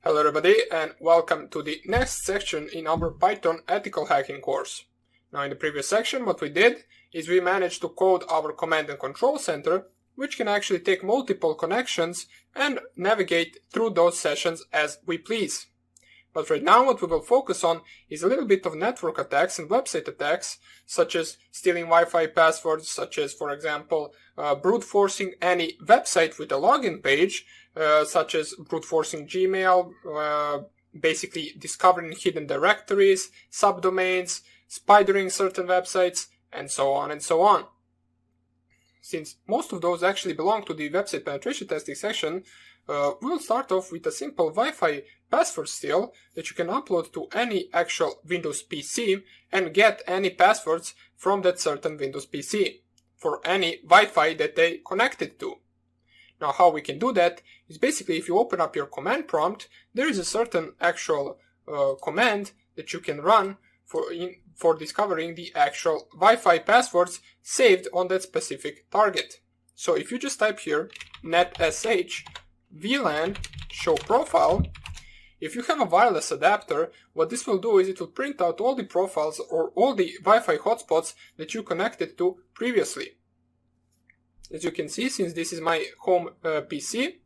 Hello everybody and welcome to the next section in our Python ethical hacking course. Now in the previous section what we did is we managed to code our command and control center, which can actually take multiple connections and navigate through those sessions as we please. But right now what we will focus on is a little bit of network attacks and website attacks, such as stealing Wi-Fi passwords, such as for example brute forcing any website with a login page, such as brute forcing Gmail, basically discovering hidden directories, subdomains, spidering certain websites, and so on and so on. Since most of those actually belong to the website penetration testing section, we'll start off with a simple Wi-Fi password steal that you can upload to any actual Windows PC and get any passwords from that certain Windows PC for any Wi-Fi that they connected to. Now how we can do that is basically if you open up your command prompt, there is a certain actual command that you can run for discovering the actual Wi-Fi passwords saved on that specific target. So if you just type here netsh VLAN show profile, if you have a wireless adapter, what this will do is it will print out all the profiles or all the Wi-Fi hotspots that you connected to previously. As you can see, since this is my home PC,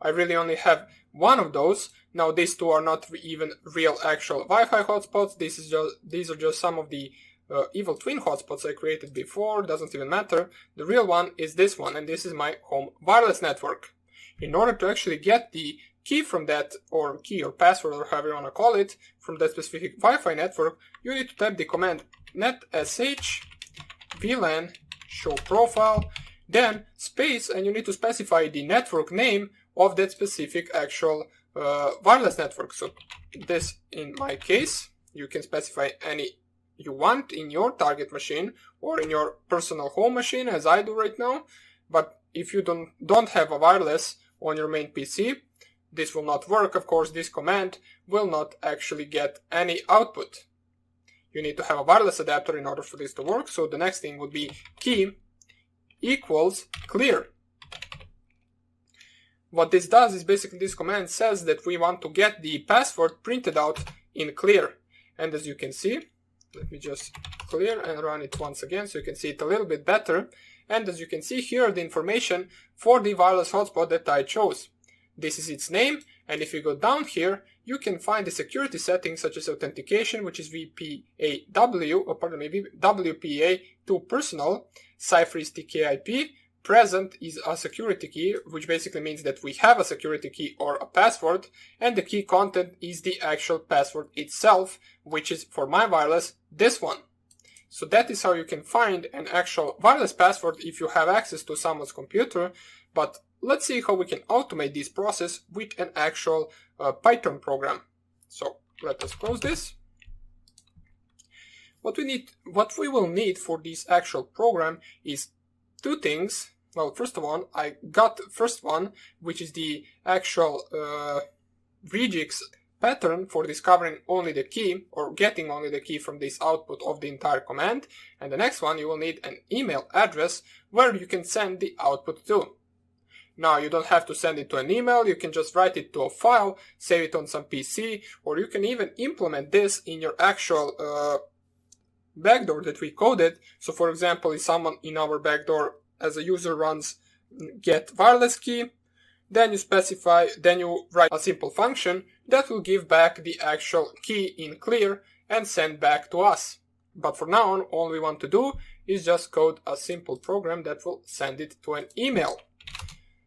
I really only have one of those. Now these two are not even real actual Wi-Fi hotspots. These are just some of the evil twin hotspots I created before. Doesn't even matter. The real one is this one, and this is my home wireless network. In order to actually get the key from that, or key or password or however you want to call it, from that specific Wi-Fi network, you need to type the command netsh VLAN show profile, then space, and you need to specify the network name of that specific actual wireless network. So this, in my case, you can specify any you want in your target machine or in your personal home machine, as I do right now. But if you don't have a wireless on your main PC, this will not work. Of course, this command will not actually get any output. You need to have a wireless adapter in order for this to work. So the next thing would be key equals clear. What this does is basically this command says that we want to get the password printed out in clear. And as you can see, let me just clear and run it once again so you can see it a little bit better. And as you can see here, the information for the wireless hotspot that I chose. This is its name, and if you go down here, you can find the security settings such as authentication, which is WPA to personal, cipher is TKIP, present is a security key, which basically means that we have a security key or a password, and the key content is the actual password itself, which is for my wireless, this one. So that is how you can find an actual wireless password if you have access to someone's computer. But let's see how we can automate this process with an actual Python program. So let us close this. What we will need for this actual program is two things. Well, first of all, I got the first one, which is the actual Regex pattern for discovering only the key or getting only the key from this output of the entire command. And the next one, you will need an email address where you can send the output to. Now, you don't have to send it to an email, you can just write it to a file, save it on some PC, or you can even implement this in your actual backdoor that we coded. So for example, if someone in our backdoor as a user runs get wireless key, then you write a simple function that will give back the actual key in clear and send back to us. But for now on, all we want to do is just code a simple program that will send it to an email.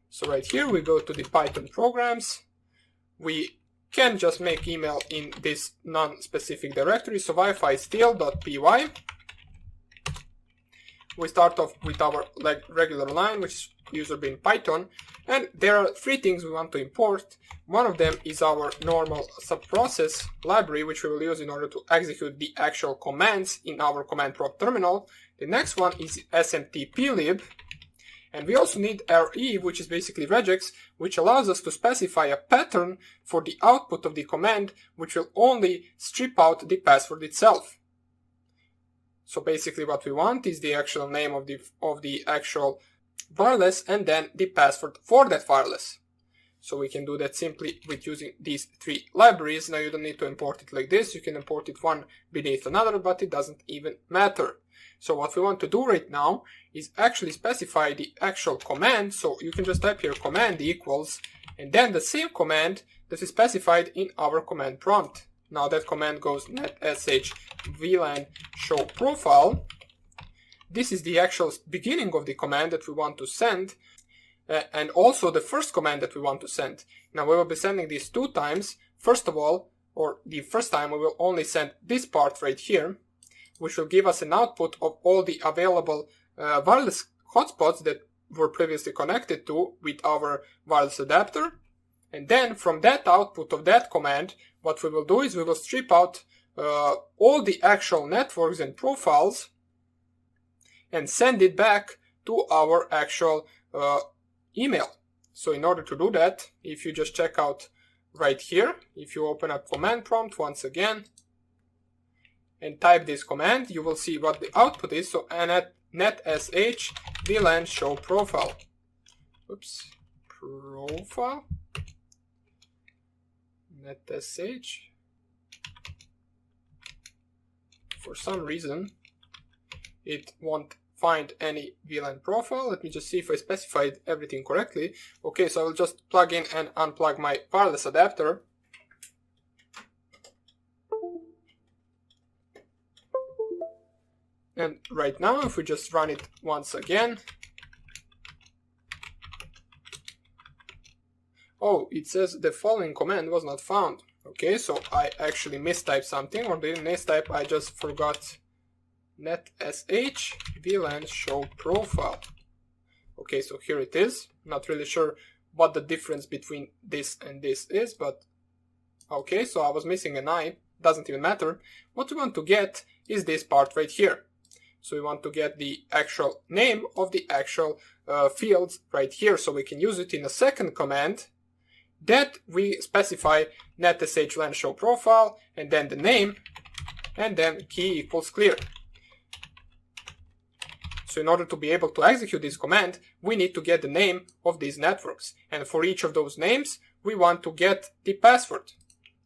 So right here we go to the Python programs. We can just make email in this non-specific directory. So Wi-Fi steal.py. We start off with our regular line, which is user being Python, and there are three things we want to import. One of them is our normal subprocess library, which we will use in order to execute the actual commands in our command prompt terminal. The next one is Smtp lib, and we also need RE, which is basically regex, which allows us to specify a pattern for the output of the command, which will only strip out the password itself. So basically what we want is the actual name of the actual wireless and then the password for that wireless. So we can do that simply with using these three libraries. Now you don't need to import it like this. You can import it one beneath another, but it doesn't even matter. So what we want to do right now is actually specify the actual command. So you can just type here command equals, and then the same command that is specified in our command prompt. Now that command goes netsh vlan show profile. This is the actual beginning of the command that we want to send. And also the first command that we want to send. Now we will be sending these two times. First of all, or the first time, we will only send this part right here, which will give us an output of all the available wireless hotspots that were previously connected to with our wireless adapter. And then from that output of that command, what we will do is we will strip out all the actual networks and profiles and send it back to our actual email. So in order to do that, if you just check out right here, if you open up command prompt once again and type this command, you will see what the output is. So netsh vlan show profile. Oops, profile. netsh. For some reason, it won't find any VLAN profile. Let me just see if I specified everything correctly. Okay, so I will just plug in and unplug my wireless adapter. And right now, if we just run it once again, oh, it says the following command was not found. Okay, so I actually mistyped something, or didn't mistype, I just forgot netsh vlan show profile. Okay, so here it is. Not really sure what the difference between this and this is, but okay, so I was missing an I. Doesn't even matter. What we want to get is this part right here. So we want to get the actual name of the actual fields right here, so we can use it in a second command that we specify netsh vlan show profile, and then the name, and then key equals clear. So in order to be able to execute this command, we need to get the name of these networks. And for each of those names, we want to get the password.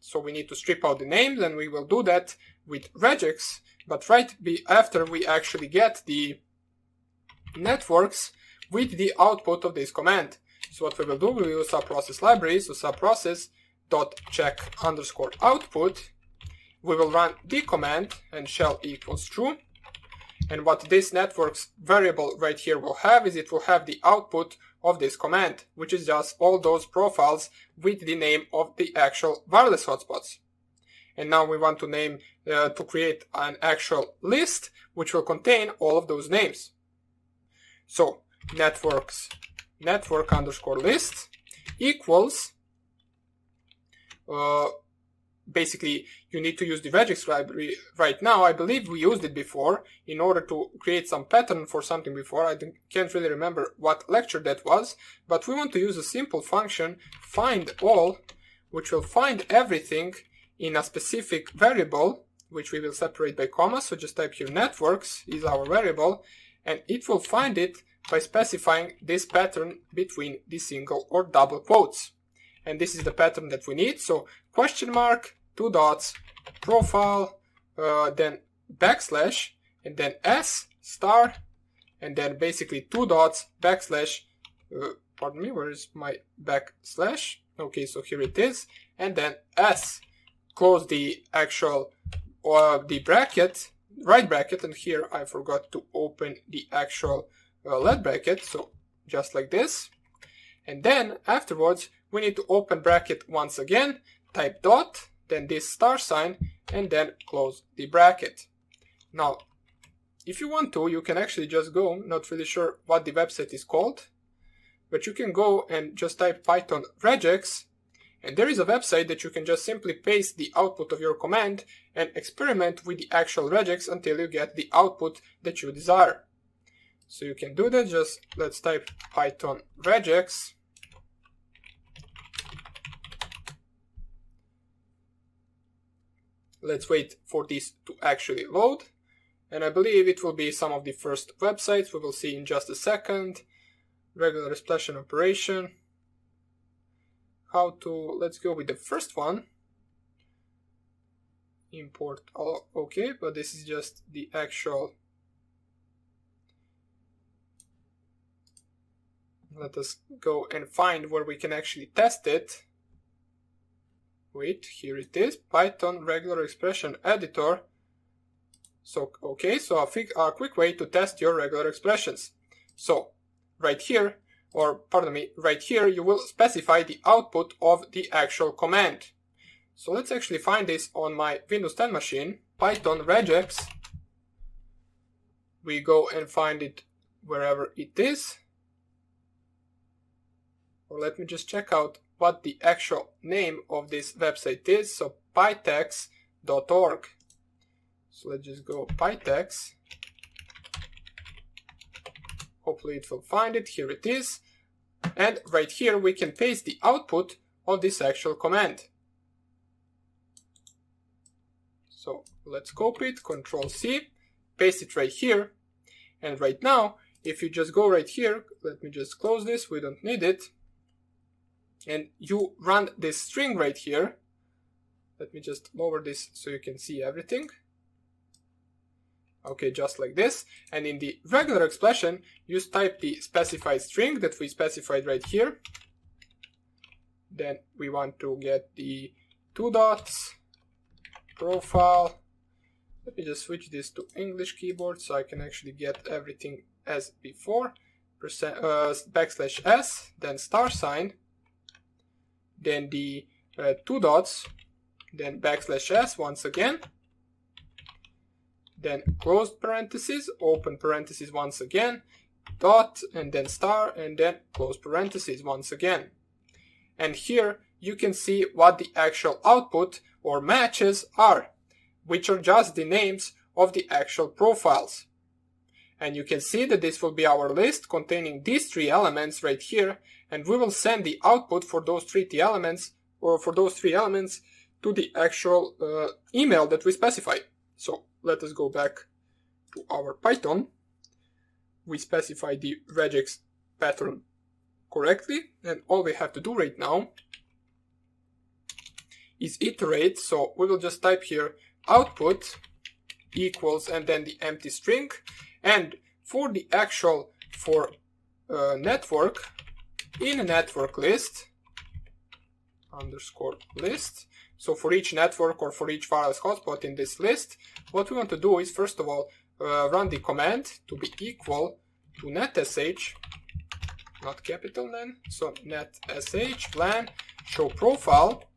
So we need to strip out the names, and we will do that with regex. But right after we actually get the networks with the output of this command. So what we will do, we will use subprocess library. So subprocess.check_output. We will run the command and shell equals true. And what this networks variable right here will have is it will have the output of this command, which is just all those profiles with the name of the actual wireless hotspots. And now we want to name to create an actual list which will contain all of those names. So network underscore list equals basically you need to use the regex library right now. I believe we used it before in order to create some pattern for something before. I can't really remember what lecture that was, but we want to use a simple function find all, which will find everything in a specific variable, which we will separate by commas. So just type here networks is our variable, and it will find it by specifying this pattern between the single or double quotes. And this is the pattern that we need. So question mark, 2 dots, profile, then backslash, and then s star, and then basically 2 dots, backslash, pardon me, where is my backslash? Okay, so here it is, and then s, close the actual, the bracket, right bracket, and here I forgot to open the actual left bracket, so just like this. And then afterwards, we need to open bracket once again, type dot, then this star sign, and then close the bracket. Now, if you want to, you can actually just go, not really sure what the website is called, but you can go and just type Python regex, and there is a website that you can just simply paste the output of your command and experiment with the actual regex until you get the output that you desire. So you can do that, just let's type Python regex. Let's wait for this to actually load, and I believe it will be some of the first websites we will see in just a second. Regular explosion operation. how to, let's go with the first one. Import all, okay, but this is just the actual. Let us go and find where we can actually test it. Wait, here it is, Python regular expression editor. So, okay, so a quick way to test your regular expressions. So, right here, or pardon me, right here, you will specify the output of the actual command. So let's actually find this on my Windows 10 machine, Python regex. We go and find it wherever it is. Or let me just check out what the actual name of this website is. So pytex.org. So let's just go pytex. Hopefully it will find it. Here it is. And right here we can paste the output of this actual command. So let's copy it, Control C, paste it right here. And right now, if you just go right here, let me just close this, we don't need it. And you run this string right here. Let me just lower this so you can see everything. Okay, just like this. And in the regular expression, you type the specified string that we specified right here. Then we want to get the 2 dots, profile. Let me just switch this to English keyboard so I can actually get everything as before. \s, then $sign, then the 2 dots, then \s once again, then closed parentheses, open parentheses once again, dot, and then star, and then close parentheses once again. And here you can see what the actual output or matches are, which are just the names of the actual profiles. And you can see that this will be our list containing these 3 elements right here, and we will send the output for those 3 elements, or for those 3 elements, to the actual email that we specify. So let us go back to our Python. We specify the regex pattern correctly, and all we have to do right now is iterate. So we will just type here output equals and then the empty string, and for the actual network, in a network list _list. So for each network or for each wireless hotspot in this list, what we want to do is first of all run the command to be equal to netsh, not capital N, so netsh plan show profile,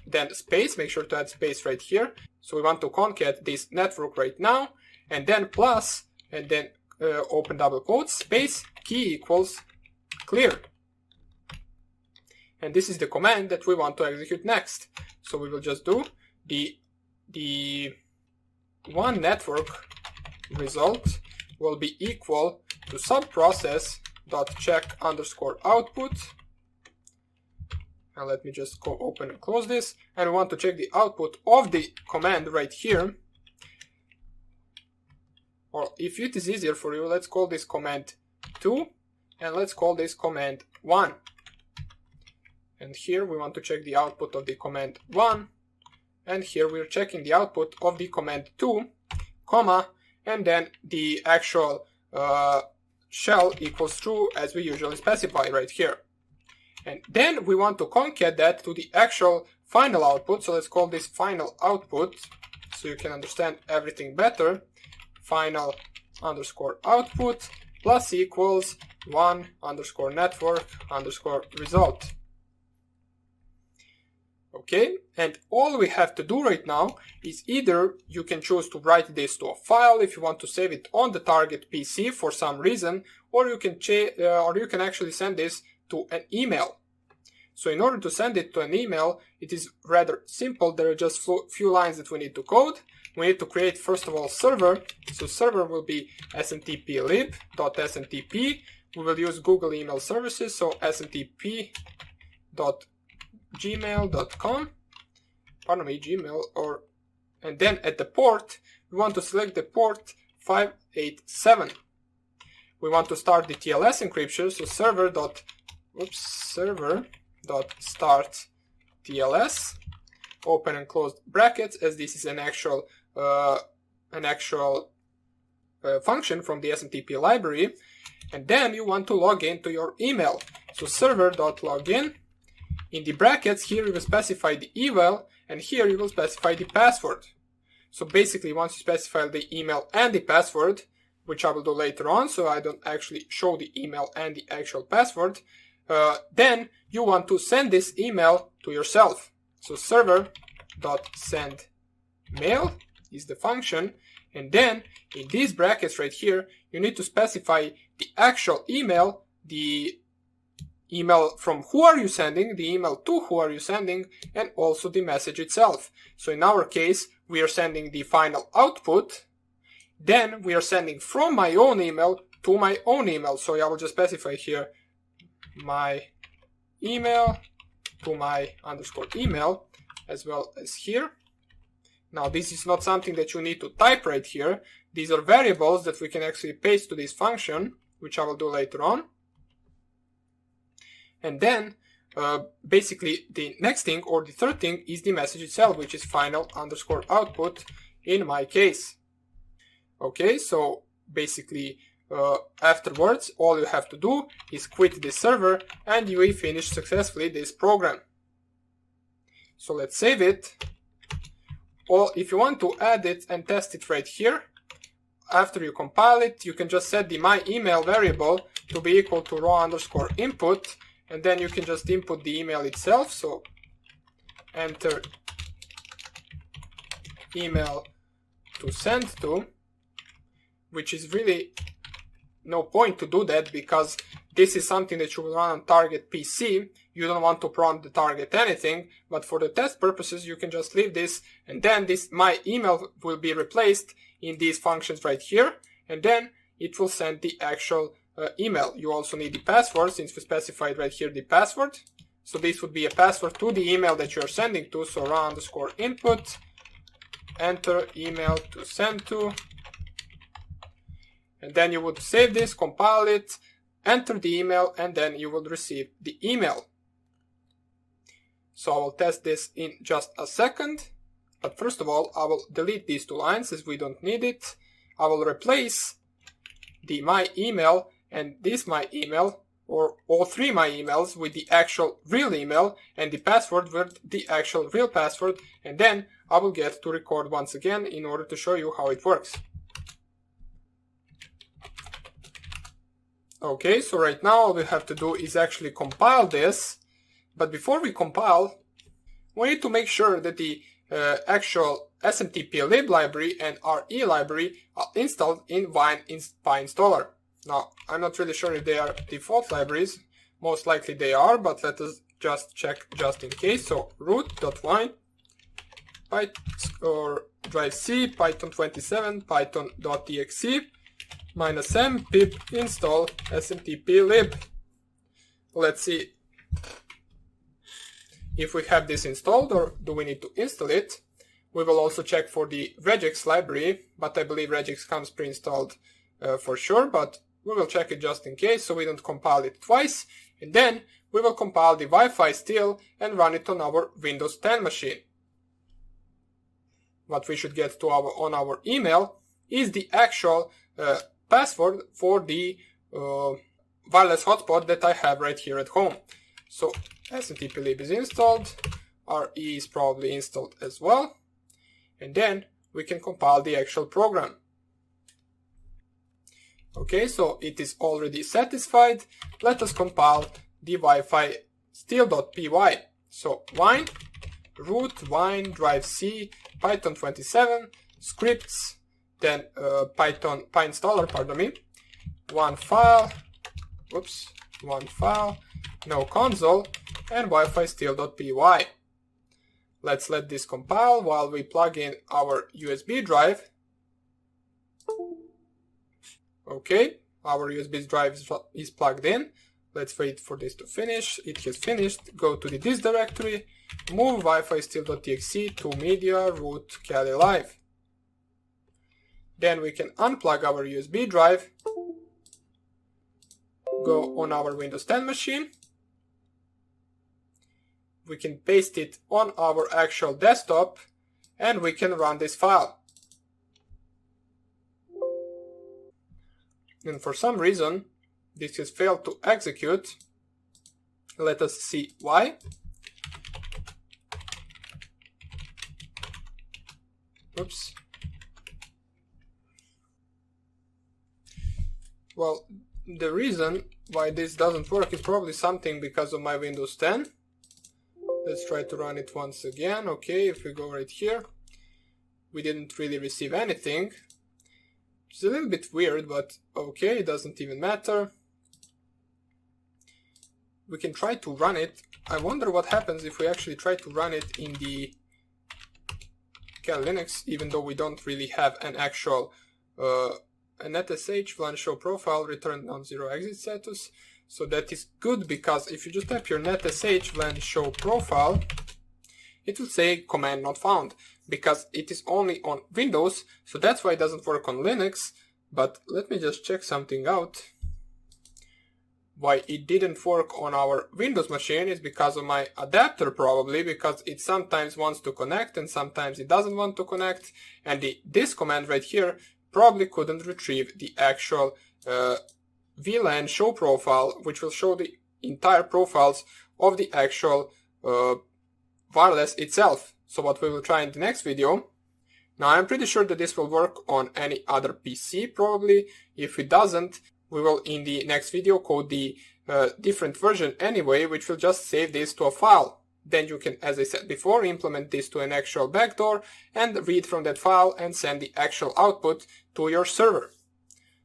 then space, make sure to add space right here. So we want to concat this network right now, and then plus, and then open double quotes, space, key equals clear. And this is the command that we want to execute next. So we will just do the one network result will be equal to subprocess.check_output. And let me just go open and close this. And we want to check the output of the command right here. Or if it is easier for you, let's call this command 2 and let's call this command 1. And here we want to check the output of the command 1, and here we're checking the output of the command 2, comma, and then the actual shell equals true as we usually specify right here. And then we want to concat that to the actual final output, so let's call this final output so you can understand everything better. Final underscore output plus equals 1 underscore network underscore result. Okay, and all we have to do right now is either you can choose to write this to a file if you want to save it on the target PC for some reason, or you can actually send this to an email. So in order to send it to an email, it is rather simple. There are just few lines that we need to code. We need to create first of all server. So server will be smtplib.smtp. We will use Google Email Services, so smtp.gmail.com, pardon me, Gmail, and then at the port, we want to select the port 587. We want to start the TLS encryption, so server server.start.tls, open and close brackets, as this is an actual function from the SMTP library. And then you want to log into your email. So server.login. In the brackets here you will specify the email, and here you will specify the password. So basically once you specify the email and the password, which I will do later on, so I don't actually show the email and the actual password, then you want to send this email to yourself. So server.sendMail is the function, and then in these brackets right here you need to specify the actual email, the email from who are you sending, the email to who are you sending, and also the message itself. So in our case we are sending the final output, then we are sending from my own email to my own email. So I will just specify here my email to my underscore email, as well as here. Now this is not something that you need to type right here. These are variables that we can actually paste to this function, which I will do later on. And then basically the next thing, or the third thing, is the message itself, which is final underscore output in my case. Okay, so basically afterwards all you have to do is quit this server and you will finish successfully this program. So let's save it. Or if you want to add it and test it right here, after you compile it, you can just set the my email variable to be equal to raw underscore input, and then you can just input the email itself. So enter email to send to, which is really no point to do that because this is something that you will run on target PC. You don't want to prompt the target anything, but for the test purposes you can just leave this, and then this my email will be replaced in these functions right here, and then it will send the actual email. You also need the password, since we specified right here the password. So this would be a password to the email that you are sending to. So raw underscore input, enter email to send to, and then you would save this, compile it, enter the email, and then you will receive the email. So I will test this in just a second, but first of all I will delete these two lines as we don't need it. I will replace the my email and this my email, or all three my emails, with the actual real email, and the password with the actual real password, and then I will get to record once again in order to show you how it works. Okay, so right now all we have to do is actually compile this, but before we compile, we need to make sure that the actual SMTP lib library and RE library are installed in Wine PyInstaller. Now, I'm not really sure if they are default libraries, most likely they are, but let us just check just in case. So root.wine, or drive C, Python 27, python.exe, -m pip install smtp lib. Let's see if we have this installed, or do we need to install it. We will also check for the Regex library, but I believe Regex comes pre-installed for sure, but we will check it just in case so we don't compile it twice. And then we will compile the Wi-Fi still and run it on our Windows 10 machine. What we should get to on our email is the actual password for the wireless hotspot that I have right here at home. So smtp lib is installed, RE is probably installed as well, and then we can compile the actual program. Okay, so it is already satisfied. Let us compile the Wi-Fi still.py. So wine, root, wine, drive C, Python 27, scripts, then Python PyInstaller, pardon me, one file, no console, and Wi-Fi still.py. Let's let this compile while we plug in our USB drive. Okay, our USB drive is plugged in. Let's wait for this to finish. It has finished. Go to the disk directory, move Wi-Fi still.exe to media root Kali live. Then we can unplug our USB drive, go on our Windows 10 machine, we can paste it on our actual desktop and we can run this file. And for some reason this has failed to execute. Let us see why. Oops. Well, the reason why this doesn't work is probably something because of my Windows 10. Let's try to run it once again. Okay, if we go right here, we didn't really receive anything. It's a little bit weird, but okay, it doesn't even matter. We can try to run it. I wonder what happens if we actually try to run it in the Kali Linux, even though we don't really have an actual netsh VLAN show profile return non-zero exit status. So that is good, because if you just type your netsh VLAN show profile, it will say command not found, because it is only on Windows, so that's why it doesn't work on Linux. But let me just check something out. Why it didn't work on our Windows machine is because of my adapter, probably, because it sometimes wants to connect and sometimes it doesn't want to connect, and this command right here probably couldn't retrieve the actual VLAN show profile, which will show the entire profiles of the actual wireless itself. So what we will try in the next video. Now I'm pretty sure that this will work on any other PC probably. If it doesn't, we will in the next video code the different version anyway, which will just save this to a file. Then you can, as I said before, implement this to an actual backdoor and read from that file and send the actual output to your server.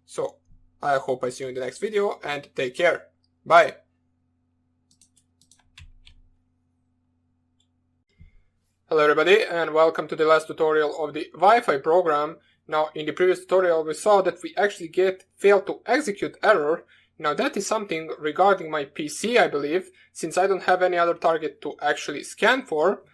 So I hope I see you in the next video, and take care. Bye. Hello everybody, and welcome to the last tutorial of the Wi-Fi program. Now in the previous tutorial we saw that we actually get failed to execute error. Now that is something regarding my PC, I believe, since I don't have any other target to actually scan for.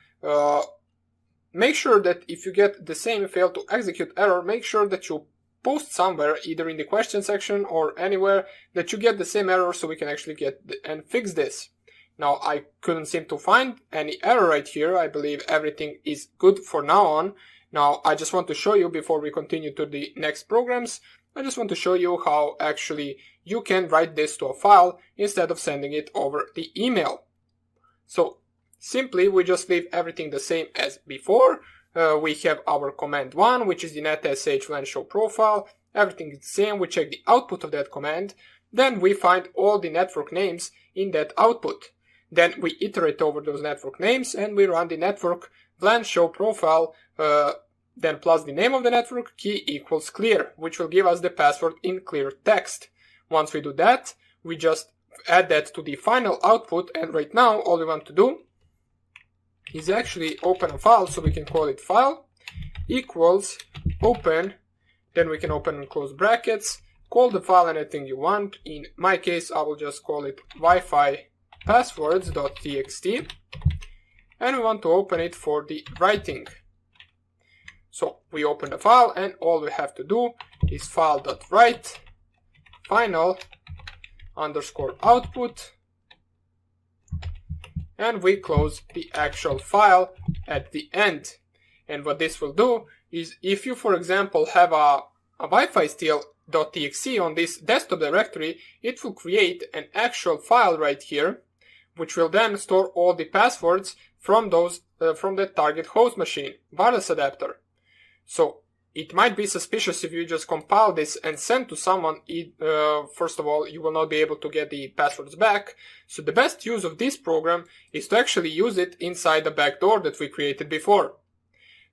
Make sure that if you get the same failed to execute error, make sure that you post somewhere, either in the question section or anywhere, that you get the same error so we can actually get and fix this. Now I couldn't seem to find any error right here. I believe everything is good for now on. Now I just want to show you, before we continue to the next programs, I just want to show you how actually you can write this to a file instead of sending it over the email. So simply we just leave everything the same as before. We have our command 1, which is the netsh VLAN show profile. Everything is the same. We check the output of that command. Then we find all the network names in that output. Then we iterate over those network names and we run the network VLAN show profile, then plus the name of the network key equals clear, which will give us the password in clear text. Once we do that, we just add that to the final output, and right now all we want to do is actually open a file, so we can call it file equals open, then we can open and close brackets, call the file anything you want. In my case I will just call it Wi-Fi passwords.txt, and we want to open it for the writing. So we open the file and all we have to do is file.write final underscore output, and we close the actual file at the end. And what this will do is, if you for example have a Wi-Fi still.txt on this desktop directory, it will create an actual file right here, which will then store all the passwords from those from the target host machine wireless adapter. So it might be suspicious if you just compile this and send to someone. First of all, you will not be able to get the passwords back. So the best use of this program is to actually use it inside the backdoor that we created before.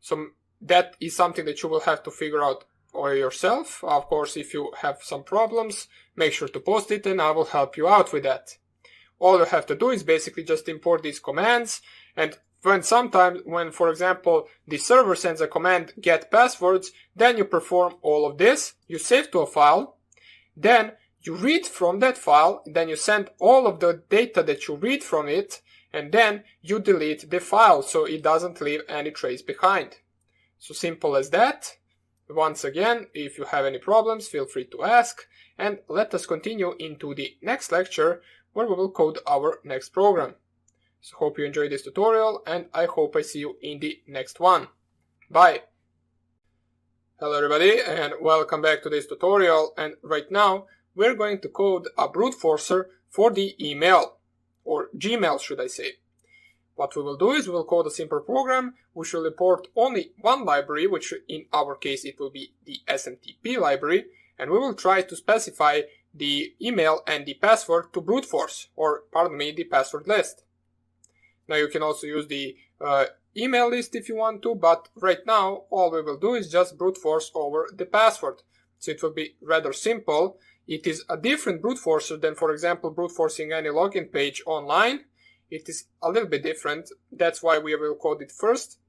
So that is something that you will have to figure out yourself. Of course, if you have some problems, make sure to post it and I will help you out with that. All you have to do is basically just import these commands, and when for example the server sends a command get passwords, then you perform all of this, you save to a file, then you read from that file, then you send all of the data that you read from it, and then you delete the file so it doesn't leave any trace behind. So simple as that. Once again, if you have any problems, feel free to ask, and let us continue into the next lecture where we will code our next program. So hope you enjoyed this tutorial, and I hope I see you in the next one. Bye! Hello everybody, and welcome back to this tutorial. And right now we're going to code a brute forcer for the email, or Gmail should I say. What we will do is we'll code a simple program which will import only one library, which in our case it will be the SMTP library, and we will try to specify the email and the password to brute force, or pardon me, the password list. Now you can also use the email list if you want to, but right now all we will do is just brute force over the password. So it will be rather simple. It is a different brute forcer than, for example, brute forcing any login page online. It is a little bit different. That's why we will code it first.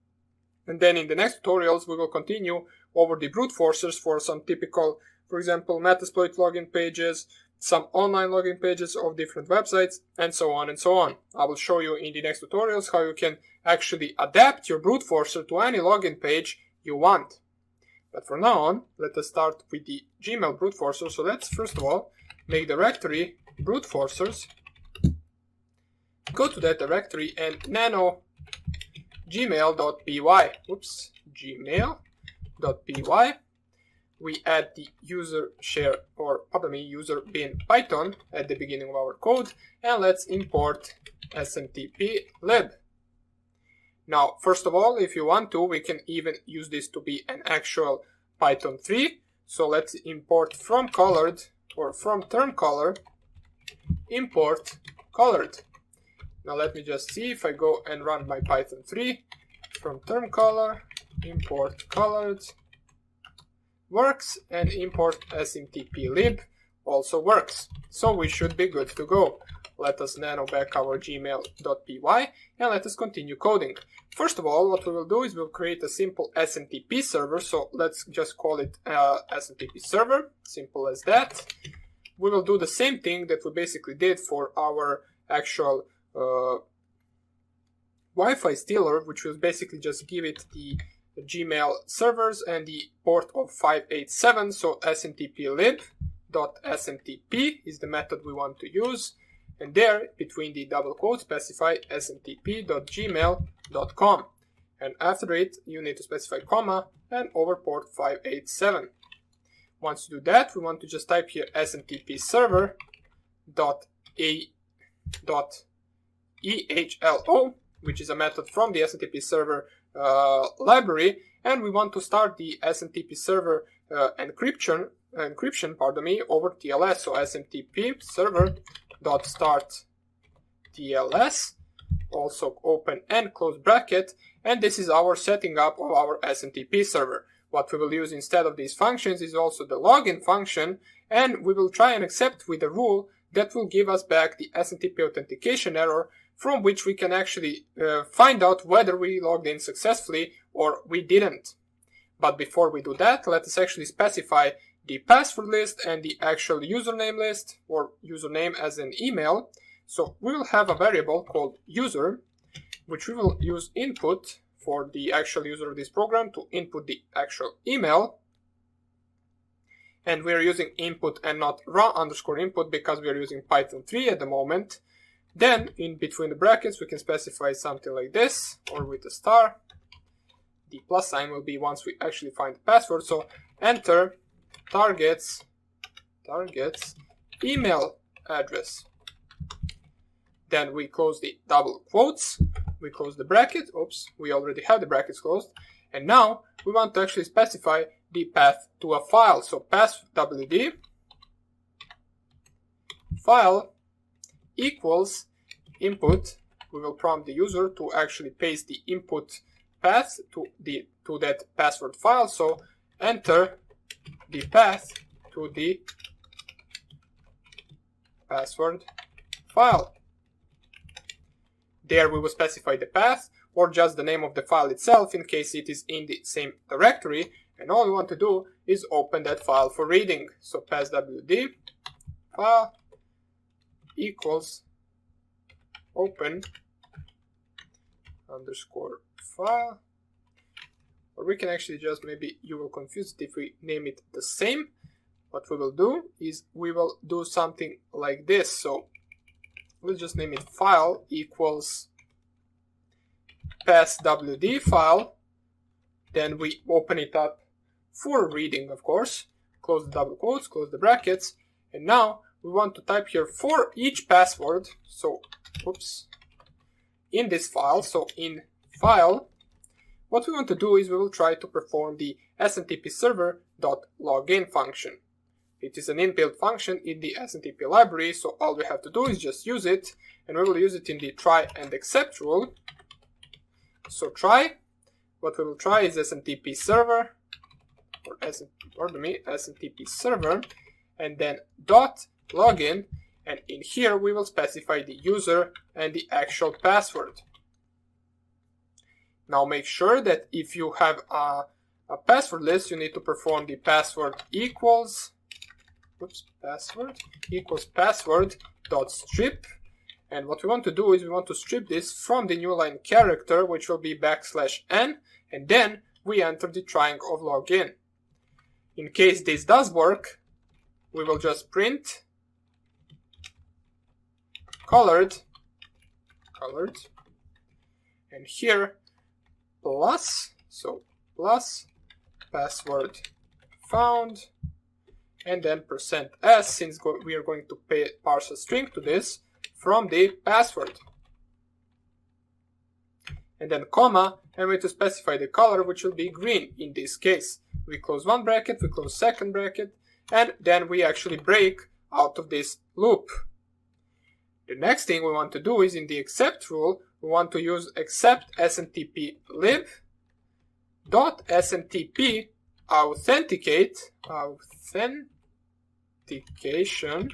And then in the next tutorials, we will continue over the brute forcers for some typical, for example, Metasploit login pages, some online login pages of different websites, and so on and so on. I will show you in the next tutorials how you can actually adapt your brute forcer to any login page you want. But for now on, let us start with the Gmail brute forcer. So let's first of all make directory brute forcers. Go to that directory and nano gmail.py. Oops, gmail.py. We add the user share, or pardon me, user bin Python at the beginning of our code, and let's import smtp lib. Now, first of all, if you want to, we can even use this to be an actual Python 3. So let's import from colored, or from term color, import colored. Now let me just see if I go and run my Python 3 from term color, import colored works, and import smtp lib also works. So we should be good to go. Let us nano back our gmail.py and let us continue coding. First of all, what we will do is we'll create a simple SMTP server. So let's just call it SMTP server, simple as that. We will do the same thing that we basically did for our actual Wi-Fi stealer, which will basically just give it the Gmail servers and the port of 587. So smtplib.smtp is the method we want to use, and there between the double quotes specify smtp.gmail.com, and after it you need to specify comma and over port 587. Once you do that, we want to just type here smtp server.ehlo, which is a method from the SMTP server library, and we want to start the SMTP server encryption over TLS. So SMTP server.start TLS, also open and close bracket, and this is our setting up of our SMTP server. What we will use instead of these functions is also the login function, and we will try and accept with a rule that will give us back the SMTP authentication error, from which we can actually find out whether we logged in successfully or we didn't. But before we do that, let us actually specify the password list and the actual username list, or username as an email. So we will have a variable called user, which we will use input for the actual user of this program to input the actual email. And we are using input and not raw underscore input because we are using Python 3 at the moment. Then in between the brackets we can specify something like this, or with a star. The plus sign will be once we actually find the password. So enter targets email address. Then we close the double quotes, we close the bracket. Oops, we already have the brackets closed. And now we want to actually specify the path to a file. So passwd file equals input. We will prompt the user to actually paste the input path to that password file. So enter the path to the password file. There we will specify the path, or just the name of the file itself in case it is in the same directory, and all we want to do is open that file for reading. So passwd file equals open underscore file, or we can actually just, maybe you will confuse it if we name it the same. What we will do is we will do something like this. So we'll just name it file equals passwd file, then we open it up for reading, of course, close the double quotes, close the brackets, and now we want to type here for each password, so, oops, in this file, so in file, what we want to do is we will try to perform the smtp server.login function. It is an inbuilt function in the SMTP library, so all we have to do is just use it, and we will use it in the try and except rule. So try, what we will try is SMTP server, or SMTP server, and then dot login, and in here we will specify the user and the actual password. Now make sure that if you have a password list, you need to perform the password equals password dot strip, and what we want to do is we want to strip this from the new line character, which will be \n, and then we enter the triangle of login. In case this does work, we will just print colored, and here plus, so plus password found, and then %s, since we are going to parse a string to this from the password. And then comma, and we need to specify the color, which will be green in this case. We close one bracket, we close second bracket, and then we actually break out of this loop. The next thing we want to do is in the except rule, we want to use except smtp lib dot smtp authentication,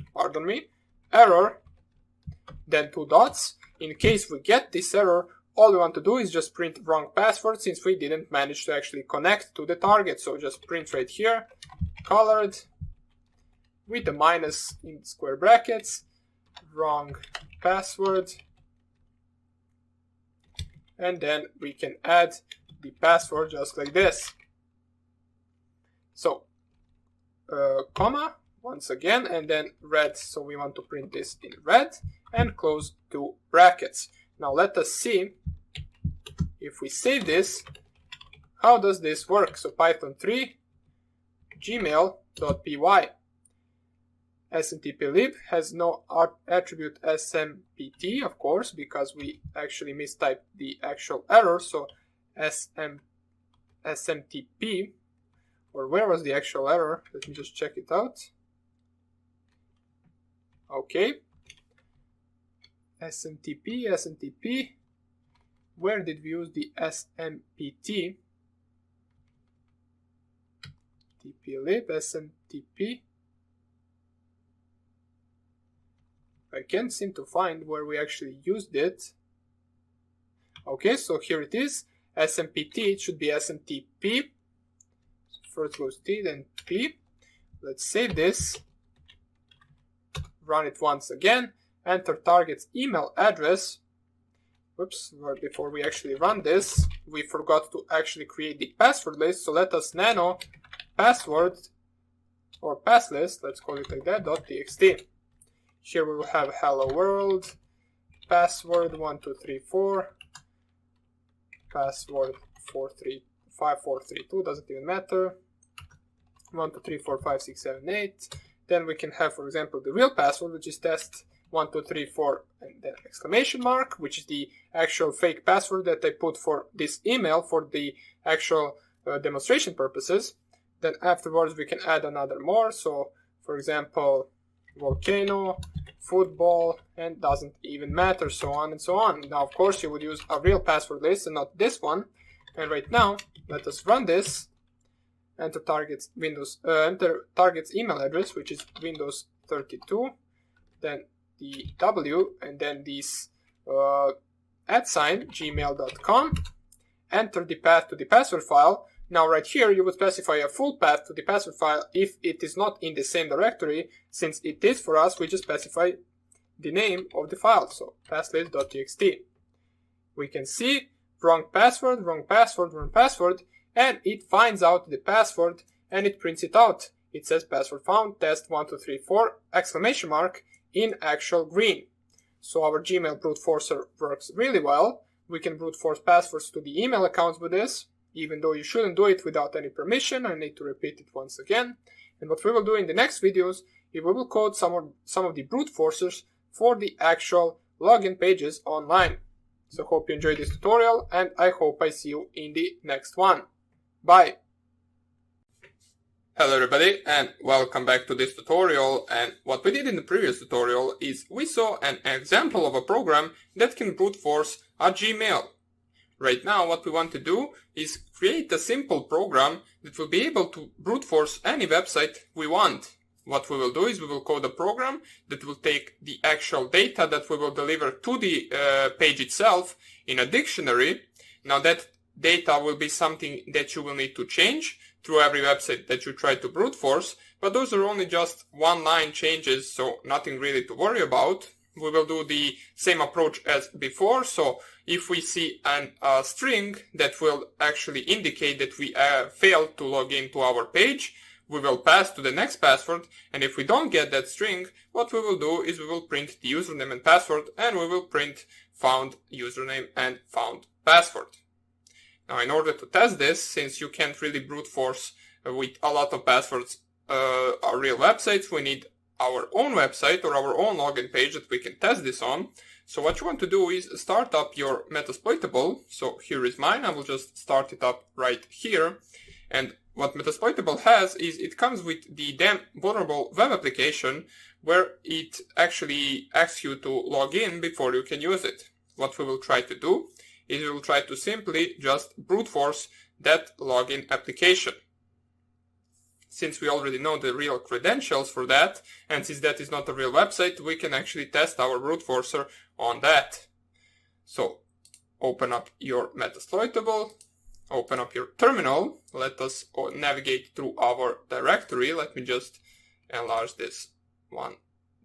error, then 2 dots. In case we get this error, all we want to do is just print wrong password, since we didn't manage to actually connect to the target. So just print right here, colored, with the minus in square brackets, wrong password, and then we can add the password just like this. So comma once again, and then red, so we want to print this in red, and close 2 brackets. Now let us see if we save this, how does this work. So Python 3 gmail.py, smtplib has no attribute smpt, of course, because we actually mistyped the actual error. So smtp, or where was the actual error? Let me just check it out. Okay, smtp, where did we use the smpt? tplib smtp. I can't seem to find where we actually used it. Okay, so here it is, smpt, it should be smtp. First goes T, then P. Let's save this, run it once again, enter target's email address. Whoops, before we actually run this, we forgot to actually create the password list, so let us nano password, or pass list, let's call it like that, .txt. Here we will have hello world, password 1234, password 5432, doesn't even matter, 12345678. Then we can have, for example, the real password, which is test 1234 and then exclamation mark, which is the actual fake password that I put for this email for the actual demonstration purposes. Then afterwards we can add another more, so for example volcano, football, and doesn't even matter, so on and so on. Now of course you would use a real password list and not this one. And right now let us run this, enter target's email address, which is Windows 32, then the W, and then this @gmail.com, enter the path to the password file. Now right here you would specify a full path to the password file if it is not in the same directory. Since it is for us, we just specify the name of the file, so passlist.txt. We can see wrong password, wrong password, wrong password, and it finds out the password and it prints it out. It says password found, test 1234, exclamation mark, in actual green. So our Gmail brute forcer works really well. We can brute force passwords to the email accounts with this, even though you shouldn't do it without any permission. I need to repeat it once again. And what we will do in the next videos is we will code some of the brute forces for the actual login pages online. So hope you enjoyed this tutorial, and I hope I see you in the next one. Bye! Hello everybody, and welcome back to this tutorial. And what we did in the previous tutorial is we saw an example of a program that can brute force a Gmail. Right now what we want to do is create a simple program that will be able to brute force any website we want. What we will do is we will code a program that will take the actual data that we will deliver to the page itself in a dictionary. Now that data will be something that you will need to change through every website that you try to brute force, but those are only just one-line changes, so nothing really to worry about. We will do the same approach as before, so if we see a string that will actually indicate that we failed to log into our page, we will pass to the next password, and if we don't get that string, what we will do is we will print the username and password, and we will print found username and found password. Now, in order to test this, since you can't really brute force with a lot of passwords our real websites, we need our own website or our own login page that we can test this on. So what you want to do is start up your Metasploitable. So here is mine. I will just start it up right here. And what Metasploitable has is it comes with the damn vulnerable web application where it actually asks you to log in before you can use it. What we will try to do is we will try to simply just brute force that login application. Since we already know the real credentials for that, and since that is not a real website, we can actually test our brute forcer on that. So open up your Metasploitable, open up your terminal, let us navigate through our directory. Let me just enlarge this one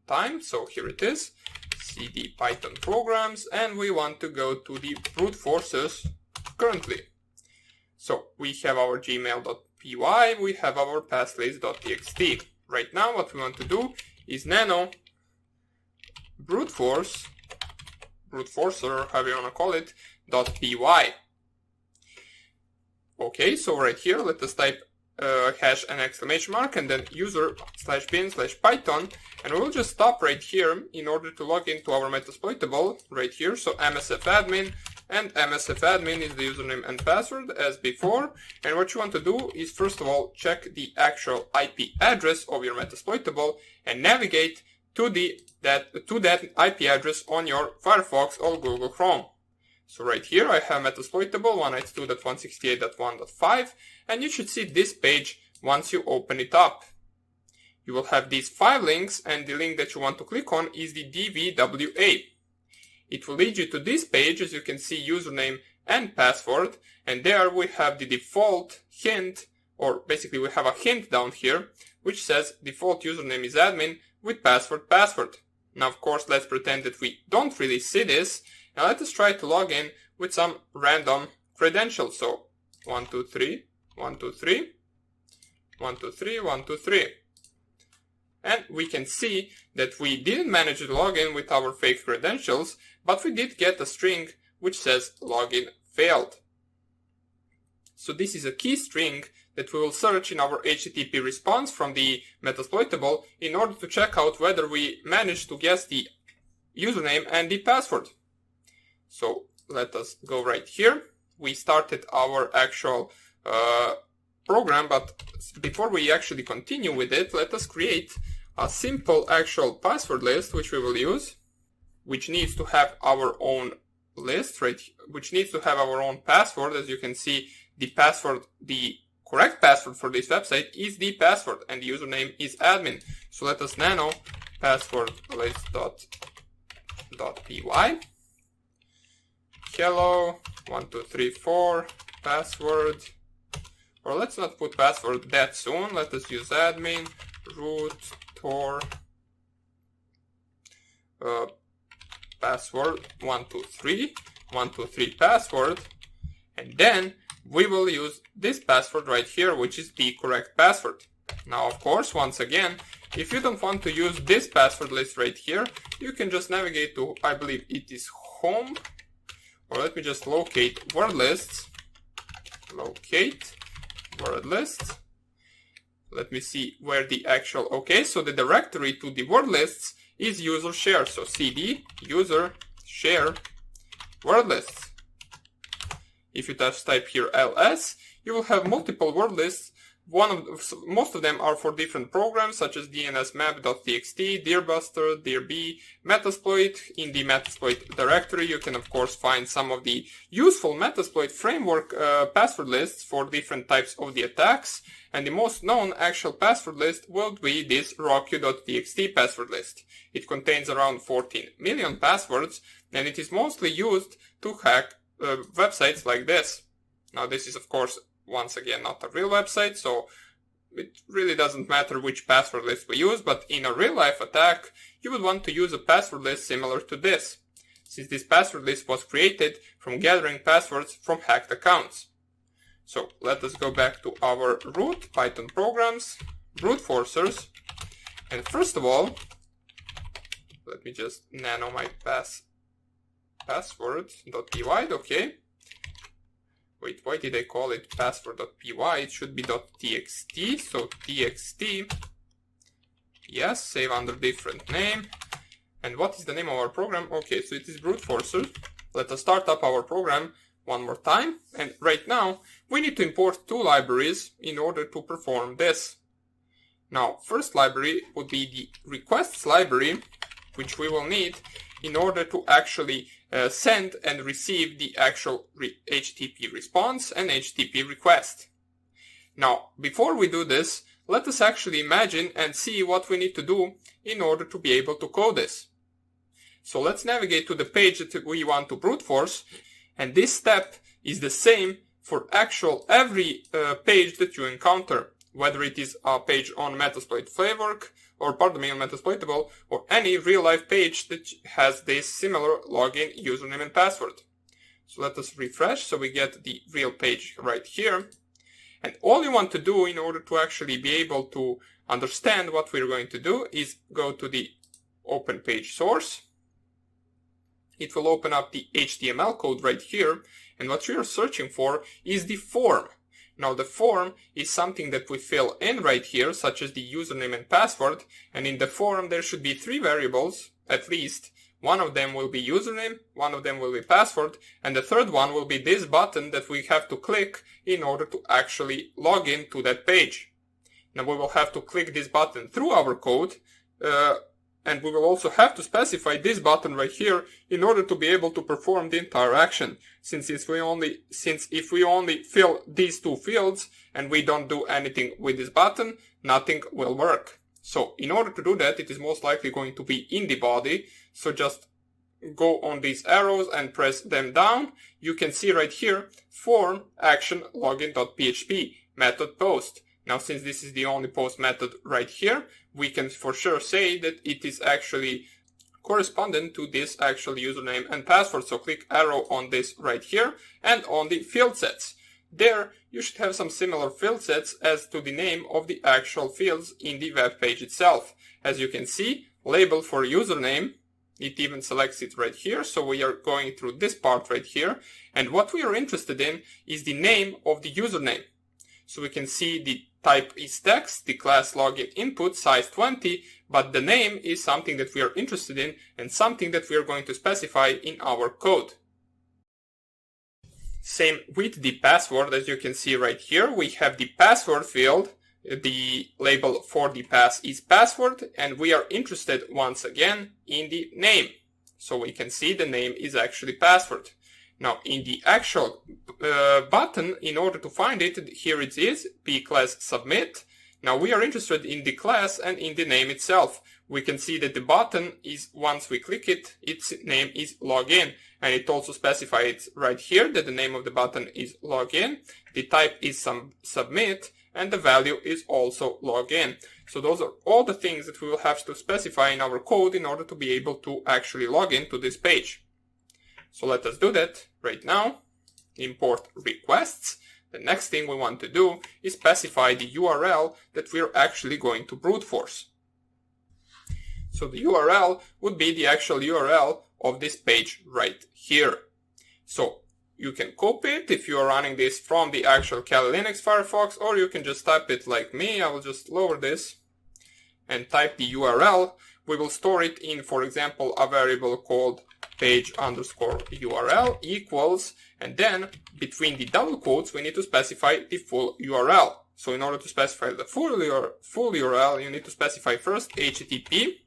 time. So here it is. cd python programs, and we want to go to the brute forces currently. So we have our gmail.py, we have our passlist.txt. Right now what we want to do is nano brute forcer, however you want to call it, .py. Okay, so right here let us type hash and exclamation mark and then user/bin/python, and we'll just stop right here in order to log into our Metasploitable right here. So msfadmin, and msfadmin is the username and password as before. And what you want to do is first of all check the actual IP address of your Metasploitable and navigate to that IP address on your Firefox or Google Chrome. So right here I have Metasploitable 192.168.1.5, and you should see this page once you open it up. You will have these 5 links, and the link that you want to click on is the DVWA. It will lead you to this page, as you can see, username and password, and there we have the default hint, or basically we have a hint down here which says default username is admin with password. Now of course let's pretend that we don't really see this. Now let us try to log in with some random credentials. So 123, 123, 123, 123. And we can see that we didn't manage to log in with our fake credentials, but we did get a string which says login failed. So this is a key string that we will search in our HTTP response from the Metasploitable in order to check out whether we managed to guess the username and the password. So let us go right here. We started our actual program, but before we actually continue with it, let us create a simple actual password list which we will use, which needs to have our own list, right? Which needs to have our own password. As you can see, the correct password for this website is the password, and the username is admin. So let us nano password list.py. Hello 1234 password, or let's not put password that soon. Let us use admin root tor password 123 password, and then we will use this password right here, which is the correct password. Now of course, once again, if you don't want to use this password list right here, you can just navigate to, I believe it is home, or let me just locate word lists. Locate word lists. Let me see where the actual, okay, so the directory to the word lists is user share. So cd user share word lists. If you just type here ls, you will have multiple word lists. Most of them are for different programs such as dnsmap.txt, dearbuster, dearb, metasploit. In the metasploit directory, you can of course find some of the useful metasploit framework password lists for different types of the attacks. And the most known actual password list will be this rockq.txt password list. It contains around 14 million passwords, and it is mostly used to hack websites like this. Now this is of course once again not a real website, so it really doesn't matter which password list we use, but in a real life attack you would want to use a password list similar to this, since this password list was created from gathering passwords from hacked accounts. So let us go back to our root Python programs, brute forcers, and first of all, let me just nano my password.py, okay. Wait, why did I call it password.py? It should be .txt, so txt, yes, save under different name. And what is the name of our program? Okay, so it is brute forcer. Let us start up our program one more time, and right now we need to import two libraries in order to perform this. Now, first library would be the requests library, which we will need in order to actually send and receive the actual HTTP response and HTTP request. Now, before we do this, let us actually imagine and see what we need to do in order to be able to code this. So let's navigate to the page that we want to brute force, and this step is the same for every page that you encounter, whether it is a page on Metasploit framework, or pardon me, on Metasploitable, or any real-life page that has this similar login username and password. So let us refresh, so we get the real page right here. And all you want to do in order to actually be able to understand what we're going to do is go to the open page source. It will open up the HTML code right here, and what we are searching for is the form. Now the form is something that we fill in right here, such as the username and password, and in the form there should be three variables, at least. One of them will be username, one of them will be password, and the third one will be this button that we have to click in order to actually log in to that page. Now we will have to click this button through our code, and we will also have to specify this button right here in order to be able to perform the entire action. Since if we only fill these two fields and we don't do anything with this button, nothing will work. So in order to do that, it is most likely going to be in the body. So just go on these arrows and press them down. You can see right here, form action login.php method post. Now, since this is the only post method right here, we can for sure say that it is actually correspondent to this actual username and password. So click arrow on this right here and on the field sets. There, you should have some similar field sets as to the name of the actual fields in the web page itself. As you can see, label for username, it even selects it right here. So we are going through this part right here. And what we are interested in is the name of the username. So we can see the type is text, the class login input, size 20, but the name is something that we are interested in and something that we are going to specify in our code. Same with the password. As you can see right here, we have the password field. The label for the pass is password, and we are interested once again in the name. So we can see the name is actually password. Now in the actual button, in order to find it, here it is, p-class submit. Now we are interested in the class and in the name itself. We can see that the button is, once we click it, its name is login. And it also specifies right here that the name of the button is login, the type is submit, and the value is also login. So those are all the things that we will have to specify in our code in order to be able to actually log into this page. So let us do that right now. Import requests. The next thing we want to do is specify the URL that we're actually going to brute force. So the URL would be the actual URL of this page right here. So you can copy it if you are running this from the actual Kali Linux Firefox, or you can just type it like me. I will just lower this and type the URL. We will store it in, for example, a variable called page_URL equals, and then between the double quotes we need to specify the full URL. So in order to specify the full URL, you need to specify first HTTP.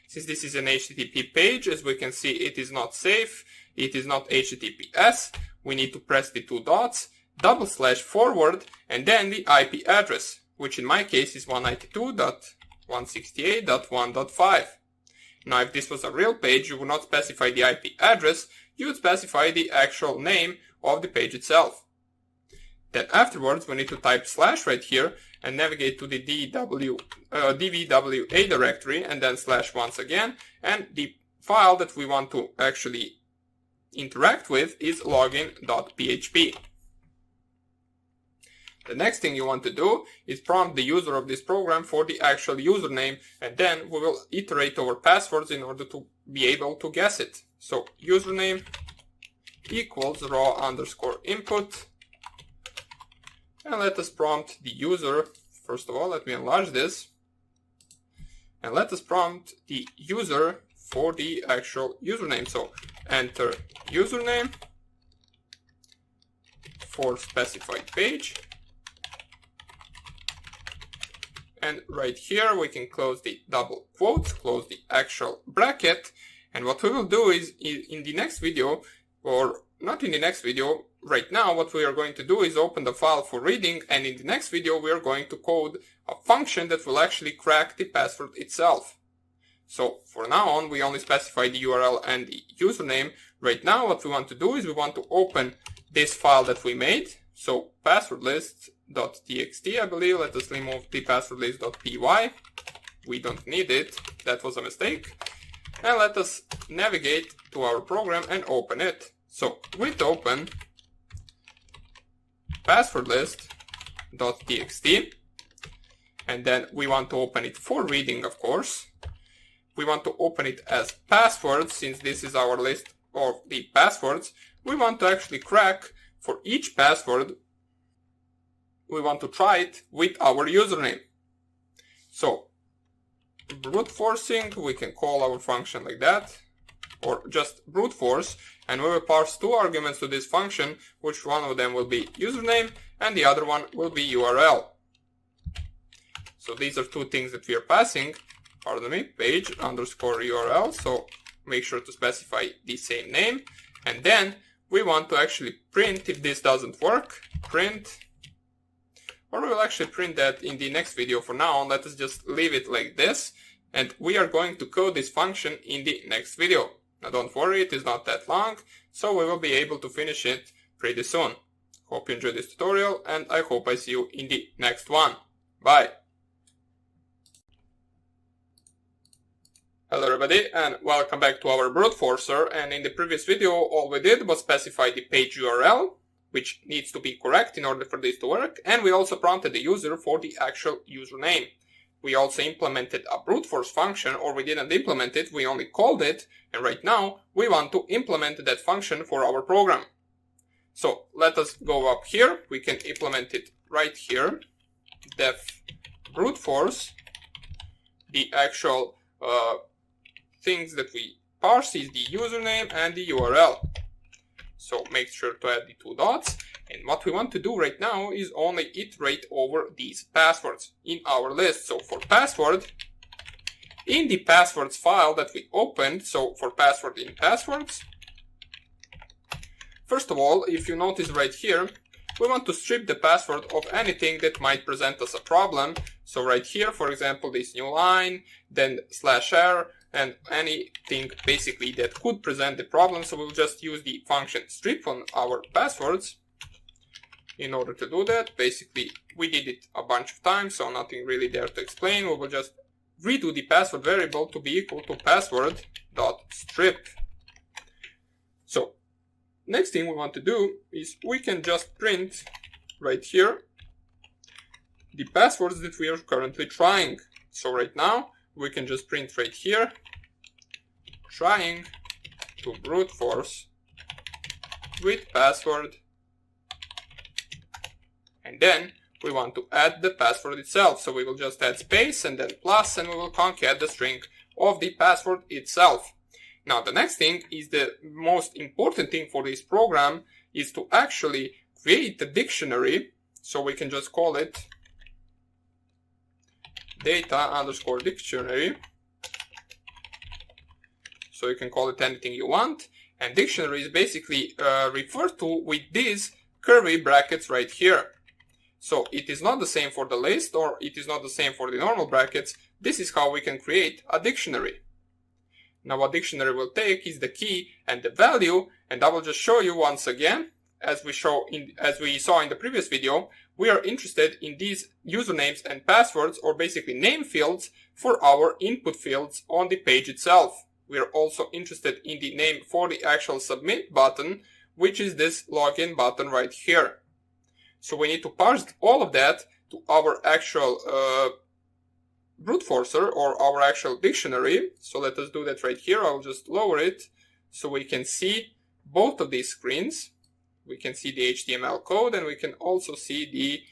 Since this is an HTTP page, as we can see, it is not safe, it is not HTTPS. We need to press the two dots, // and then the IP address, which in my case is 192.168.1.5. Now, if this was a real page, you would not specify the IP address, you would specify the actual name of the page itself. Then afterwards, we need to type / right here and navigate to the DVWA directory, and then / once again, and the file that we want to actually interact with is login.php. The next thing you want to do is prompt the user of this program for the actual username, and then we will iterate over passwords in order to be able to guess it. So username equals raw_input, and let us prompt the user. First of all, let me enlarge this, and let us prompt the user for the actual username. So enter username for specified page. And right here we can close the double quotes, close the actual bracket. And what we will do is in the next video, or not in the next video, right now what we are going to do is open the file for reading, and in the next video we are going to code a function that will actually crack the password itself. So for now on we only specify the URL and the username. Right now what we want to do is we want to open this file that we made. So password list.txt, I believe. Let us remove the password list.py. We don't need it. That was a mistake. And let us navigate to our program and open it. So with open password list.txt, and then we want to open it for reading, of course. We want to open it as passwords, since this is our list of the passwords. We want to actually crack for each password. We want to try it with our username. So brute forcing, we can call our function like that, or just brute force, and we will parse two arguments to this function, which one of them will be username and the other one will be URL. So these are two things that we are passing, pardon me, page_URL, so make sure to specify the same name, and then we want to actually print, if this doesn't work, print, or we will actually print that in the next video. For now, let us just leave it like this, and we are going to code this function in the next video. Now don't worry, it is not that long, so we will be able to finish it pretty soon. Hope you enjoyed this tutorial, and I hope I see you in the next one. Bye! Hello everybody, and welcome back to our brute forcer. And in the previous video all we did was specify the page URL, which needs to be correct in order for this to work, and we also prompted the user for the actual username. We also implemented a brute force function, or we didn't implement it, we only called it, and right now we want to implement that function for our program. So let us go up here, we can implement it right here, def brute force. The actual things that we parse is the username and the URL. So make sure to add the two dots, and what we want to do right now is only iterate over these passwords in our list. So for password, in the passwords file that we opened, so for password in passwords, first of all, if you notice right here, we want to strip the password of anything that might present us a problem. So right here, for example, this new line, then /r, and anything basically that could present the problem. So we'll just use the function strip on our passwords in order to do that. Basically, we did it a bunch of times, so nothing really there to explain. We will just redo the password variable to be equal to password.strip. So next thing we want to do is we can just print right here the passwords that we are currently trying. So right now we can just print right here, trying to brute force with password. And then we want to add the password itself. So we will just add space and then plus, and we will concat the string of the password itself. Now the next thing is the most important thing for this program is to actually create a dictionary. So we can just call it data_dictionary. So you can call it anything you want. And dictionary is basically referred to with these curly brackets right here. So it is not the same for the list, or it is not the same for the normal brackets. This is how we can create a dictionary. Now what dictionary will take is the key and the value, and I will just show you once again. As we saw in the previous video, we are interested in these usernames and passwords, or basically name fields, for our input fields on the page itself. We are also interested in the name for the actual submit button, which is this login button right here. So we need to parse all of that to our actual brute forcer, or our actual dictionary. So let us do that right here. I'll just lower it so we can see both of these screens. We can see the HTML code, and we can also see the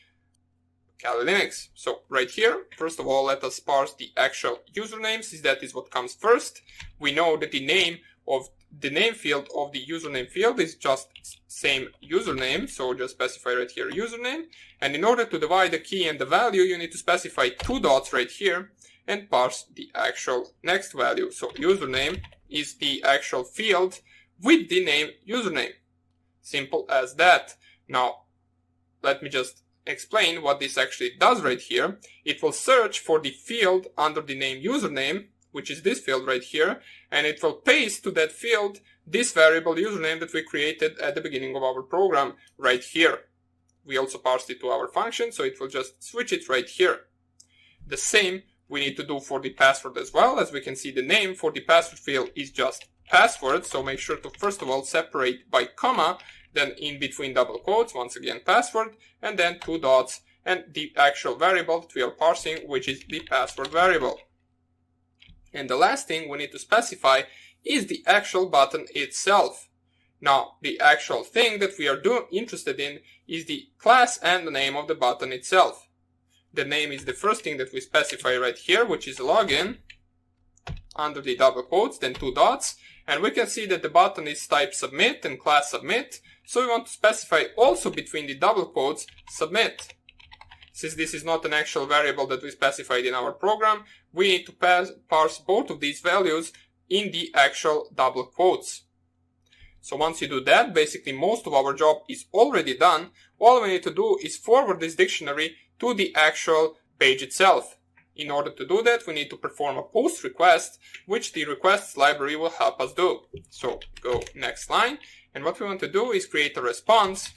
Kali Linux. So right here, first of all, let us parse the actual usernames, since that is what comes first. We know that the name field of the username field is just same username, so just specify right here username. And in order to divide the key and the value, you need to specify 2 dots right here and parse the actual next value. So username is the actual field with the name username. Simple as that. Now, let me just explain what this actually does right here. It will search for the field under the name username, which is this field right here, and it will paste to that field this variable username that we created at the beginning of our program right here. We also parsed it to our function, so it will just switch it right here. The same we need to do for the password as well. As we can see, the name for the password field is just password, so make sure to first of all separate by comma, then in between double quotes, once again password, and then 2 dots, and the actual variable that we are parsing, which is the password variable. And the last thing we need to specify is the actual button itself. Now, the actual thing that we are interested in is the class and the name of the button itself. The name is the first thing that we specify right here, which is login, under the double quotes, then 2 dots, and we can see that the button is type submit and class submit, so we want to specify also between the double quotes submit. Since this is not an actual variable that we specified in our program, we need to parse both of these values in the actual double quotes. So once you do that, basically most of our job is already done. All we need to do is forward this dictionary to the actual page itself. In order to do that, we need to perform a post request, which the requests library will help us do. So go next line, and what we want to do is create a response,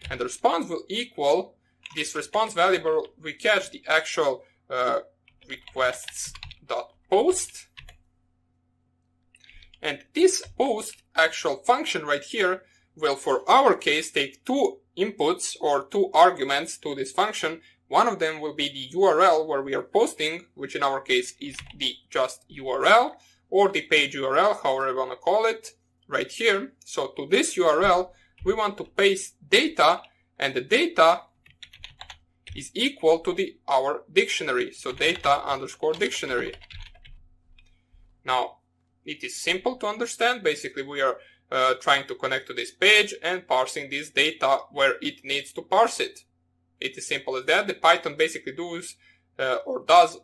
and the response will equal this response variable. We catch the actual requests.post, and this post actual function right here will, for our case, take 2 inputs or 2 arguments to this function. One of them will be the URL where we are posting, which in our case is the just URL, or the page URL, however you want to call it, right here. So to this URL, we want to paste data, and the data is equal to our dictionary. So data_dictionary. Now, it is simple to understand. Basically, we are trying to connect to this page and parsing this data where it needs to parse it. It is simple as that. The Python basically does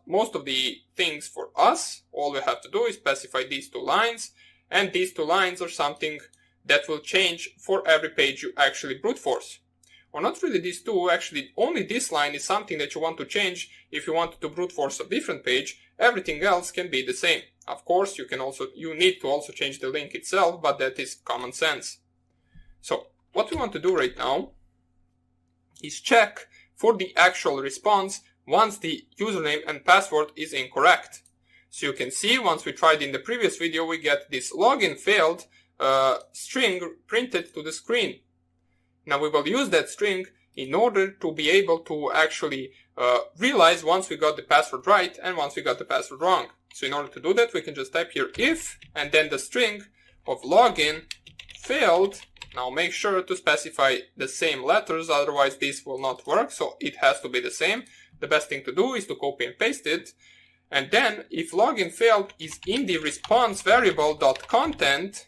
most of the things for us. All we have to do is specify these 2 lines, and these 2 lines are something that will change for every page you actually brute force. Or not really these 2, actually only this line is something that you want to change if you want to brute force a different page. Everything else can be the same. Of course, you need to also change the link itself, but that is common sense. So what we want to do right now is check for the actual response once the username and password is incorrect. So you can see, once we tried in the previous video, we get this login failed string printed to the screen. Now we will use that string in order to be able to actually realize once we got the password right and once we got the password wrong. So in order to do that, we can just type here if, and then the string of login failed. Now make sure to specify the same letters, otherwise this will not work, so it has to be the same. The best thing to do is to copy and paste it. And then if login failed is in the response variable .content.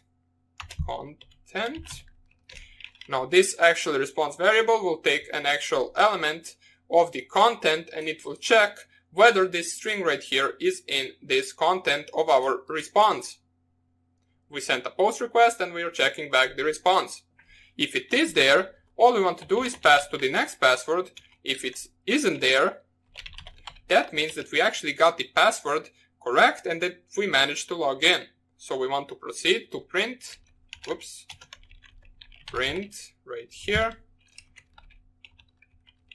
Now this actual response variable will take an actual element of the content and it will check whether this string right here is in this content of our response. We sent a post request and we are checking back the response. If it is there, all we want to do is pass to the next password. If it isn't there, that means that we actually got the password correct and that we managed to log in. So we want to proceed to print right here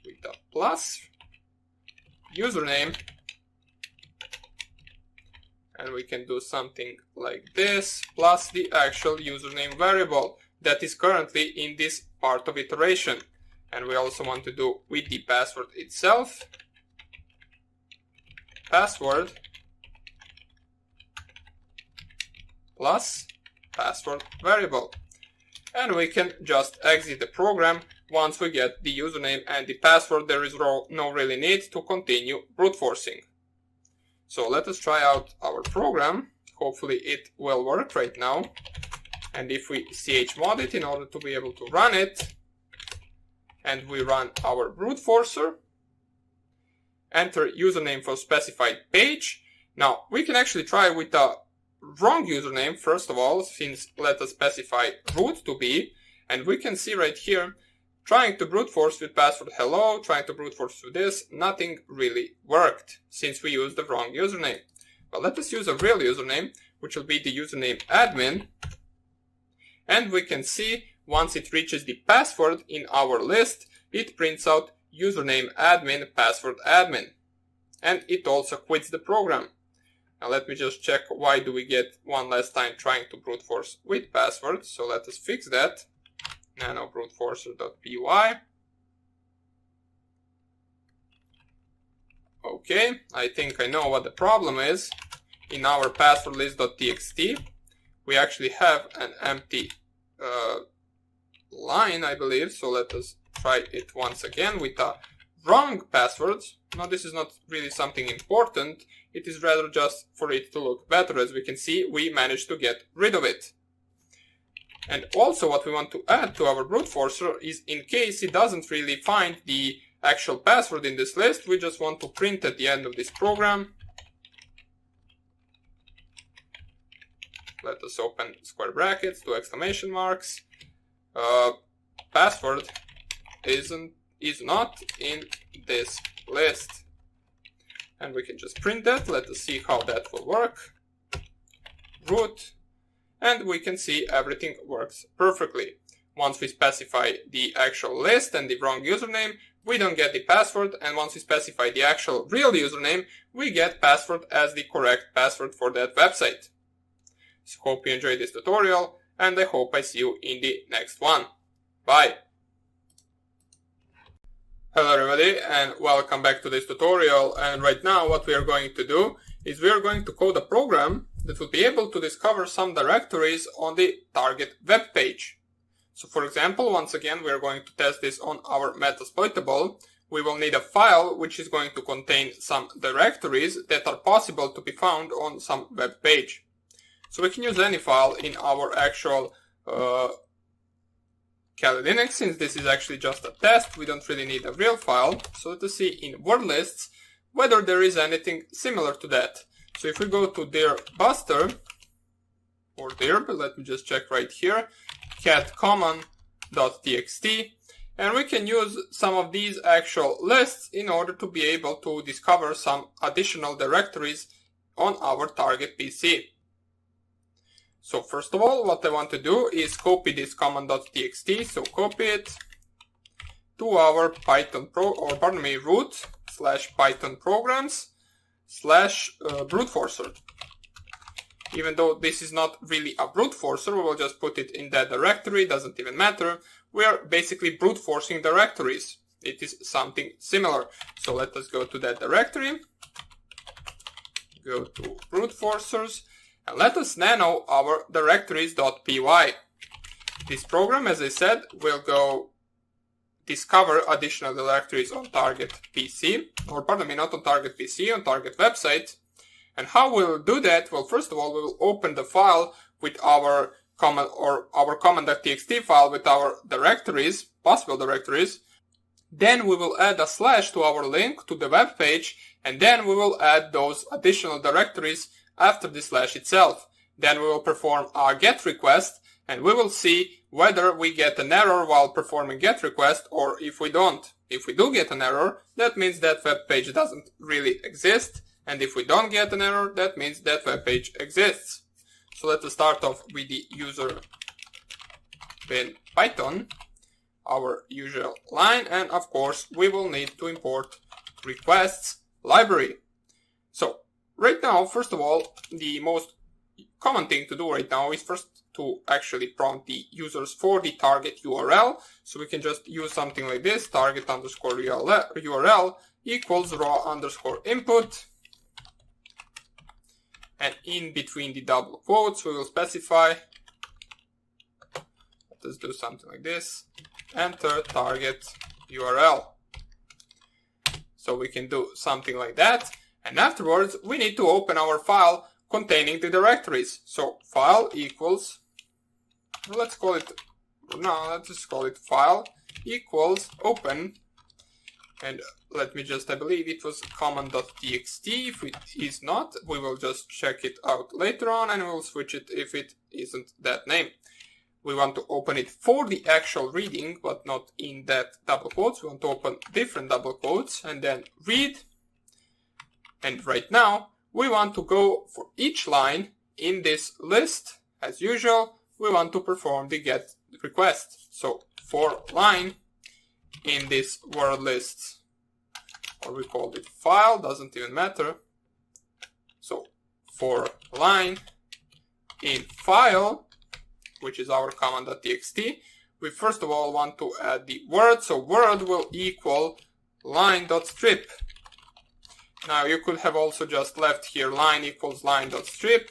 with a plus username. And we can do something like this, plus the actual username variable that is currently in this part of iteration. And we also want to do with the password itself, password plus password variable. And we can just exit the program once we get the username and the password. There is no really need to continue brute forcing. So let us try out our program. Hopefully it will work right now. And if we chmod it in order to be able to run it, and we run our brute forcer, enter username for specified page. Now we can actually try with a wrong username first of all, since let us specify root to be, and we can see right here, trying to brute force with password hello, trying to brute force with this, nothing really worked since we used the wrong username. But let us use a real username, which will be the username admin. And we can see once it reaches the password in our list, it prints out username admin, password admin. And it also quits the program. Now let me just check why do we get one last time trying to brute force with password. So let us fix that. Nano bruteforcer.py. Okay, I think I know what the problem is. In our password list.txt, we actually have an empty line, I believe. So let us try it once again with a wrong password. Now this is not really something important. It is rather just for it to look better. As we can see, we managed to get rid of it. And also what we want to add to our brute forcer is, in case it doesn't really find the actual password in this list, we just want to print at the end of this program. Let us open square brackets, 2 exclamation marks. Password is not in this list. And we can just print that. Let us see how that will work. Root. And we can see everything works perfectly. Once we specify the actual list and the wrong username, we don't get the password. And once we specify the actual real username, we get password as the correct password for that website. So hope you enjoyed this tutorial, and I hope I see you in the next one. Bye! Hello everybody, and welcome back to this tutorial. And right now what we are going to do is we are going to code a program that will be able to discover some directories on the target web page. So for example, once again, we are going to test this on our Metasploitable. We will need a file which is going to contain some directories that are possible to be found on some web page. So we can use any file in our actual Kali Linux. Since this is actually just a test, we don't really need a real file. So let us see in word lists whether there is anything similar to that. So if we go to dir buster or dir, let me just check right here, cat common.txt, and we can use some of these actual lists in order to be able to discover some additional directories on our target PC. So first of all, what I want to do is copy this common.txt, so copy it to our root / Python programs / brute forcer. Even though this is not really a brute forcer, we will just put it in that directory, doesn't even matter. We are basically brute forcing directories. It is something similar. So let us go to that directory, go to brute forcers, and let us nano our directories.py. This program, as I said, will go discover additional directories on target PC, or pardon me, not on target PC, on target website. And how we'll do that? Well, first of all, we will open the file with our command, or our command.txt file with our directories, possible directories. Then we will add a slash to our link to the web page, and then we will add those additional directories after the slash itself. Then we will perform a GET request, and we will see whether we get an error while performing GET request, or if we don't. If we do get an error, that means that web page doesn't really exist, and if we don't get an error, that means that web page exists. So let us start off with the user bin Python, our usual line, and of course we will need to import requests library. So right now, first of all, the most common thing to do right now is first to actually prompt the users for the target URL. So we can just use something like this, target underscore URL equals raw underscore input. And in between the double quotes, we will specify, let's do something like this, enter target URL. So we can do something like that. And afterwards, we need to open our file containing the directories. So file equals, let's just call it file equals open. And let me just, I believe it was command.txt. If it is not, we will just check it out later on and we'll switch it if it isn't that name. We want to open it for the actual reading, but not in that double quotes. We want to open different double quotes and then read. And right now, we want to go for each line in this list. As usual, we want to perform the GET request. So for line in this word list, or we call it file, doesn't even matter. So for line in file, which is our command.txt, we first of all want to add the word. So word will equal line.strip. Now you could have also just left here line equals line.strip,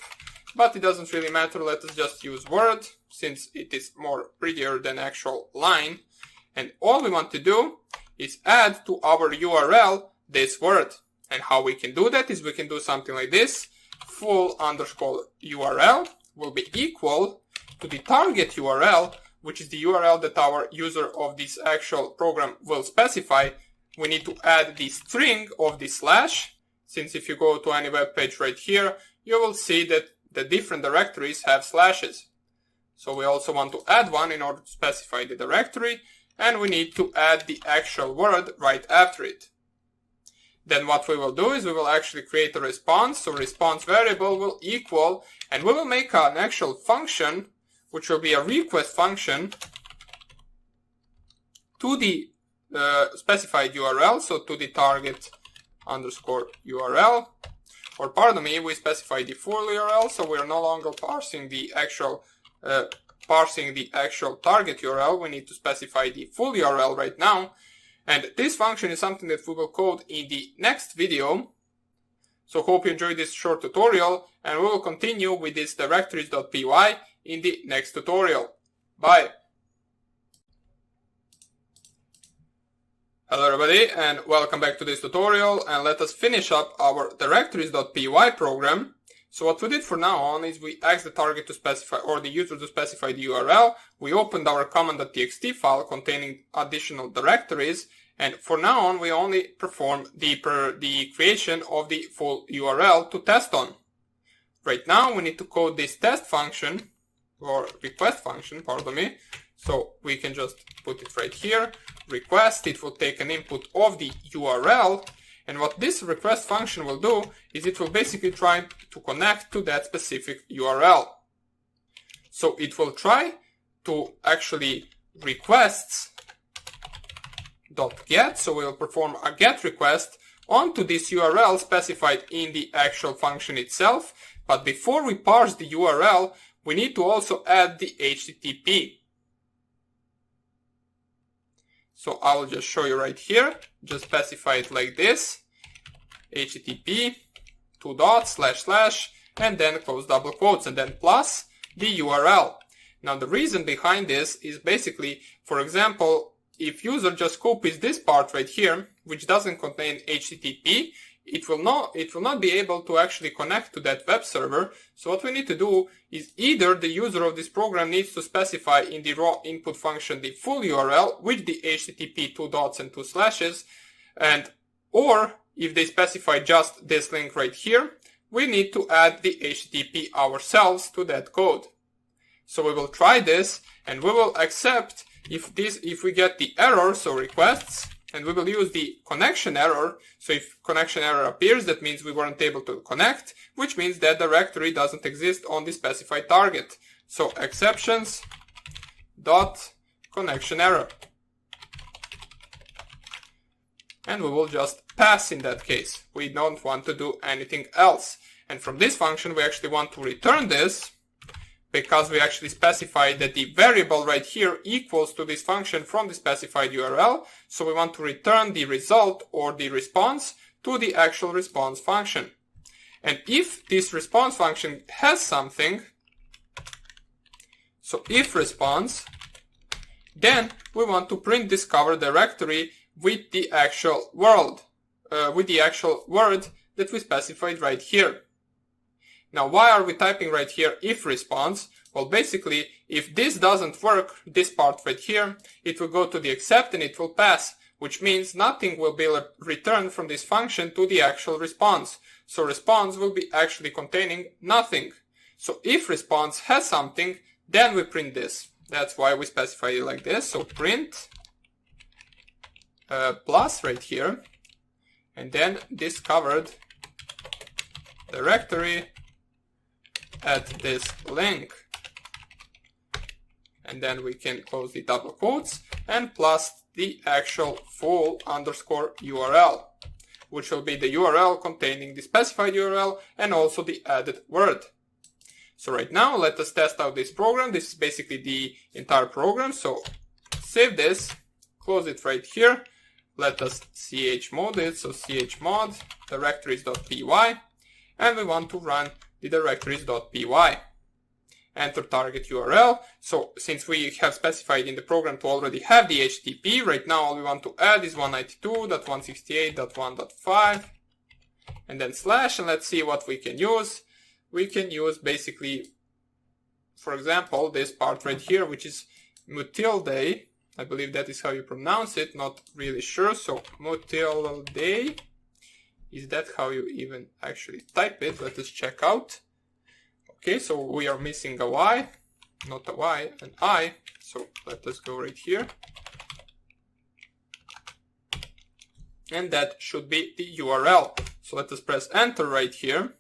but it doesn't really matter. Let us just use word since it is more prettier than actual line. And all we want to do is add to our URL this word. And how we can do that is we can do something like this. Full underscore URL will be equal to the target URL, which is the URL that our user of this actual program will specify. We need to add the string of the slash, since if you go to any web page right here, you will see that the different directories have slashes. So we also want to add one in order to specify the directory, and we need to add the actual word right after it. Then what we will do is we will actually create a response. So response variable will equal, and we will make an actual function, which will be a request function to the specified URL, so to the target underscore URL, or pardon me, we specify the full URL, so we are no longer parsing the actual target URL. We need to specify the full URL right now, and this function is something that we will code in the next video. So hope you enjoyed this short tutorial, and we will continue with this directories.py in the next tutorial. Bye! Hello everybody, and welcome back to this tutorial, and let us finish up our directories.py program. So what we did for now on is we asked the target to specify, or the user to specify the URL. We opened our command.txt file containing additional directories, and for now on we only perform the creation of the full URL to test on. Right now we need to code this test function, or request function, pardon me. So we can just put it right here, request. It will take an input of the URL, and what this request function will do is it will basically try to connect to that specific URL. So it will try to actually requests.get, so we'll perform a GET request onto this URL specified in the actual function itself. But before we parse the URL, we need to also add the HTTP. So I will just show you right here, just specify it like this, HTTP, // and then close double quotes, and then plus the URL. Now the reason behind this is basically, for example, if user just copies this part right here, which doesn't contain HTTP, it will not be able to actually connect to that web server. So what we need to do is either the user of this program needs to specify in the raw input function the full URL with the HTTP 2 dots and 2 slashes, or if they specify just this link right here, we need to add the HTTP ourselves to that code. So we will try this and we will accept if we get the error, so requests, and we will use the connection error. So if connection error appears, that means we weren't able to connect, which means that directory doesn't exist on the specified target. So exceptions dot connection error. And we will just pass in that case. We don't want to do anything else. And from this function, we actually want to return this, because we actually specified that the variable right here equals to this function from the specified URL. So we want to return the result or the response to the actual response function. And if this response function has something, so if response, then we want to print discover directory with the actual word that we specified right here. Now, why are we typing right here if response? Well, basically, if this doesn't work, this part right here, it will go to the accept and it will pass, which means nothing will be returned from this function to the actual response. So response will be actually containing nothing. So if response has something, then we print this. That's why we specify it like this. So print plus right here, and then discovered directory at this link, and then we can close the double quotes and plus the actual full underscore URL, which will be the URL containing the specified URL and also the added word. So right now let us test out this program. This is basically the entire program. So save this, close it right here. Let us chmod it. So chmod directories.py, and we want to run the directories.py. Enter target URL. So since we have specified in the program to already have the HTTP, right now all we want to add is 192.168.1.5 and then slash, and let's see what we can use. We can use basically, for example, this part right here, which is mutilde. I believe that is how you pronounce it, not really sure. So mutilde. Is that how you even actually type it? Let us check out. Okay, so we are missing a Y, not a Y, an I. So let us go right here. And that should be the URL. So let us press enter right here.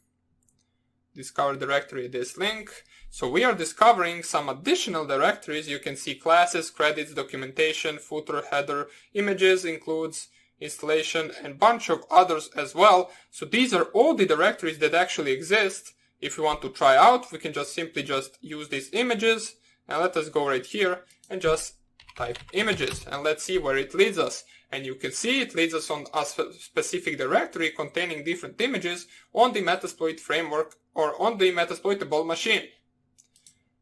Discover directory, this link. So we are discovering some additional directories. You can see classes, credits, documentation, footer, header, images, includes, installation, and bunch of others as well. So these are all the directories that actually exist. If we want to try out, we can just simply use these images, and let us go right here and just type images, and let's see where it leads us. And you can see it leads us on a specific directory containing different images on the Metasploit framework or on the Metasploitable machine.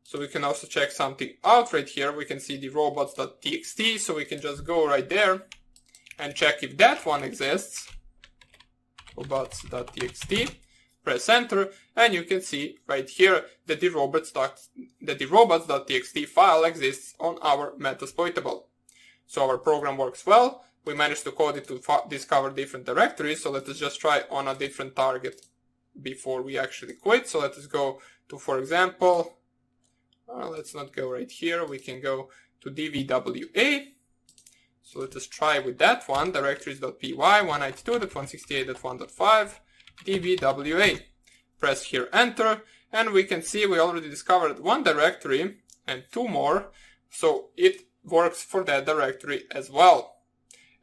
So we can also check something out right here. We can see the robots.txt, so we can just go right there and check if that one exists. Robots.txt, press enter, and you can see right here that the robots.txt file exists on our Metasploitable. So our program works well. We managed to code it to discover different directories. So let us just try on a different target before we actually quit. So let us go to, for example, let's not go right here. We can go to dvwa. So let us try with that one, directories.py, 192.168.1.5, dvwa. Press here enter, and we can see we already discovered one directory and two more. So it works for that directory as well.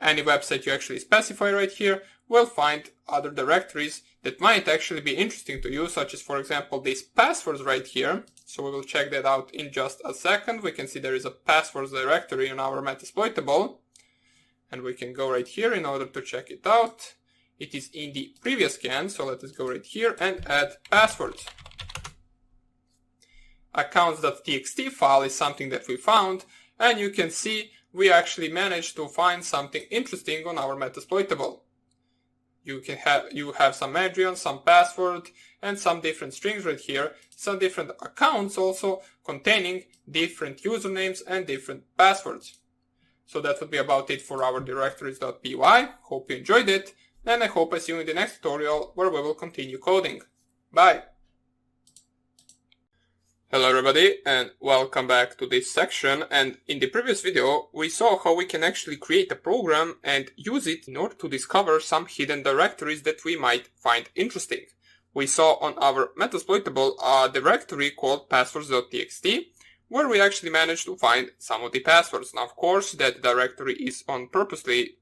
Any website you actually specify right here will find other directories that might actually be interesting to you, such as, for example, these passwords right here. So we will check that out in just a second. We can see there is a passwords directory on our Metasploitable, and we can go right here in order to check it out. It is in the previous scan, so let us go right here and add passwords. accounts.txt file is something that we found, and you can see we actually managed to find something interesting on our Metasploitable. You have some address, some password, and some different strings right here, some different accounts also containing different usernames and different passwords. So that would be about it for our directories.py. Hope you enjoyed it, and I hope I see you in the next tutorial where we will continue coding. Bye! Hello everybody, and welcome back to this section. And in the previous video we saw how we can actually create a program and use it in order to discover some hidden directories that we might find interesting. We saw on our Metasploitable a directory called passwords.txt where we actually managed to find some of the passwords. Now of course that directory is purposely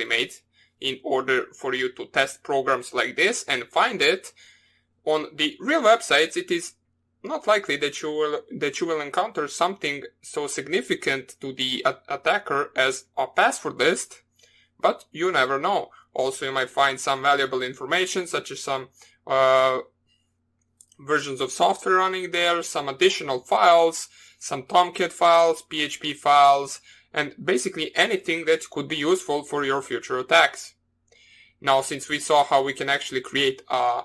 made in order for you to test programs like this and find it. On the real websites it is not likely that you will encounter something so significant to the attacker as a password list, but you never know. Also, you might find some valuable information, such as some versions of software running there, some additional files, some Tomcat files, PHP files, and basically anything that could be useful for your future attacks. Now, since we saw how we can actually create a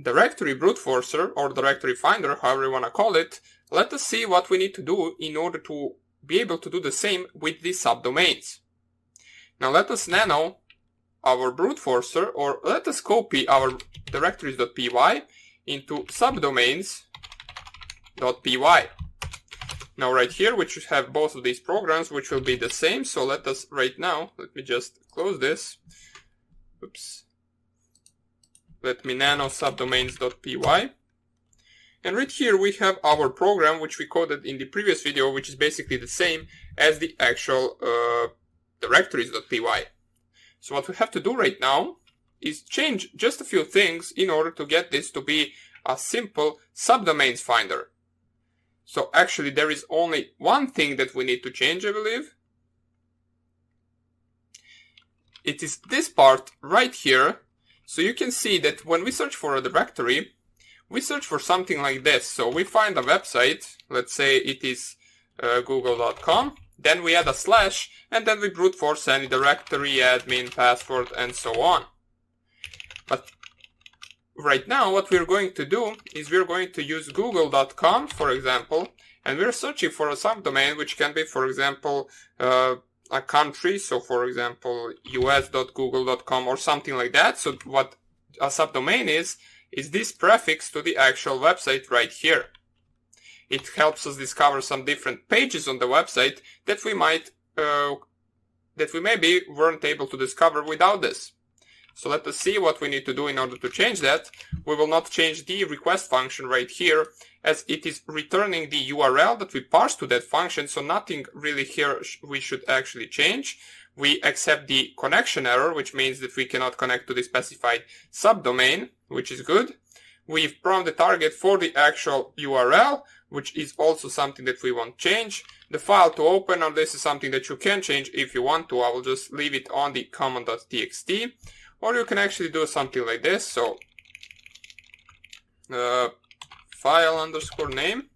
directory brute forcer or directory finder, however you want to call it, let us see what we need to do in order to be able to do the same with the subdomains. Now let us nano our brute forcer, or let us copy our directories.py into subdomains.py. Now right here we should have both of these programs which will be the same, so let us right now, let me just close this. Oops. Let me nano subdomains.py. And right here we have our program which we coded in the previous video, which is basically the same as the actual directories.py. So what we have to do right now is change just a few things in order to get this to be a simple subdomains finder. So actually there is only one thing that we need to change, I believe. It is this part right here. So you can see that when we search for a directory, we search for something like this. So we find a website, let's say it is google.com, then we add a slash, and then we brute force any directory, admin, password, and so on. But right now what we're going to do is we're going to use google.com, for example, and we're searching for a subdomain which can be, for example, a country, so for example us.google.com or something like that. So what a subdomain is this prefix to the actual website right here. It helps us discover some different pages on the website that we maybe weren't able to discover without this. So let us see what we need to do in order to change that. We will not change the request function right here, as it is returning the URL that we parse to that function, so nothing really here we should actually change. We accept the connection error, which means that we cannot connect to the specified subdomain, which is good. We've prompt the target for the actual URL, which is also something that we won't change. The file to open, or this is something that you can change if you want to. I will just leave it on the common.txt. Or you can actually do something like this. So file underscore name,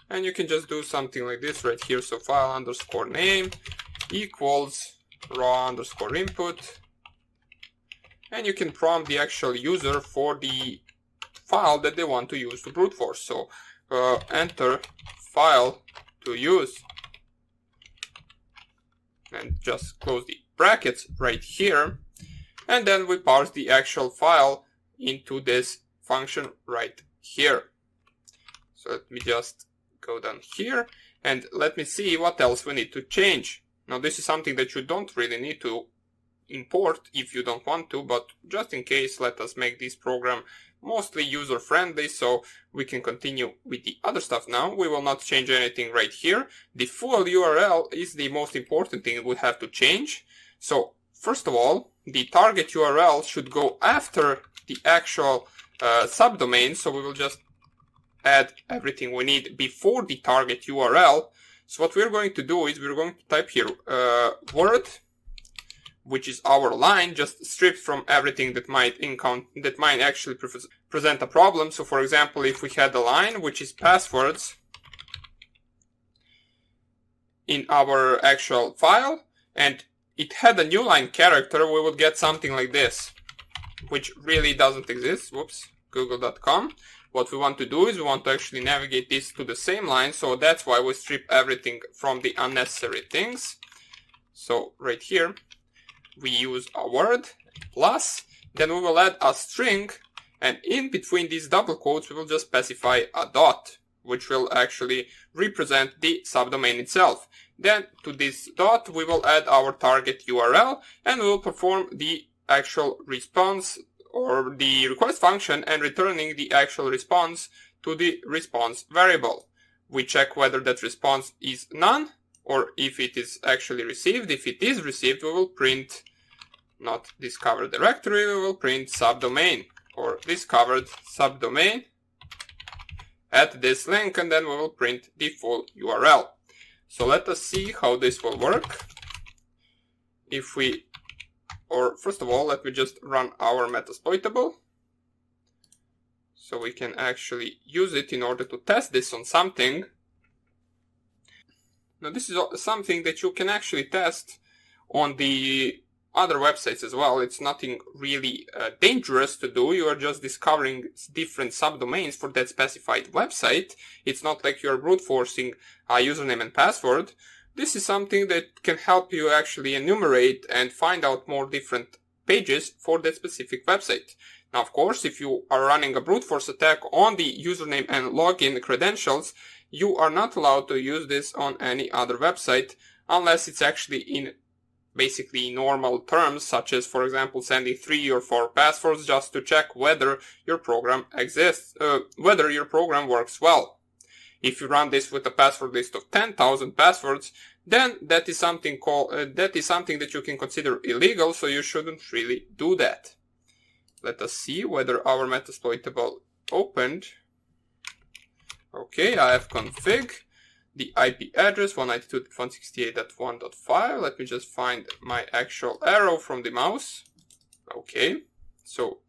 and you can just do something like this right here. So file underscore name equals raw underscore input, and you can prompt the actual user for the file that they want to use to brute force. So enter file to use, and just close the brackets right here. And then we parse the actual file into this function right here. So let me just go down here and let me see what else we need to change. Now this is something that you don't really need to import if you don't want to, but just in case, let us make this program mostly user friendly so we can continue with the other stuff now. We will not change anything right here. The full URL is the most important thing we have to change. So first of all, the target URL should go after the actual subdomain, so we will just add everything we need before the target URL. So what we're going to do is we're going to type here word, which is our line, just stripped from everything that might actually present a problem. So for example, if we had a line which is passwords in our actual file and it had a new line character, we would get something like this, which really doesn't exist. Whoops, google.com. What we want to do is we want to actually navigate this to the same line, so that's why we strip everything from the unnecessary things. So right here we use a word plus, then we will add a string, and in between these double quotes we will just specify a dot, which will actually represent the subdomain itself. Then to this dot we will add our target URL, and we will perform the actual response or the request function and returning the actual response to the response variable. We check whether that response is none or if it is actually received. If it is received, we will print not discovered directory, we will print subdomain or discovered subdomain at this link, and then we will print the full URL. So let us see how this will work. If we, or first of all, let me just run our metasploitable so we can actually use it in order to test this on something. Now this is something that you can actually test on the other websites as well. It's nothing really dangerous to do. You are just discovering different subdomains for that specified website. It's not like you're brute forcing a username and password. This is something that can help you actually enumerate and find out more different pages for that specific website. Now, of course, if you are running a brute force attack on the username and login credentials, you are not allowed to use this on any other website unless it's actually in basically normal terms, such as, for example, sending 3 or 4 passwords just to check whether your program exists, whether your program works well. If you run this with a password list of 10,000 passwords, then that is something that you can consider illegal, so you shouldn't really do that. Let us see whether our metasploitable opened. Okay, I have config the IP address 192.168.1.5. Let me just find my actual arrow from the mouse. Okay, so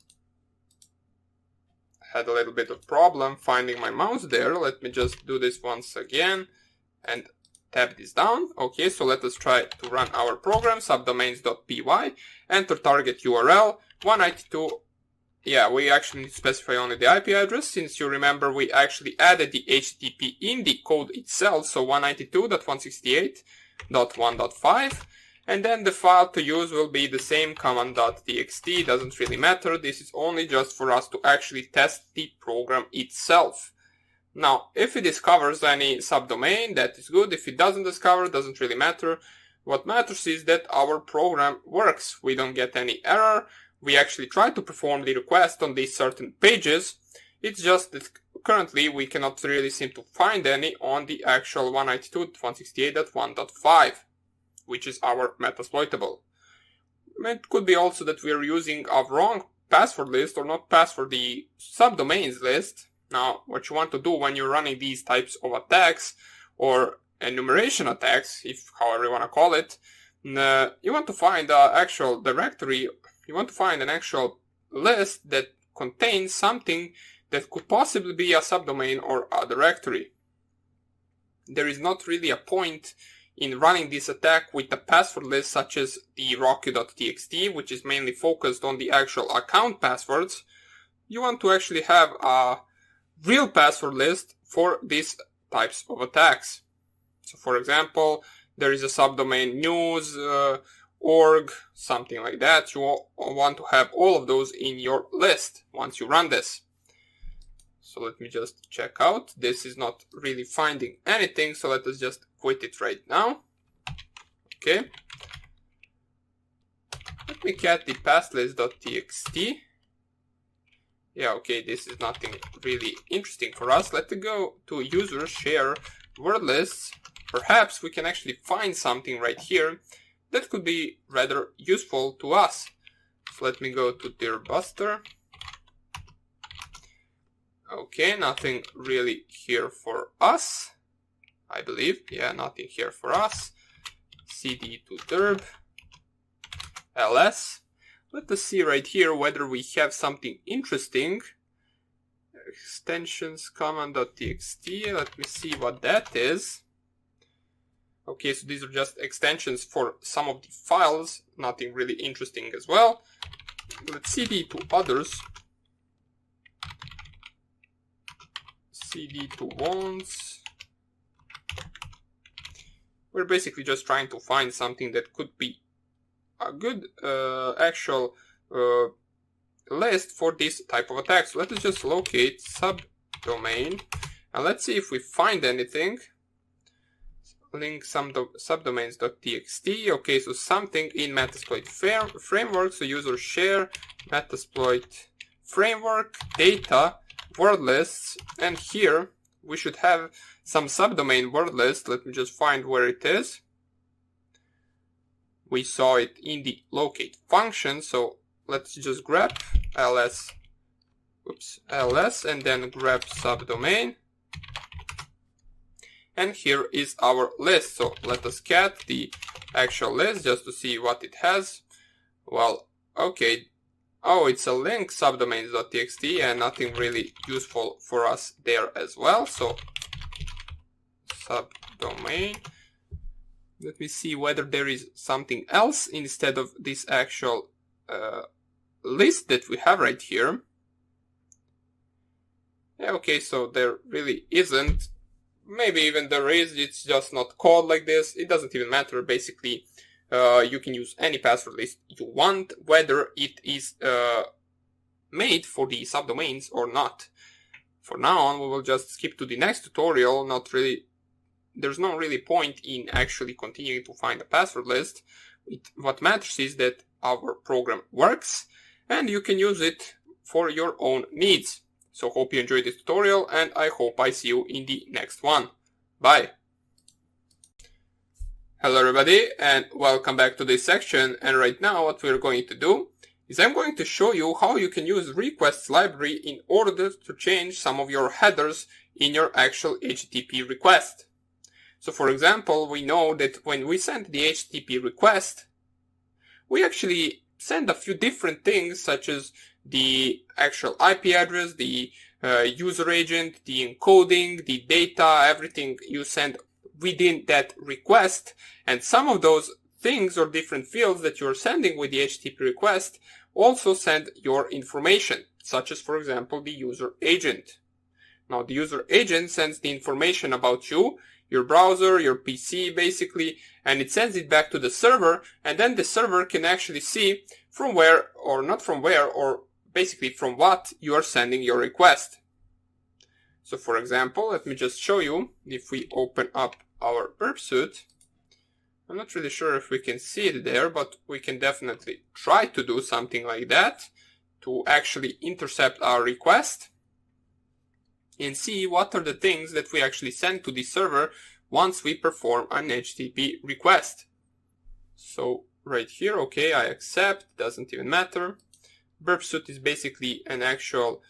I had a little bit of problem finding my mouse there. Let me just do this once again and tab this down. Okay, so let us try to run our program, subdomains.py, enter target URL 192. Yeah, we actually need to specify only the IP address, since you remember we actually added the HTTP in the code itself, so 192.168.1.5, and then the file to use will be the same command.txt, doesn't really matter, this is only just for us to actually test the program itself. Now, if it discovers any subdomain, that is good. If it doesn't discover, doesn't really matter. What matters is that our program works, we don't get any error. We actually try to perform the request on these certain pages. It's just that currently we cannot really seem to find any on the actual 192.168.1.5, which is our metasploitable. It could be also that we are using a wrong password list, or not password, the subdomains list. Now, what you want to do when you're running these types of attacks, or enumeration attacks, if however you want to call it, you want to find the actual directory. You want to find an actual list that contains something that could possibly be a subdomain or a directory. There is not really a point in running this attack with a password list such as the rocky.txt, which is mainly focused on the actual account passwords. You want to actually have a real password list for these types of attacks. So for example, there is a subdomain news, org, something like that. You want to have all of those in your list once you run this. So let me just check out. This is not really finding anything, so let us just quit it right now. Okay. Let me get the passlist.txt. Yeah, okay, this is nothing really interesting for us. Let's go to user share word lists. Perhaps we can actually find something right here that could be rather useful to us. So let me go to dirbuster. Okay, nothing really here for us, I believe. Yeah, nothing here for us. cd to dirb ls. Let us see right here whether we have something interesting. extensions command.txt. Let me see what that is. Okay, so these are just extensions for some of the files, nothing really interesting as well. Let's cd to others, cd to ones. We're basically just trying to find something that could be a good actual list for this type of attack. So let us just locate subdomain and let's see if we find anything. Link some subdomains.txt. Okay, so something in Metasploit framework. So user share Metasploit framework data word lists, and here we should have some subdomain word list. Let me just find where it is. We saw it in the locate function, so let's just grab ls and then grab subdomain. And here is our list. So let us cat the actual list just to see what it has. Well, okay. Oh, it's a link subdomains.txt and nothing really useful for us there as well. So subdomain. Let me see whether there is something else instead of this actual list that we have right here. Yeah, okay, so there really isn't. Maybe even there is, it's just not called like this. It doesn't even matter. Basically, you can use any password list you want, whether it is made for the subdomains or not. For now on, we will just skip to the next tutorial. Not really, there's no really point in actually continuing to find a password list. What matters is that our program works and you can use it for your own needs. So hope you enjoyed this tutorial and I hope I see you in the next one. Bye! Hello everybody and welcome back to this section, and right now what we're going to do is I'm going to show you how you can use requests library in order to change some of your headers in your actual HTTP request. So for example, we know that when we send the HTTP request, we actually send a few different things such as the actual IP address, the user agent, the encoding, the data, everything you send within that request. And some of those things or different fields that you're sending with the HTTP request also send your information, such as, for example, the user agent. Now, the user agent sends the information about you, your browser, your PC, basically, and it sends it back to the server, and then the server can actually see from where, or not from where, or basically from what you are sending your request. So for example, let me just show you. If we open up our burp suite, I'm not really sure if we can see it there, but we can definitely try to do something like that to actually intercept our request and see what are the things that we actually send to the server once we perform an HTTP request. So right here, okay, I accept, doesn't even matter. Burp suite is basically an actual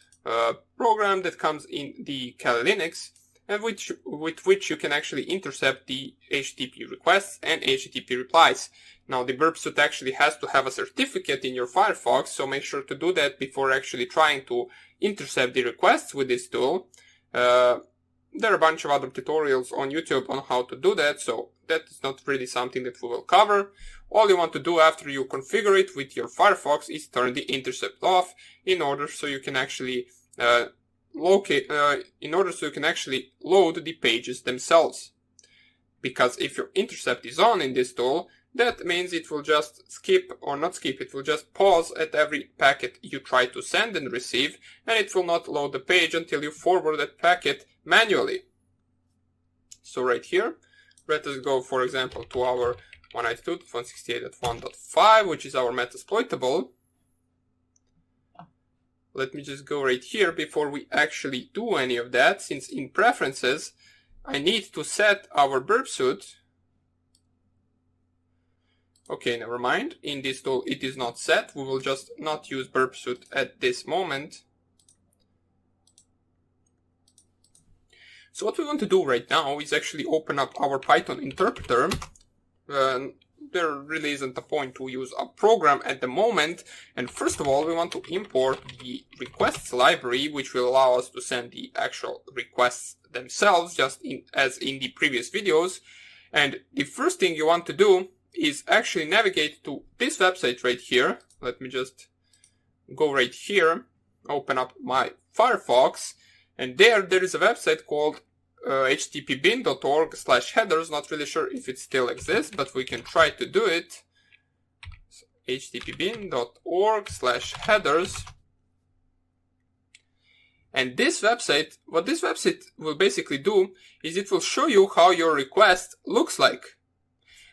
program that comes in the Kali Linux and with which you can actually intercept the HTTP requests and HTTP replies. Now the burp suite actually has to have a certificate in your Firefox, so make sure to do that before actually trying to intercept the requests with this tool. There are a bunch of other tutorials on YouTube on how to do that, so that is not really something that we will cover. All you want to do after you configure it with your Firefox is turn the intercept off in order so you can actually load the pages themselves. Because if your intercept is on in this tool, that means it will just skip, or not skip, it will just pause at every packet you try to send and receive, and it will not load the page until you forward that packet manually. So right here, let us go, for example, to our 192.168.1.5, which is our Metasploitable. Let me just go right here before we actually do any of that, since in preferences, I need to set our burp suite. Okay, never mind. In this tool, it is not set. We will just not use burp suite at this moment. So what we want to do right now is actually open up our Python interpreter. there really isn't a point to use a program at the moment. And first of all, we want to import the requests library, which will allow us to send the actual requests themselves, just as in the previous videos. And the first thing you want to do is actually navigate to this website right here. Let me just go right here, open up my Firefox, and there is a website called http://bin.org/headers. Not really sure if it still exists, but we can try to do it. So, http://bin.org/headers. And this website, what this website will basically do is it will show you how your request looks like.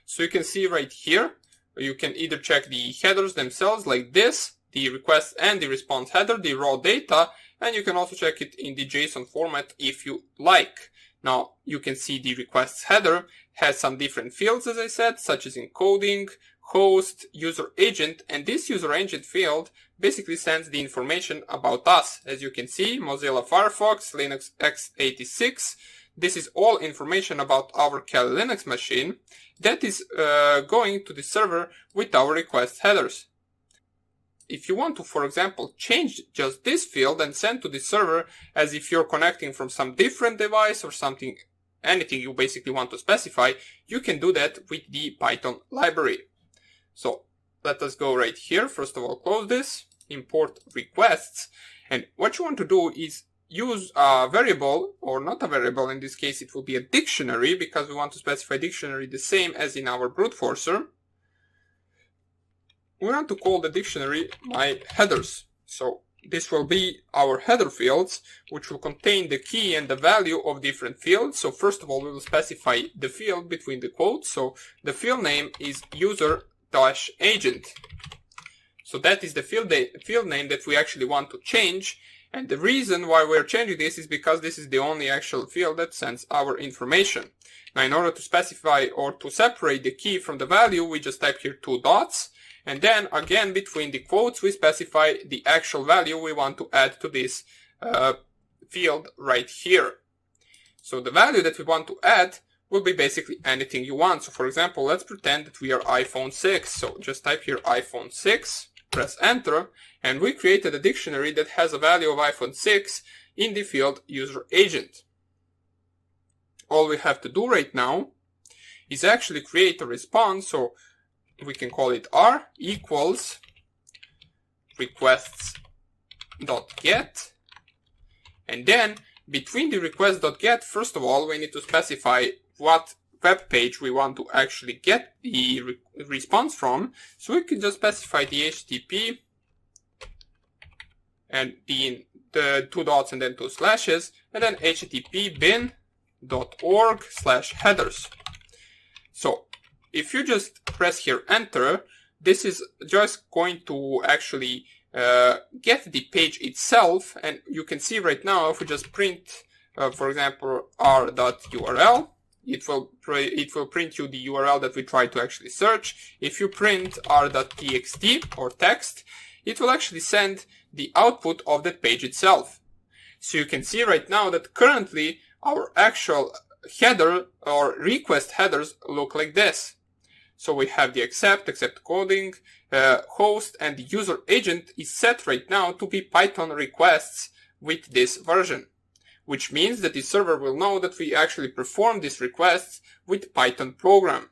So you can see right here, you can either check the headers themselves like this, the request and the response header, the raw data, and you can also check it in the JSON format if you like. Now, you can see the requests header has some different fields, as I said, such as encoding, host, user agent, and this user agent field basically sends the information about us. As you can see, Mozilla Firefox, Linux x86, this is all information about our Kali Linux machine that is going to the server with our request headers. If you want to, for example, change just this field and send to the server as if you're connecting from some different device or something, anything you basically want to specify, you can do that with the Python library. So let us go right here. First of all, close this, import requests. And what you want to do is use a variable, or not a variable, in this case it will be a dictionary, because we want to specify dictionary the same as in our brute forcer. We want to call the dictionary my headers. So this will be our header fields, which will contain the key and the value of different fields. So first of all, we will specify the field between the quotes. So the field name is user-agent. So that is the field name that we actually want to change. And the reason why we're changing this is because this is the only actual field that sends our information. Now, in order to specify or to separate the key from the value, we just type here 2 dots. And then again, between the quotes, we specify the actual value we want to add to this field right here. So the value that we want to add will be basically anything you want. So for example, let's pretend that we are iPhone 6. So just type here iPhone 6, press enter, and we created a dictionary that has a value of iPhone 6 in the field user agent. All we have to do right now is actually create a response. So we can call it r equals requests.get, and then between the request.get, first of all, we need to specify what web page we want to actually get the response from. So we can just specify the HTTP and the 2 dots and then 2 slashes, and then http bin.org/headers. So if you just press here enter, this is just going to actually get the page itself. And you can see right now, if we just print, for example, r.url, it will print you the URL that we try to actually search. If you print r.txt or text, it will actually send the output of that page itself. So you can see right now that currently our actual header or request headers look like this. So we have the accept coding, host, and the user agent is set right now to be Python requests with this version, which means that the server will know that we actually perform these requests with Python program.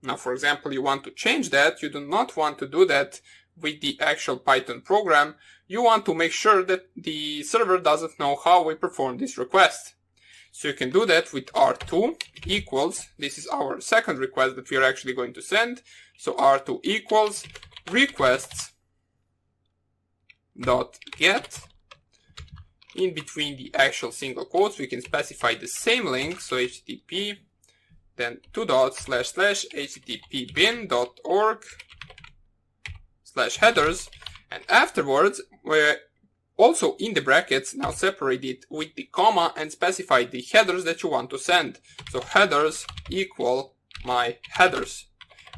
Now, for example, you want to change that. You do not want to do that with the actual Python program. You want to make sure that the server doesn't know how we perform this request. So you can do that with r2 equals, this is our second request that we are actually going to send. So r2 equals requests.get. In between the actual single quotes, we can specify the same link. So http, then 2 dots / http bin.org/headers. And afterwards, we're also in the brackets, now separate it with the comma and specify the headers that you want to send. So headers equal my headers,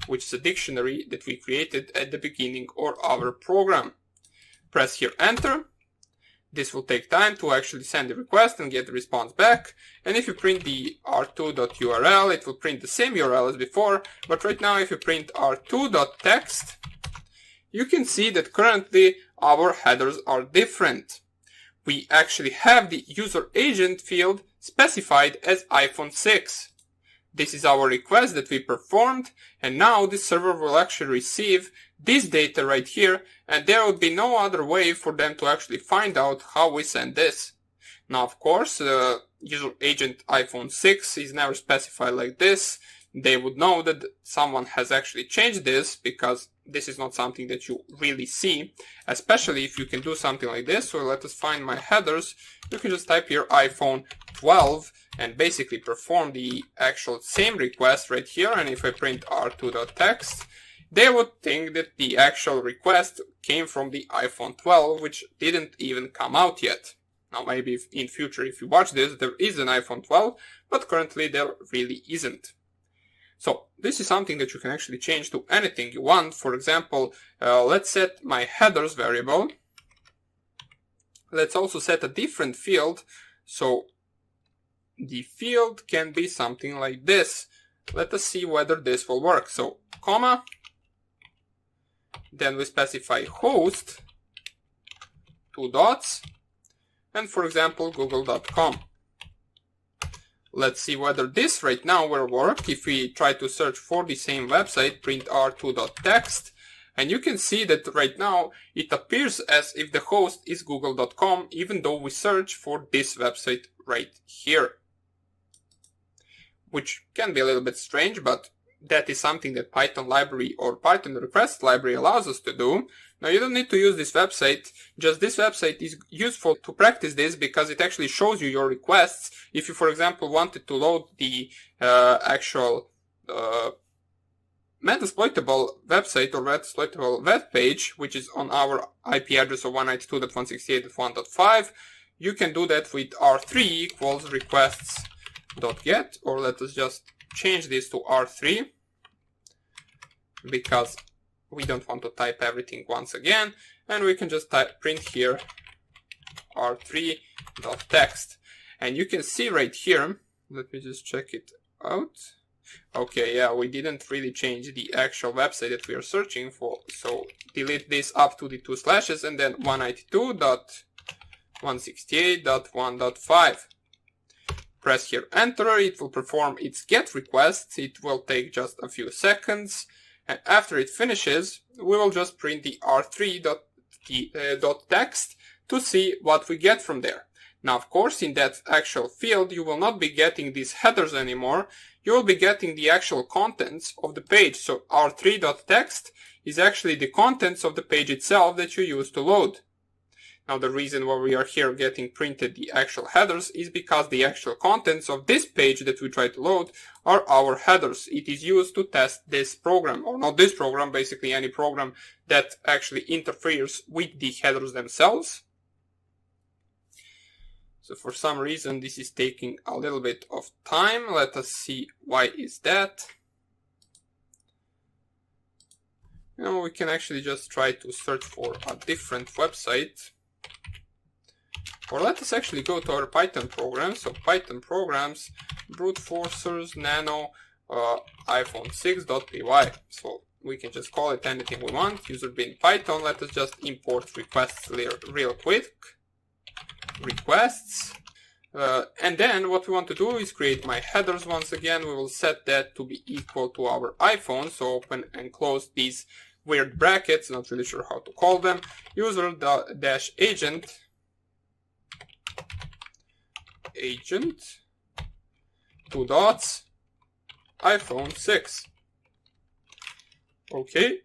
which is a dictionary that we created at the beginning of our program. Press here enter. this will take time to actually send the request and get the response back. And if you print the r2.url, it will print the same URL as before. But right now, if you print r2.text, you can see that currently our headers are different. We actually have the user agent field specified as iPhone 6. This is our request that we performed, and now the server will actually receive this data right here, and there would be no other way for them to actually find out how we send this. Now, of course, user agent iPhone 6 is never specified like this. They would know that someone has actually changed this, because this is not something that you really see, especially if you can do something like this. So let us find my headers. You can just type here iPhone 12 and basically perform the actual same request right here. And if I print r2.text, they would think that the actual request came from the iPhone 12, which didn't even come out yet. Now, maybe in future, if you watch this, there is an iPhone 12, but currently there really isn't. So this is something that you can actually change to anything you want. For example, let's set my headers variable. Let's also set a different field. So the field can be something like this. Let us see whether this will work. So comma, then we specify host, 2 dots, and for example, google.com. Let's see whether this right now will work. If we try to search for the same website, print r2.text, and you can see that right now it appears as if the host is google.com, even though we search for this website right here. Which can be a little bit strange, but that is something that Python library or Python request library allows us to do. Now, you don't need to use this website, just this website is useful to practice this because it actually shows you your requests. If you, for example, wanted to load the actual Metasploitable website or Metasploitable web page, which is on our IP address of 192.168.1.5, you can do that with r3 equals requests.get, or let us just change this to r3 because we don't want to type everything once again, and we can just print here r3.text. And you can see right here, let me just check it out. Okay, yeah, we didn't really change the actual website that we are searching for. So delete this up to the 2 slashes and then 192.168.1.5. Press here enter, it will perform its get request. It will take just a few seconds. And after it finishes, we will just print the r3.text to see what we get from there. Now, of course, in that actual field, you will not be getting these headers anymore. You will be getting the actual contents of the page. So r3.text is actually the contents of the page itself that you use to load. Now, the reason why we are here getting printed the actual headers is because the actual contents of this page that we try to load are our headers. It is used to test this program, or not this program, basically any program that actually interferes with the headers themselves. So for some reason this is taking a little bit of time. Let us see why is that. We can actually just try to search for a different website. Or let us actually go to our Python program. So Python programs, brute forcers, nano, iPhone 6.py. So we can just call it anything we want. User bin Python. Let us just import requests real quick. Requests. And then what we want to do is create my headers once again. We will set that to be equal to our iPhone. So open and close these weird brackets. Not really sure how to call them. User-agent. Agent, 2 dots, iPhone 6. Okay.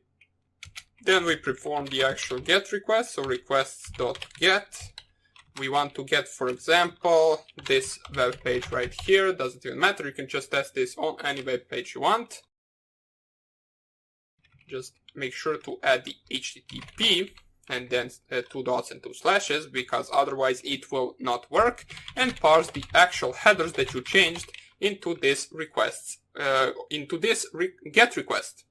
Then we perform the actual get request. So requests.get. We want to get, for example, this web page right here. Doesn't even matter. You can just test this on any web page you want. Just make sure to add the HTTP and then 2 dots and 2 slashes, because otherwise it will not work, and parse the actual headers that you changed into this requests, get request.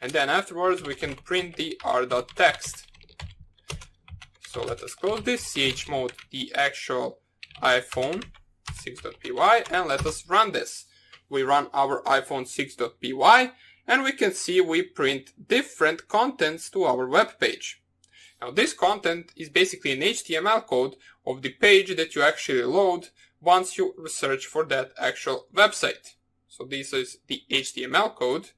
And then afterwards we can print the r.text. So let us close this, chmod the actual iPhone 6.py, and let us run this. We run our iPhone 6.py, and we can see we print different contents to our web page. Now this content is basically an HTML code of the page that you actually load once you search for that actual website. So this is the HTML code.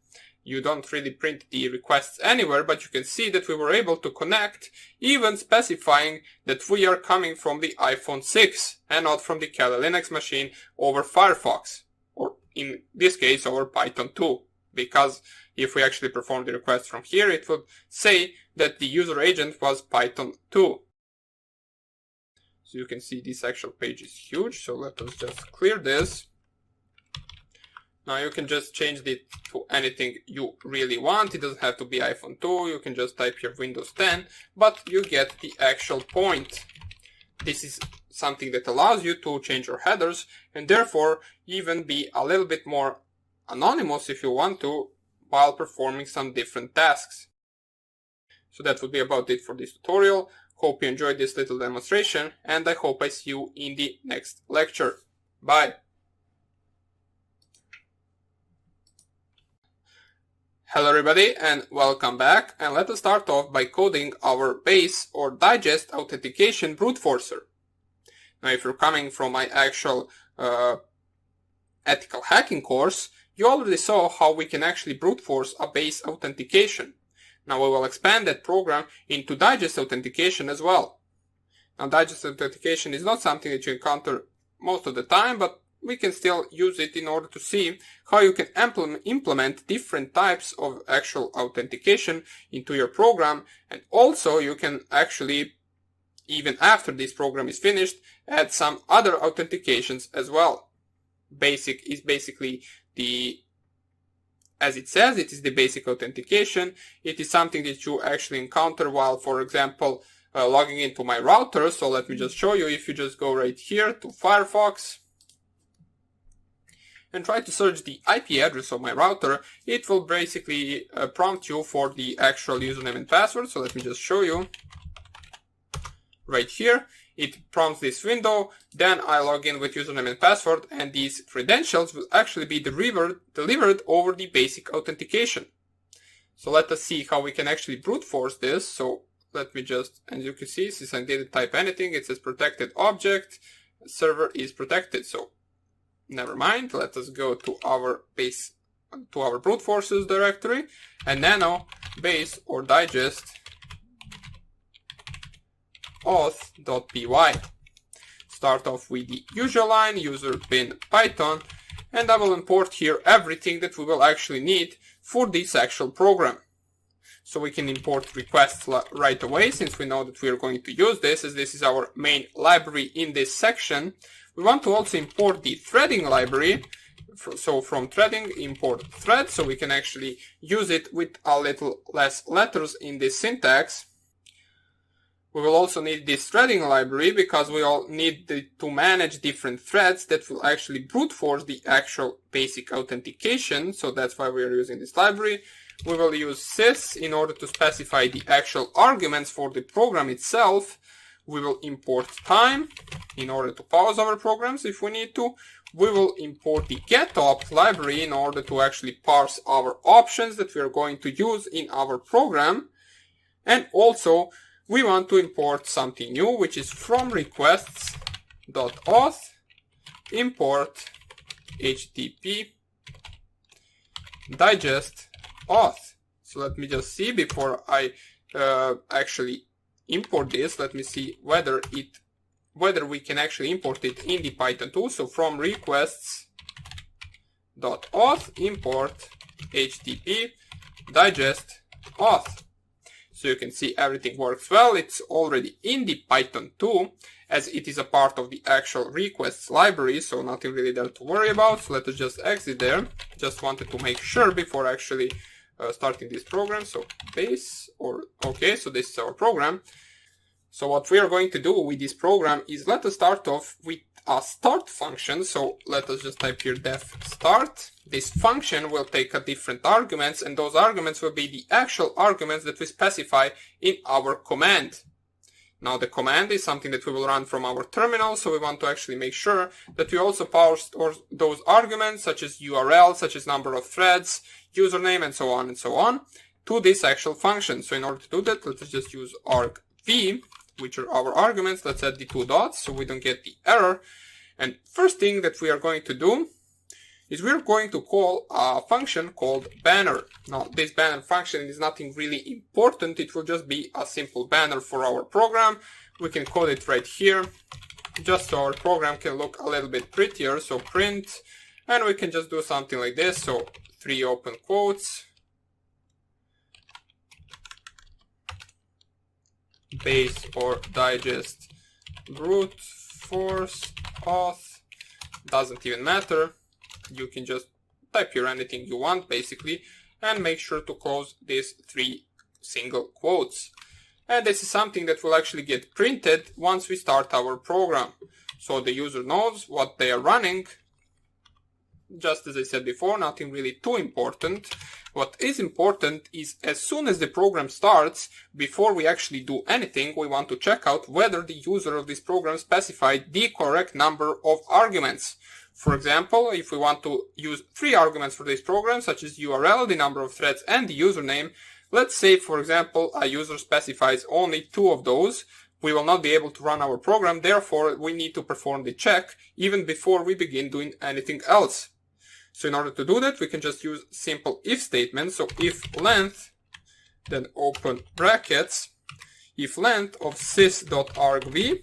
You don't really print the requests anywhere, but you can see that we were able to connect, even specifying that we are coming from the iPhone 6 and not from the Kali Linux machine over Firefox, or in this case over Python 2, because if we actually perform the request from here, it would say that the user agent was Python 2. So you can see this actual page is huge, so let us just clear this. Now you can just change it to anything you really want. It doesn't have to be iPhone 2, you can just type here Windows 10, but you get the actual point. This is something that allows you to change your headers and therefore even be a little bit more anonymous if you want to while performing some different tasks. So that would be about it for this tutorial. Hope you enjoyed this little demonstration, and I hope I see you in the next lecture. Bye! Hello everybody and welcome back, and let us start off by coding our base or digest authentication brute forcer. Now if you're coming from my actual ethical hacking course, you already saw how we can actually brute force a base authentication. Now we will expand that program into digest authentication as well. Now digest authentication is not something that you encounter most of the time, but we can still use it in order to see how you can implement different types of actual authentication into your program, and also you can actually, even after this program is finished, add some other authentications as well. Basic is basically as it says, it is the basic authentication. It is something that you actually encounter while, for example, logging into my router. So let me just show you. If you just go right here to Firefox and try to search the IP address of my router, it will basically prompt you for the actual username and password. So let me just show you right here. It prompts this window, then I log in with username and password, and these credentials will actually be delivered over the basic authentication. So let us see how we can actually brute force this. So let me just, as you can see, since I didn't type anything, it says protected object, server is protected. So never mind, let us go to our base, to our brute forces directory, and nano base or digest auth.py. Start off with the usual line, user bin Python, and I will import here everything that we will actually need for this actual program. So we can import requests right away, since we know that we are going to use this, as this is our main library in this section. We want to also import the threading library. So from threading, import thread, so we can actually use it with a little less letters in this syntax. We will also need this threading library because we all need to manage different threads that will actually brute force the actual basic authentication. So that's why we are using this library. We will use sys in order to specify the actual arguments for the program itself. We will import time in order to pause our programs if we need to. We will import the getOpt library in order to actually parse our options that we are going to use in our program. And also, we want to import something new, which is from requests.auth import http digest auth. So let me just see before I actually import this. Let me see whether we can actually import it in the Python tool. So from requests.auth import http digest auth. So you can see everything works well. It's already in the Python 2, as it is a part of the actual requests library, so nothing really there to worry about. So let us just exit there. Just wanted to make sure before actually starting this program. So base, or okay, so this is our program. So what we are going to do with this program is let us start off with a start function. So let us just type here def start. This function will take a different arguments, and those arguments will be the actual arguments that we specify in our command. Now the command is something that we will run from our terminal, so we want to actually make sure that we also parse those arguments such as URL, such as number of threads, username, and so on, to this actual function. So in order to do that, let's just use argv, which are our arguments. Let's add the 2 dots so we don't get the error. And first thing that we are going to do is we're going to call a function called banner. Now this banner function is nothing really important. It will just be a simple banner for our program. We can code it right here just so our program can look a little bit prettier. So print, and we can just do something like this. So 3 open quotes, base or digest brute force auth, doesn't even matter. You can just type here anything you want basically, and make sure to close these 3 single quotes. And this is something that will actually get printed once we start our program. So the user knows what they are running. Just as I said before, nothing really too important. What is important is as soon as the program starts, before we actually do anything, we want to check out whether the user of this program specified the correct number of arguments. For example, if we want to use 3 arguments for this program, such as URL, the number of threads, and the username, let's say, for example, a user specifies only 2 of those, we will not be able to run our program. Therefore, we need to perform the check even before we begin doing anything else. So in order to do that, we can just use simple if statement. So if length, then open brackets, if length of sys.argv,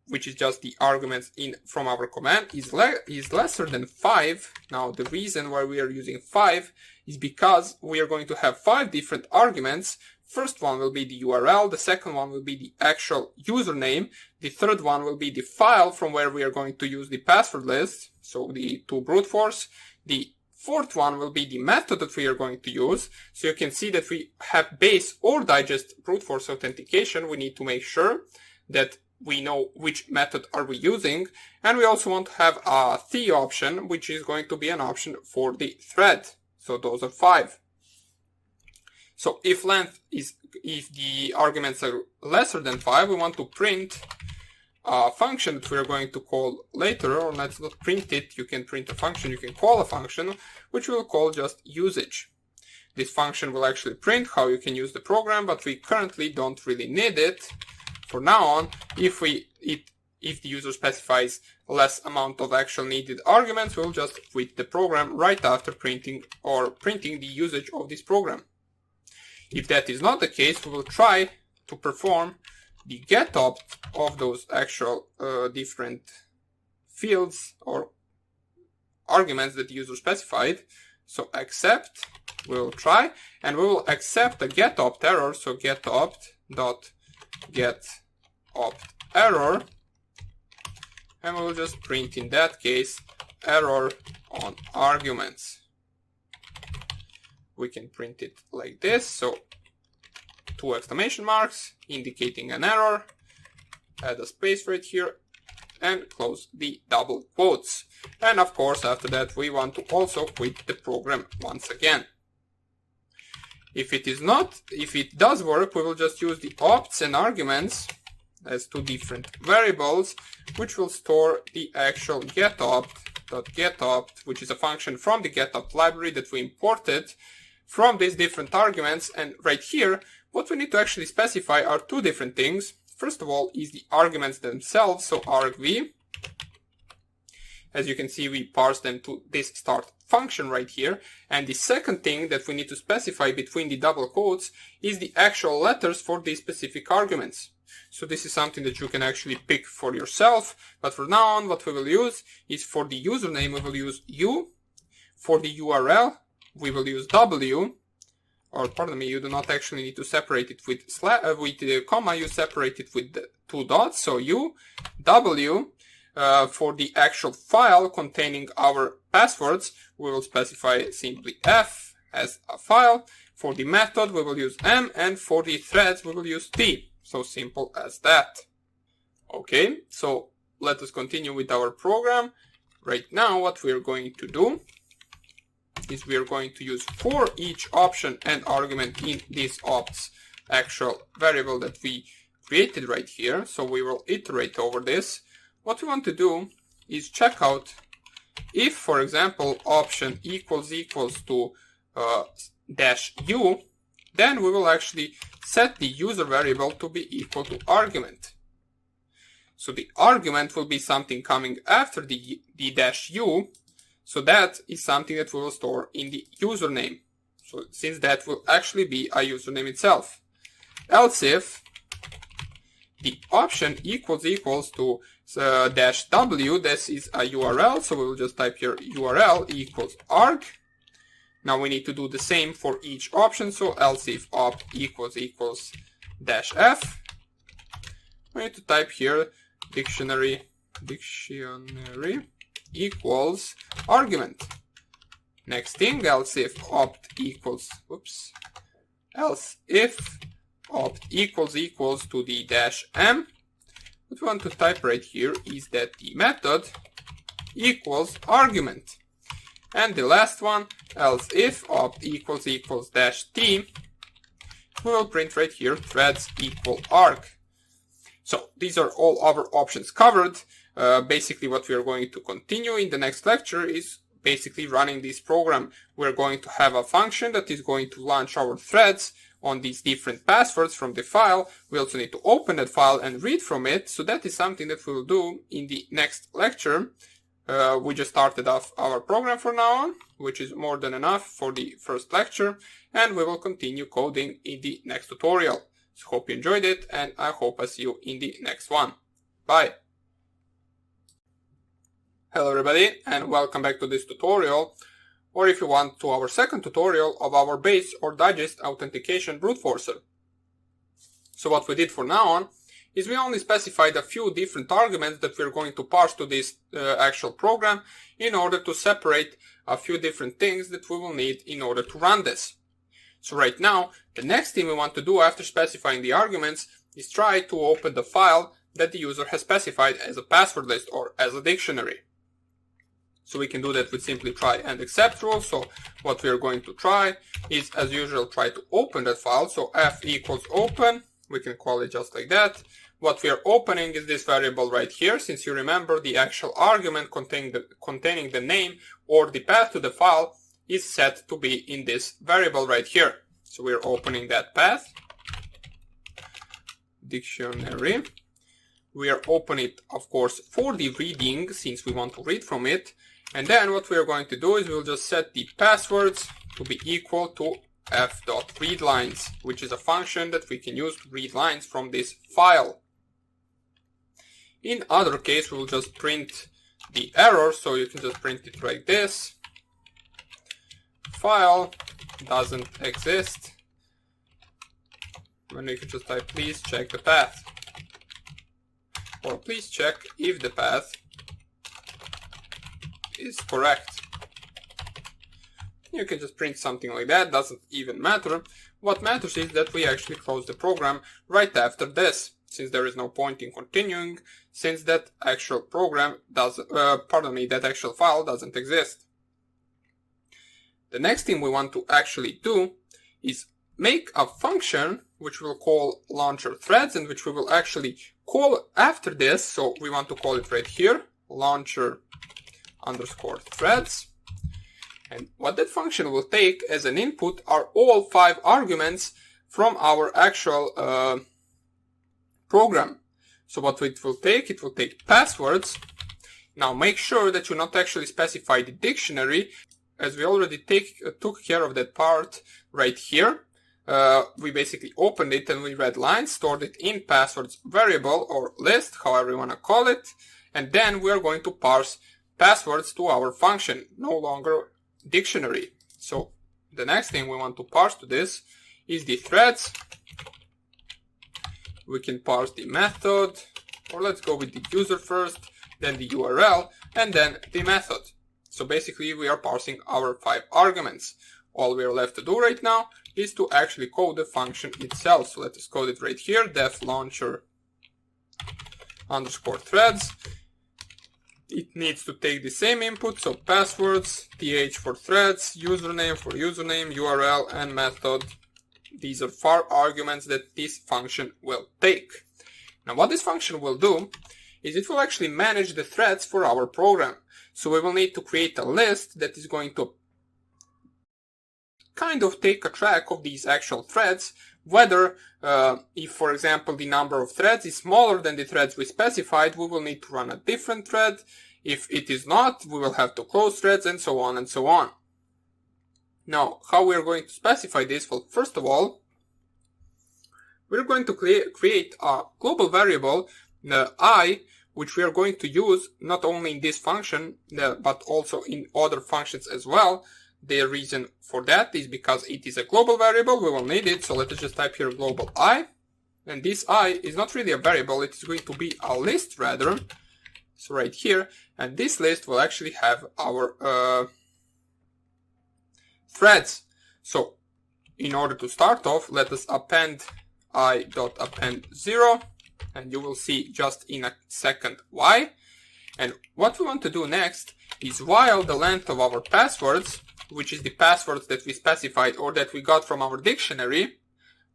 which is just the arguments from our command, is lesser than 5. Now the reason why we are using 5 is because we are going to have 5 different arguments. First one will be the URL, the second one will be the actual username, the third one will be the file from where we are going to use the password list, so the 2 brute force, the fourth one will be the method that we are going to use. So you can see that we have base or digest brute force authentication. We need to make sure that we know which method are we using, and we also want to have a the option, which is going to be an option for the thread. So those are 5. So if the arguments are lesser than 5, we want to print a function that we are going to call later, or let's not print it. You can print a function, you can call a function, which we'll call just usage. This function will actually print how you can use the program, but we currently don't really need it. For now on, if the user specifies less amount of actual needed arguments, we'll just quit the program right after printing the usage of this program. If that is not the case, we will try to perform the get opt of those actual different fields or arguments that the user specified. So accept, we will try, and we will accept a get opt error. So get opt dot get opt error, and we will just print in that case error on arguments. We can print it like this, so 2 exclamation marks indicating an error, add a space right here, and close the double quotes. And of course, after that, we want to also quit the program once again. If it does work, we will just use the opts and arguments as 2 different variables, which will store the actual getOpt.getOpt, which is a function from the getOpt library that we imported from these different arguments. And right here, what we need to actually specify are 2 different things. First of all is the arguments themselves, so argv. As you can see, we parse them to this start function right here. And the second thing that we need to specify between the double quotes is the actual letters for these specific arguments. So this is something that you can actually pick for yourself. But for now on, what we will use is for the username, we will use U. For the URL, we will use W. Or pardon me, you do not actually need to separate it with the comma, you separate it with the 2 dots. So U, W. For the actual file containing our passwords, we will specify simply F as a file. For the method, we will use M, and for the threads, we will use T. So simple as that. Okay, so let us continue with our program. Right now, what we are going to do is we are going to use for each option and argument in this opts actual variable that we created right here. So we will iterate over this. What we want to do is check out if, for example, option equals to -u, then we will actually set the user variable to be equal to argument. So the argument will be something coming after the -u, so that is something that we will store in the username. So since that will actually be a username itself. Else if the option equals to -w, this is a URL, so we will just type here URL equals arg. Now we need to do the same for each option, so else if opt equals -f, we need to type here dictionary equals argument. Next thing, else if opt equals to the -m. What we want to type right here is that the method equals argument. And the last one, else if opt equals -t, we will print right here threads equal arg. So these are all our options covered. Basically what we are going to continue in the next lecture is basically running this program. We're going to have a function that is going to launch our threads on these different passwords from the file. We also need to open that file and read from it. So that is something that we'll do in the next lecture. We just started off our program for now on, which is more than enough for the first lecture, and we will continue coding in the next tutorial. So hope you enjoyed it, and I hope I see you in the next one. Bye! Hello everybody, and welcome back to this tutorial, or if you want, to our second tutorial of our base or digest authentication brute forcer. So what we did for now on is we only specified a few different arguments that we're going to parse to this actual program in order to separate a few different things that we will need in order to run this. So right now, the next thing we want to do after specifying the arguments is try to open the file that the user has specified as a password list or as a dictionary. So we can do that with simply try and except rule. So what we are going to try is, as usual, try to open that file. So f equals open, we can call it just like that. What we are opening is this variable right here. Since you remember, the actual argument containing the name or the path to the file is set to be in this variable right here. So we are opening that path, dictionary. We are opening it, of course, for the reading, since we want to read from it. And then what we are going to do is we'll just set the passwords to be equal to f.readlines, which is a function that we can use to read lines from this file. In other case, we will just print the error, so you can just print it like this. File doesn't exist. Then you can just type, please check the path. Or please check if the path is correct. You can just print something like that, doesn't even matter. What matters is that we actually close the program right after this, since there is no point in continuing, since that actual program that actual file doesn't exist. The next thing we want to actually do is make a function which we'll call launcher threads, and which we will actually call after this. So we want to call it right here, launcher underscore threads. And what that function will take as an input are all 5 arguments from our actual program. So what it will take passwords. Now make sure that you not actually specify the dictionary, as we already took care of that part right here. We basically opened it and we read lines, stored it in passwords variable or list, however you want to call it. And then we are going to parse passwords to our function, no longer dictionary. So the next thing we want to parse to this is the threads. We can parse the method, or let's go with the user first, then the URL, and then the method. So basically we are parsing our 5 arguments. All we are left to do right now is to actually code the function itself. So let us code it right here, def launcher underscore threads. It needs to take the same input, so passwords, th for threads, username for username, URL, and method These are var arguments that this function will take. Now what this function will do is it will actually manage the threads for our program. So we will need to create a list that is going to kind of take a track of these actual threads, whether if, for example, the number of threads is smaller than the threads we specified, we will need to run a different thread. If it is not, we will have to close threads, and so on and so on. Now, how we are going to specify this? Well, first of all, we're going to create a global variable, I, which we are going to use not only in this function, but also in other functions as well. The reason for that is because it is a global variable, we will need it, so let us just type here global I. And this I is not really a variable, it is going to be a list rather. So right here, and this list will actually have our threads. So in order to start off, let us append I.append 0, and you will see just in a second why. And what we want to do next is while the length of our passwords, which is the passwords that we specified or that we got from our dictionary,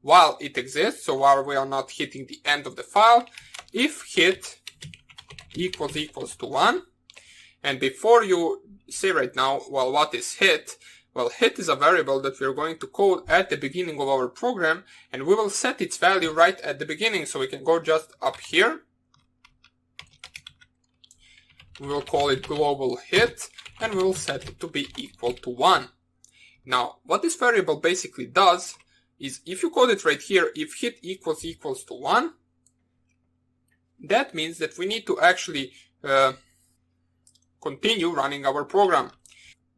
while it exists, so while we are not hitting the end of the file, if hit equals to 1, and before you say right now, well, what is hit? Well, hit is a variable that we are going to code at the beginning of our program, and we will set its value right at the beginning, so we can go just up here. We will call it global hit, and we will set it to be equal to 1. Now, what this variable basically does is, if you code it right here, if hit equals to 1, that means that we need to actually continue running our program.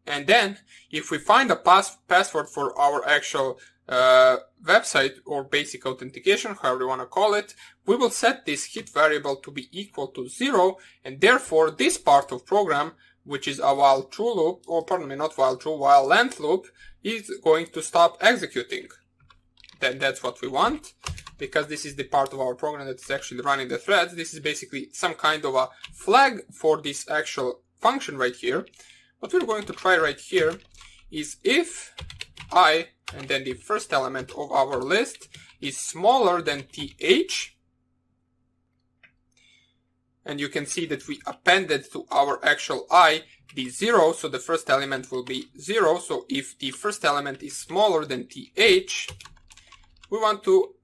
And then, if we find a password for our actual website or basic authentication, however you want to call it, we will set this hit variable to be equal to 0, and therefore this part of program, which is a while true loop, or pardon me, not while true, while length loop, is going to stop executing. Then that's what we want, because this is the part of our program that is actually running the threads. This is basically some kind of a flag for this actual function right here. What we're going to try right here is if I, and then the first element of our list, is smaller than th, and you can see that we appended to our actual I the 0, so the first element will be 0. So if the first element is smaller than th, we want to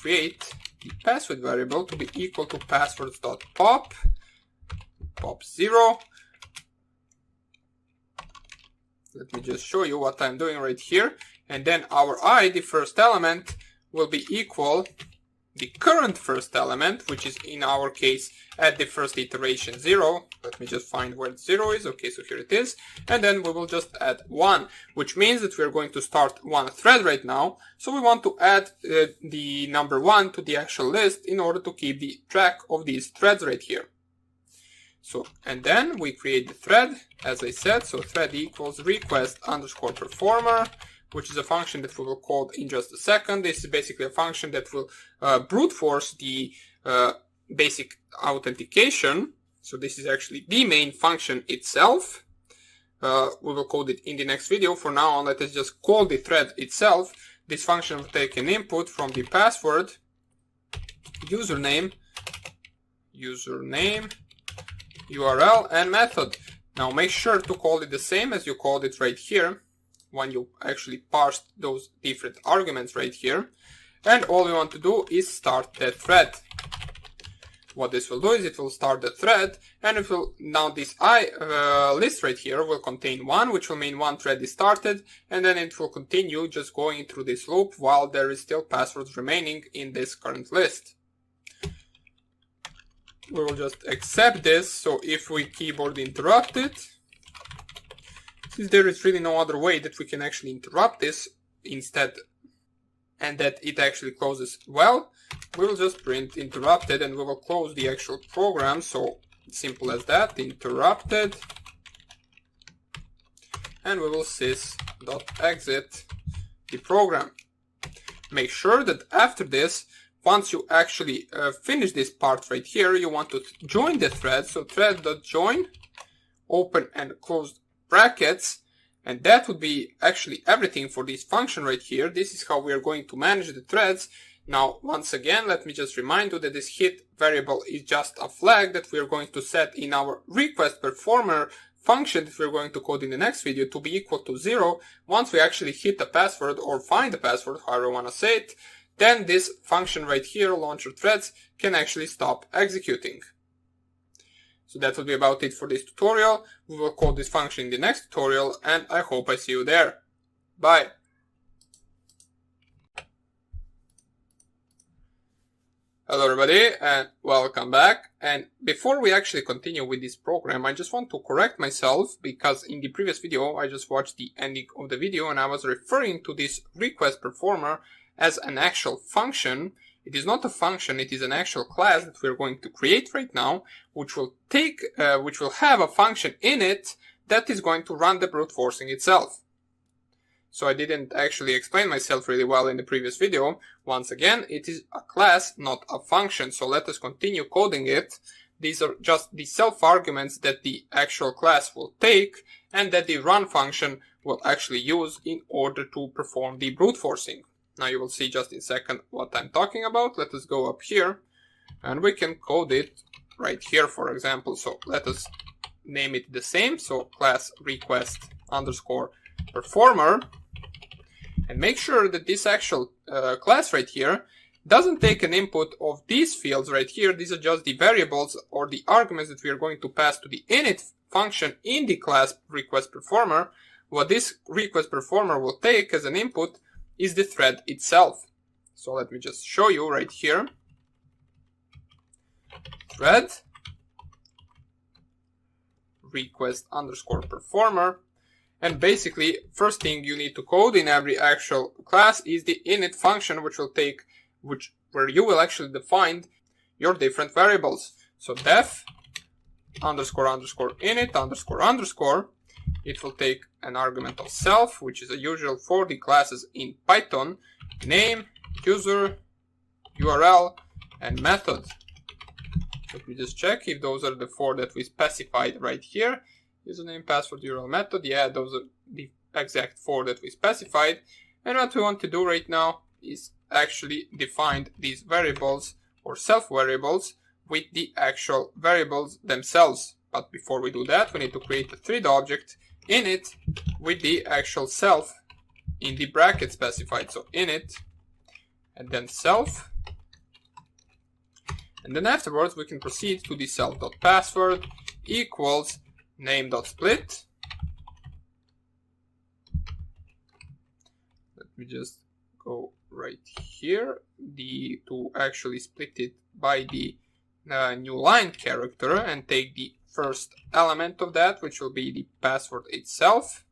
create the password variable to be equal to passwords.pop, pop 0. Let me just show you what I'm doing right here. And then our I, the first element, will be equal the current first element, which is in our case at the first iteration 0. Let me just find where 0 is. Okay, so here it is. And then we will just add 1, which means that we're going to start one thread right now. So we want to add the number 1 to the actual list in order to keep the track of these threads right here. So, and then we create the thread, as I said, so thread equals request underscore performer, which is a function that we will call in just a second. This is basically a function that will brute force the basic authentication. So this is actually the main function itself. We will code it in the next video. For now on, let us just call the thread itself. This function will take an input from the password, username, URL, and method. Now make sure to call it the same as you called it right here when you actually parsed those different arguments right here. And all we want to do is start that thread. What this will do is it will start the thread, and it will, now this list right here will contain 1, which will mean one thread is started, and then it will continue just going through this loop while there is still passwords remaining in this current list. We will just accept this, so if we keyboard interrupt it, since there is really no other way that we can actually interrupt this instead, and that it actually closes well, we will just print interrupted, and we will close the actual program. So simple as that, interrupted, and we will sys.exit the program. Make sure that after this, once you actually finish this part right here, you want to join the thread. So thread.join, open and close brackets, And that would be actually everything for this function right here. This is how we are going to manage the threads. Now, once again, let me just remind you that this hit variable is just a flag that we are going to set in our request performer function that we're going to code in the next video to be equal to 0. Once we actually hit the password or find the password, however you want to say it, then this function right here, launcher threads, can actually stop executing. So that will be about it for this tutorial. We will code this function in the next tutorial, and I hope I see you there. Bye! Hello everybody and welcome back. And before we actually continue with this program, I just want to correct myself because in the previous video I just watched the ending of the video and I was referring to this request performer as an actual function. It is not a function, it is an actual class that we're going to create right now, which will have a function in it that is going to run the brute forcing itself. So I didn't actually explain myself really well in the previous video. Once again, it is a class, not a function. So let us continue coding it. These are just the self arguments that the actual class will take and that the run function will actually use in order to perform the brute forcing. Now you will see just in a second what I'm talking about. Let us go up here and we can code it right here, for example. So let us name it the same. So class request underscore performer. And make sure that this actual class right here doesn't take an input of these fields right here. These are just the variables or the arguments that we are going to pass to the init function in the class request performer. What this request performer will take as an input is the thread itself. So let me just show you right here. Thread request underscore performer. And basically, first thing you need to code in every actual class is the init function, where you will actually define your different variables. So def underscore underscore init underscore underscore. It will take an argument of self, which is a usual for the classes in Python, name, user, URL, and method. Let me just check if those are the 4 that we specified right here. Username, password, URL, method. Yeah, those are the exact 4 that we specified. And what we want to do right now is actually define these variables or self variables with the actual variables themselves. But before we do that, we need to create a thread object in it with the actual self in the bracket specified. So init and then self. And then afterwards we can proceed to the self.password equals name.split. Let me just go right here to actually split it by the new line character and take the first element of that, which will be the password itself.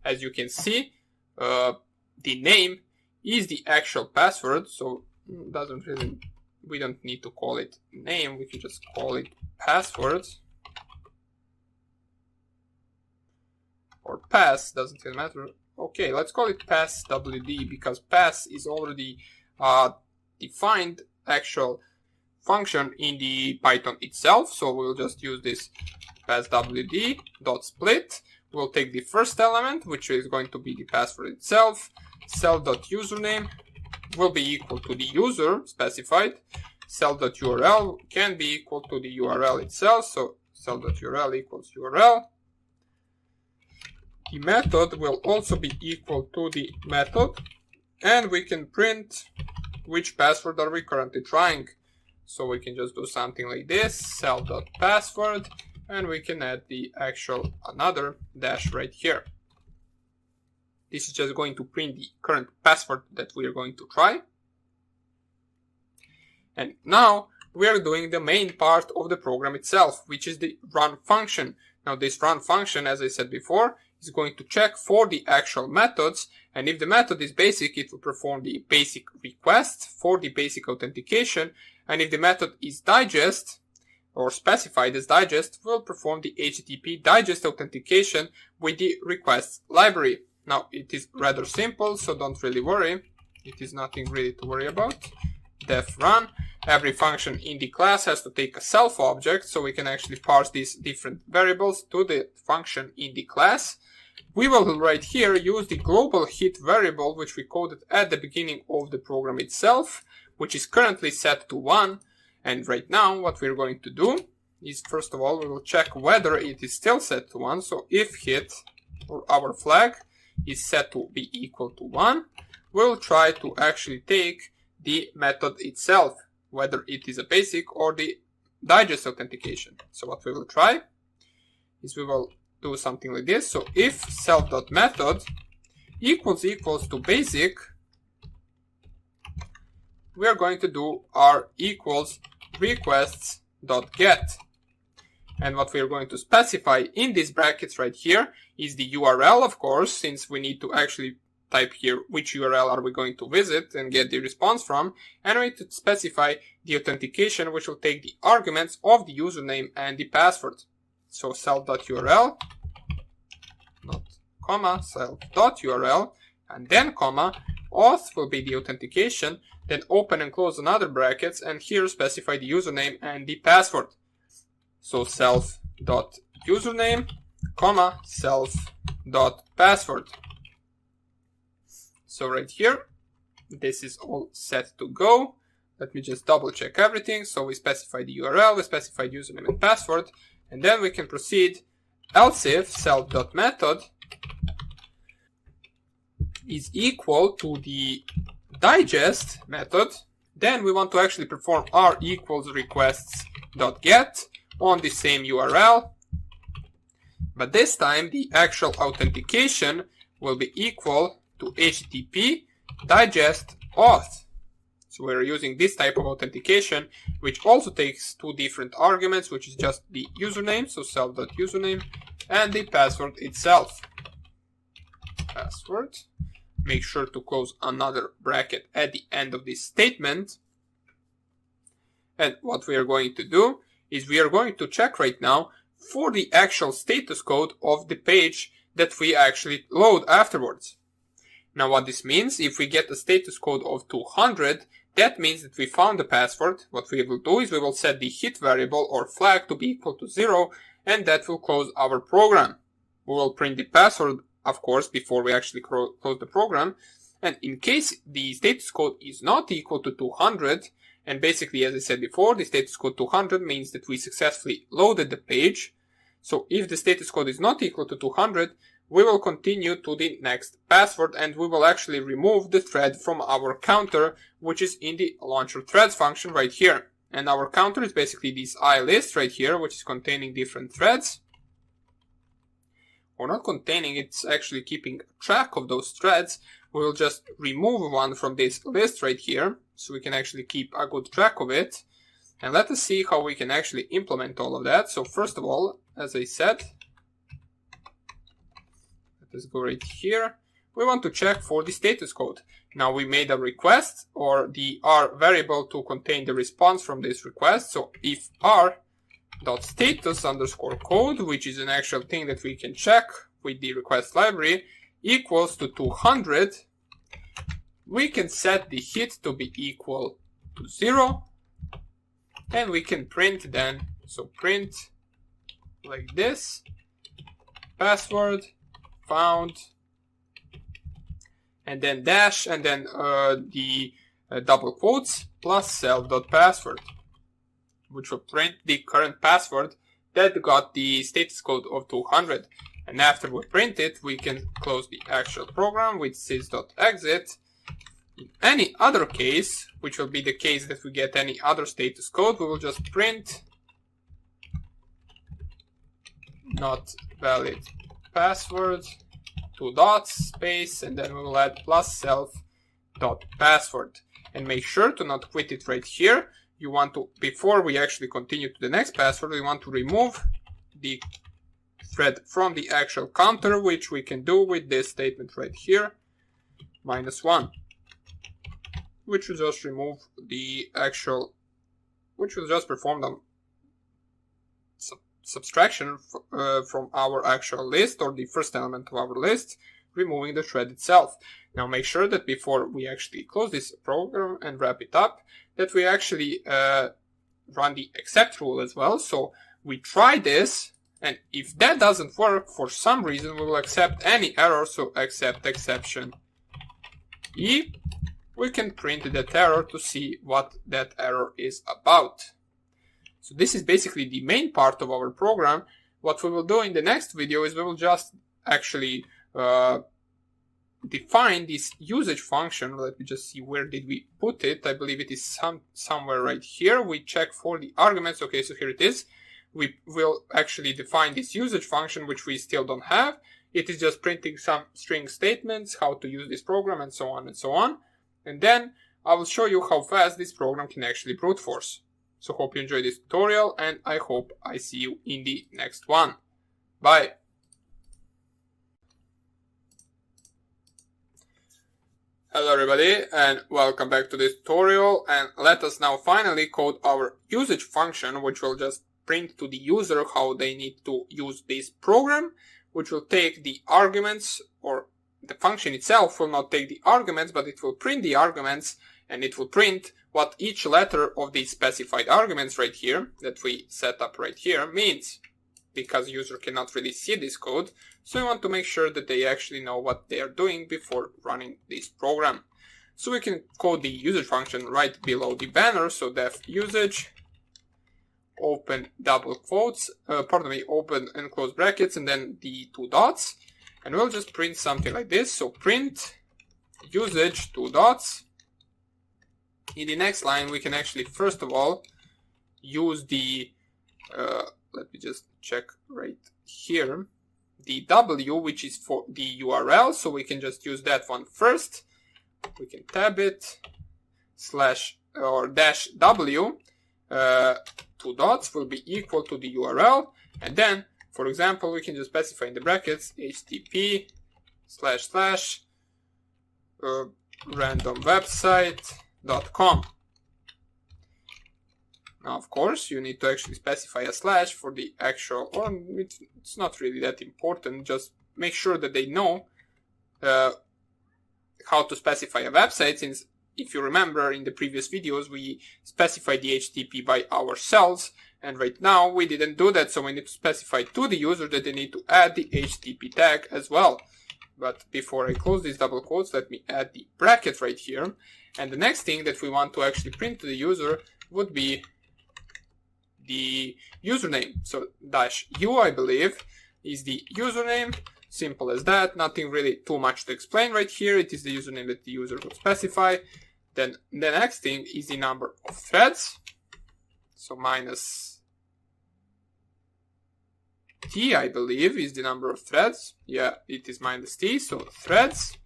As you can see, the name is the actual password, so we don't need to call it name, we can just call it password. Or pass, doesn't really matter. Okay, let's call it pass WD because pass is already defined actual function in the Python itself. So we'll just use this pass WD dot split. We'll take the first element, which is going to be the password itself. Self.username will be equal to the user specified. Self.url can be equal to the URL itself. So self.url equals URL. The method will also be equal to the method, and we can print which password are we currently trying. So we can just do something like this, self.password, and we can add the actual another dash right here. This is just going to print the current password that we are going to try. And now we are doing the main part of the program itself, which is the run function. Now this run function, as I said before, is going to check for the actual methods, and if the method is basic, it will perform the basic request for the basic authentication, and if the method is digest or specified as digest, will perform the HTTP digest authentication with the requests library. Now it is rather simple, so don't really worry. It is nothing really to worry about. Def run. Every function in the class has to take a self object, so we can actually parse these different variables to the function in the class. we will right here use the global hit variable, which we coded at the beginning of the program itself, which is currently set to 1. And right now what we're going to do is, first of all, we will check whether it is still set to 1. So if hit, or our flag, is set to be equal to 1, we'll try to actually take the method itself, whether it is a basic or the digest authentication. So what we will try is we will do something like this. So if self.method equals to basic, we are going to do our equals requests.get. And what we are going to specify in these brackets right here is the URL, of course, since we need to actually type here which URL are we going to visit and get the response from. And we need to specify the authentication, which will take the arguments of the username and the password. So self.url, not comma, self.url, and then comma, auth will be the authentication, then open and close another brackets, and here specify the username and the password. So self.username, comma, self.password. So right here, this is all set to go. Let me just double check everything. So we specify the URL, we specify the username and password, and then we can proceed. Else if self.method is equal to the digest method, then we want to actually perform our equals requests.get on the same URL. But this time the actual authentication will be equal to HTTP digest auth. So we're using this type of authentication, which also takes two different arguments, which is just the username, so self.username, and the password itself. Password. Make sure to close another bracket at the end of this statement. And what we are going to do is we are going to check right now for the actual status code of the page that we actually load afterwards. Now what this means, if we get a status code of 200, that means that we found the password. What we will do is we will set the hit variable or flag to be equal to 0, and that will close our program. We will print the password, of course, before we actually close the program. And in case the status code is not equal to 200, and basically, as I said before, the status code 200 means that we successfully loaded the page. So if the status code is not equal to 200, we will continue to the next password, and we will actually remove the thread from our counter, which is in the launcher threads function right here. And our counter is basically this I list right here, which is containing different threads. Or not containing, it's actually keeping track of those threads. We will just remove one from this list right here, so we can actually keep a good track of it. And let us see how we can actually implement all of that. So first of all, as I said, let's go right here. We want to check for the status code. Now we made a request, or the R variable to contain the response from this request. So if r.status underscore code, which is an actual thing that we can check with the request library, equals to 200, we can set the hit to be equal to 0, and we can print then, so print like this, password found, and then dash, and then the double quotes plus self.password, which will print the current password that got the status code of 200. And after we print it, we can close the actual program with sys.exit. In any other case, which will be the case that we get any other status code, we will just print not valid password, 2 dots, space, and then we will add plus self.password. And make sure to not quit it right here. You want to, before we actually continue to the next password, we want to remove the thread from the actual counter, which we can do with this statement right here, -1, which will just remove the actual, which will just perform the subtraction from our actual list, or the first element of our list, removing the thread itself. Now make sure that before we actually close this program and wrap it up, that we actually run the except rule as well. So we try this, And if that doesn't work, for some reason, we will accept any error, so accept exception E. We can print that error to see what that error is about. So this is basically the main part of our program. What we will do in the next video is we will just actually define this usage function. Let me just see, where did we put it? I believe it is somewhere right here. We check for the arguments. Okay, so here it is. We will actually define this usage function, which we still don't have. It is just printing some string statements, how to use this program, and so on and so on. And then I will show you how fast this program can actually brute force. So hope you enjoyed this tutorial, and I hope I see you in the next one. Bye. Hello everybody, and welcome back to this tutorial, and let us now finally code our usage function, which will just print to the user how they need to use this program, which will take the arguments, or the function itself will not take the arguments, but it will print the arguments, and it will print what each letter of the specified arguments right here, that we set up right here, means. Because user cannot really see this code, so we want to make sure that they actually know what they are doing before running this program. So we can code the usage function right below the banner, so def usage, open double quotes, open and close brackets, and then the two dots, and we'll just print something like this. So print usage two dots. In the next line, we can actually first of all use the let me just check right here, the W, which is for the URL, so we can just use that one first. We can tab it, slash or dash W, two dots will be equal to the URL, and then, for example, we can just specify in the brackets http / randomwebsite.com. Now, of course, you need to actually specify a slash for the actual, or it's not really that important, just make sure that they know how to specify a website, since if you remember in the previous videos, we specified the HTTP by ourselves, and right now we didn't do that, so we need to specify to the user that they need to add the HTTP tag as well. But before I close these double quotes, let me add the bracket right here, and the next thing that we want to actually print to the user would be the username. So -u, I believe, is the username. Simple as that. Nothing really too much to explain right here. It is the username that the user will specify. Then the next thing is the number of threads. So -t, I believe, is the number of threads. Yeah, it is -t, so threads.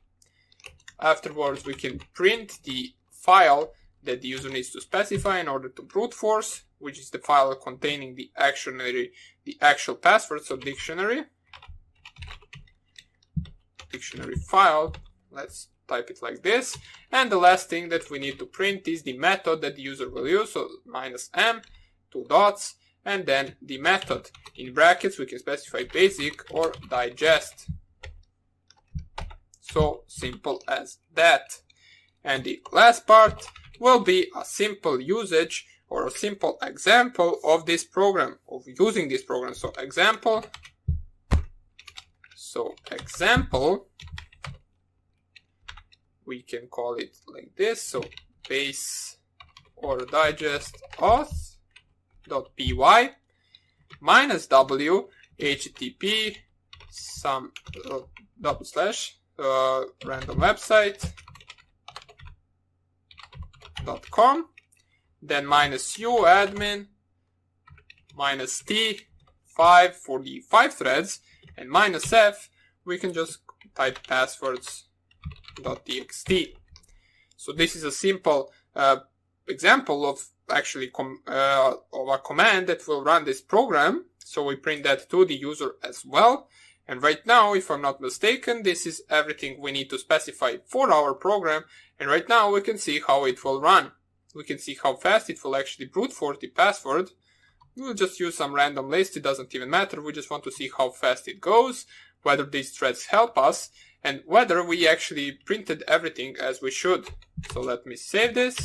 Afterwards, we can print the file that the user needs to specify in order to brute force, which is the file containing the actual password, so dictionary file. Let's type it like this. And the last thing that we need to print is the method that the user will use, so -m, two dots, and then the method. In brackets, we can specify basic or digest. So simple as that. And the last part will be a simple usage or a simple example of this program, of using this program. So example, we can call it like this. So base or digest auth.py -w http some random website.com, then -u admin, -t 5 for the 5 threads, and -f we can just type passwords.txt. So this is a simple example of actually of a command that will run this program. So we print that to the user as well. And right now, if I'm not mistaken, this is everything we need to specify for our program. And right now we can see how it will run. We can see how fast it will actually brute force the password. We'll just use some random list, it doesn't even matter. We just want to see how fast it goes, whether these threads help us, and whether we actually printed everything as we should. So let me save this.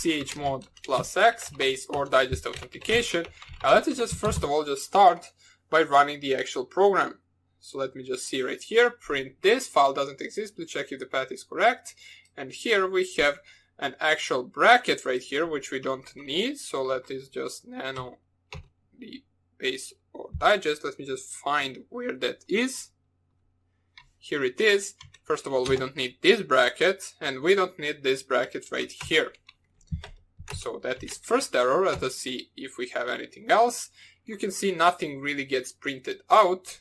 chmod +x base or digest authentication, Now let's just first of all just start by running the actual program. So let me just see right here, print this, file doesn't exist, please check if the path is correct. And here we have an actual bracket right here, which we don't need. So let us just nano the base or digest. Let me just find where that is. Here it is. First of all, we don't need this bracket, and we don't need this bracket right here. So that is first error. Let us see if we have anything else. You can see nothing really gets printed out,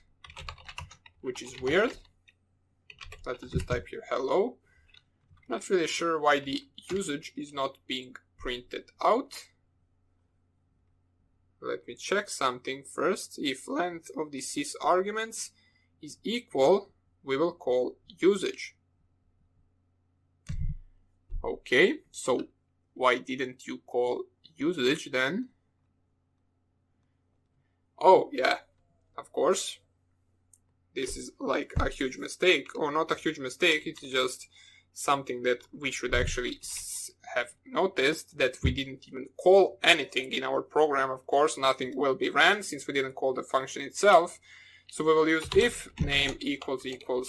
which is weird. Let us just type here hello. Not really sure why the usage is not being printed out. Let me check something first. If length of the sys arguments is equal, we will call usage. Okay, so why didn't you call usage then? Oh yeah, of course. This is like a huge mistake, or not a huge mistake, it's just something that we should actually have noticed, that we didn't even call anything in our program. Of course, nothing will be ran since we didn't call the function itself. So we will use if name equals to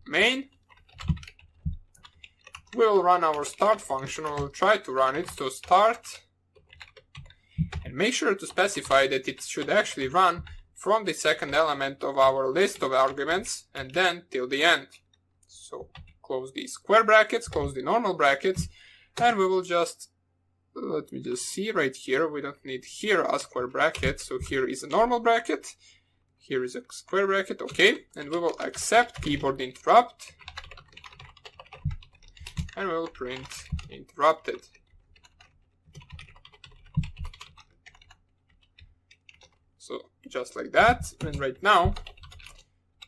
main. We will run our start function, we will try to run it, so start, and make sure to specify that it should actually run from the second element of our list of arguments and then till the end. So close the square brackets, close the normal brackets, and we will just, let me just see right here, we don't need here a square bracket, so here is a normal bracket, here is a square bracket, okay, and we will accept keyboard interrupt, and we will print interrupted. So just like that, and right now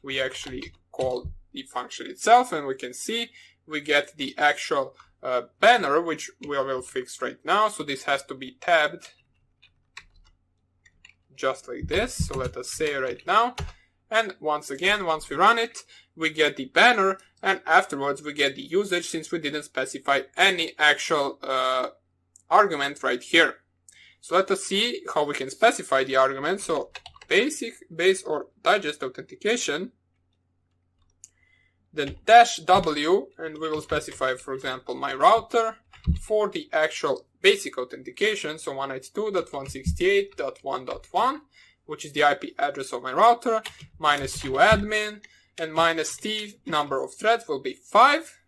we actually call the function itself, and we can see we get the actual banner, which we will fix right now. So this has to be tabbed just like this. So let us say right now, and once again, once we run it, we get the banner, and afterwards we get the usage, since we didn't specify any actual argument right here. So let us see how we can specify the argument. So base or digest authentication, then -w, and we will specify, for example, my router for the actual basic authentication. So 192.168.1.1, which is the IP address of my router, -uadmin, and -t number of threads will be 5.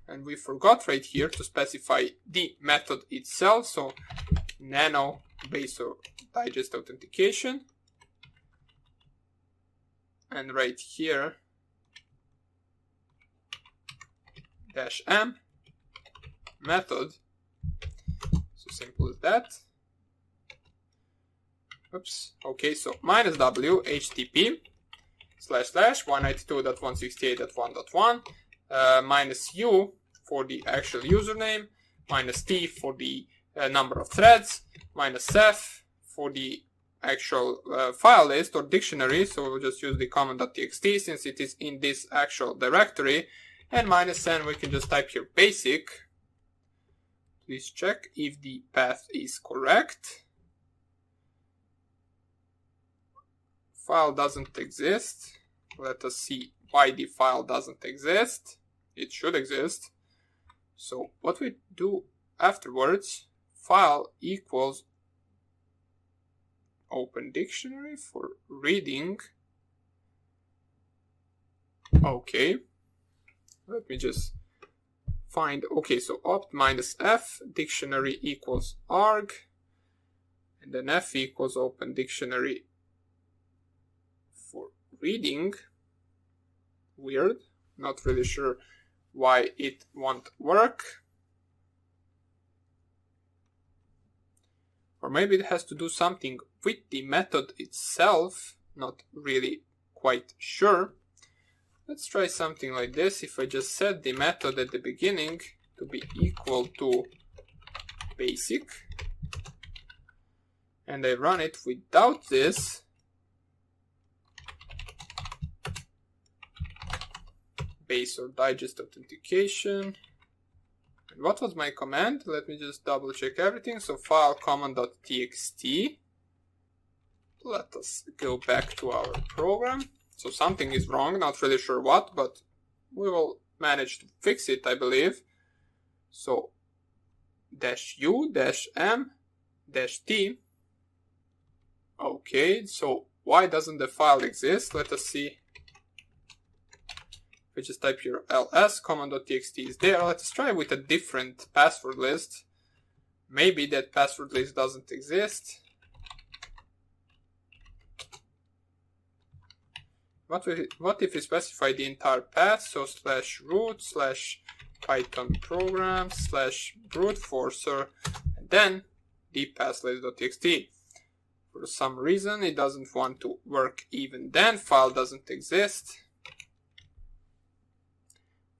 And we forgot right here to specify the method itself. So nano base or digest authentication, and right here -m method. So simple as that. Oops. Okay, so -w http //192.168.1.1 -u for the actual username, -t for the number of threads, -f for the actual file list or dictionary, so we'll just use the common.txt since it is in this actual directory, and -n we can just type here basic. Please check if the path is correct. File doesn't exist. Let us see why the file doesn't exist. It should exist. So what we do afterwards, file equals open dictionary for reading. Okay, let me just find, okay, so opt -f dictionary equals arg, and then f equals open dictionary for reading. Weird, not really sure why it won't work. Or maybe it has to do something with the method itself, not really quite sure. Let's try something like this. If I just set the method at the beginning to be equal to basic, and I run it without this, base or digest authentication, What was my command? Let me just double check everything. So file command.txt. Let us go back to our program. So something is wrong, not really sure what, but we will manage to fix it, I believe. So -u-m-t. Okay, so why doesn't the file exist? Let us see. If we just type here ls, command.txt is there. Let's try with a different password list. Maybe that password list doesn't exist. What if we specify the entire path? So /root/python program /brute forcer and then the path list.txt. For some reason it doesn't want to work even then. File doesn't exist.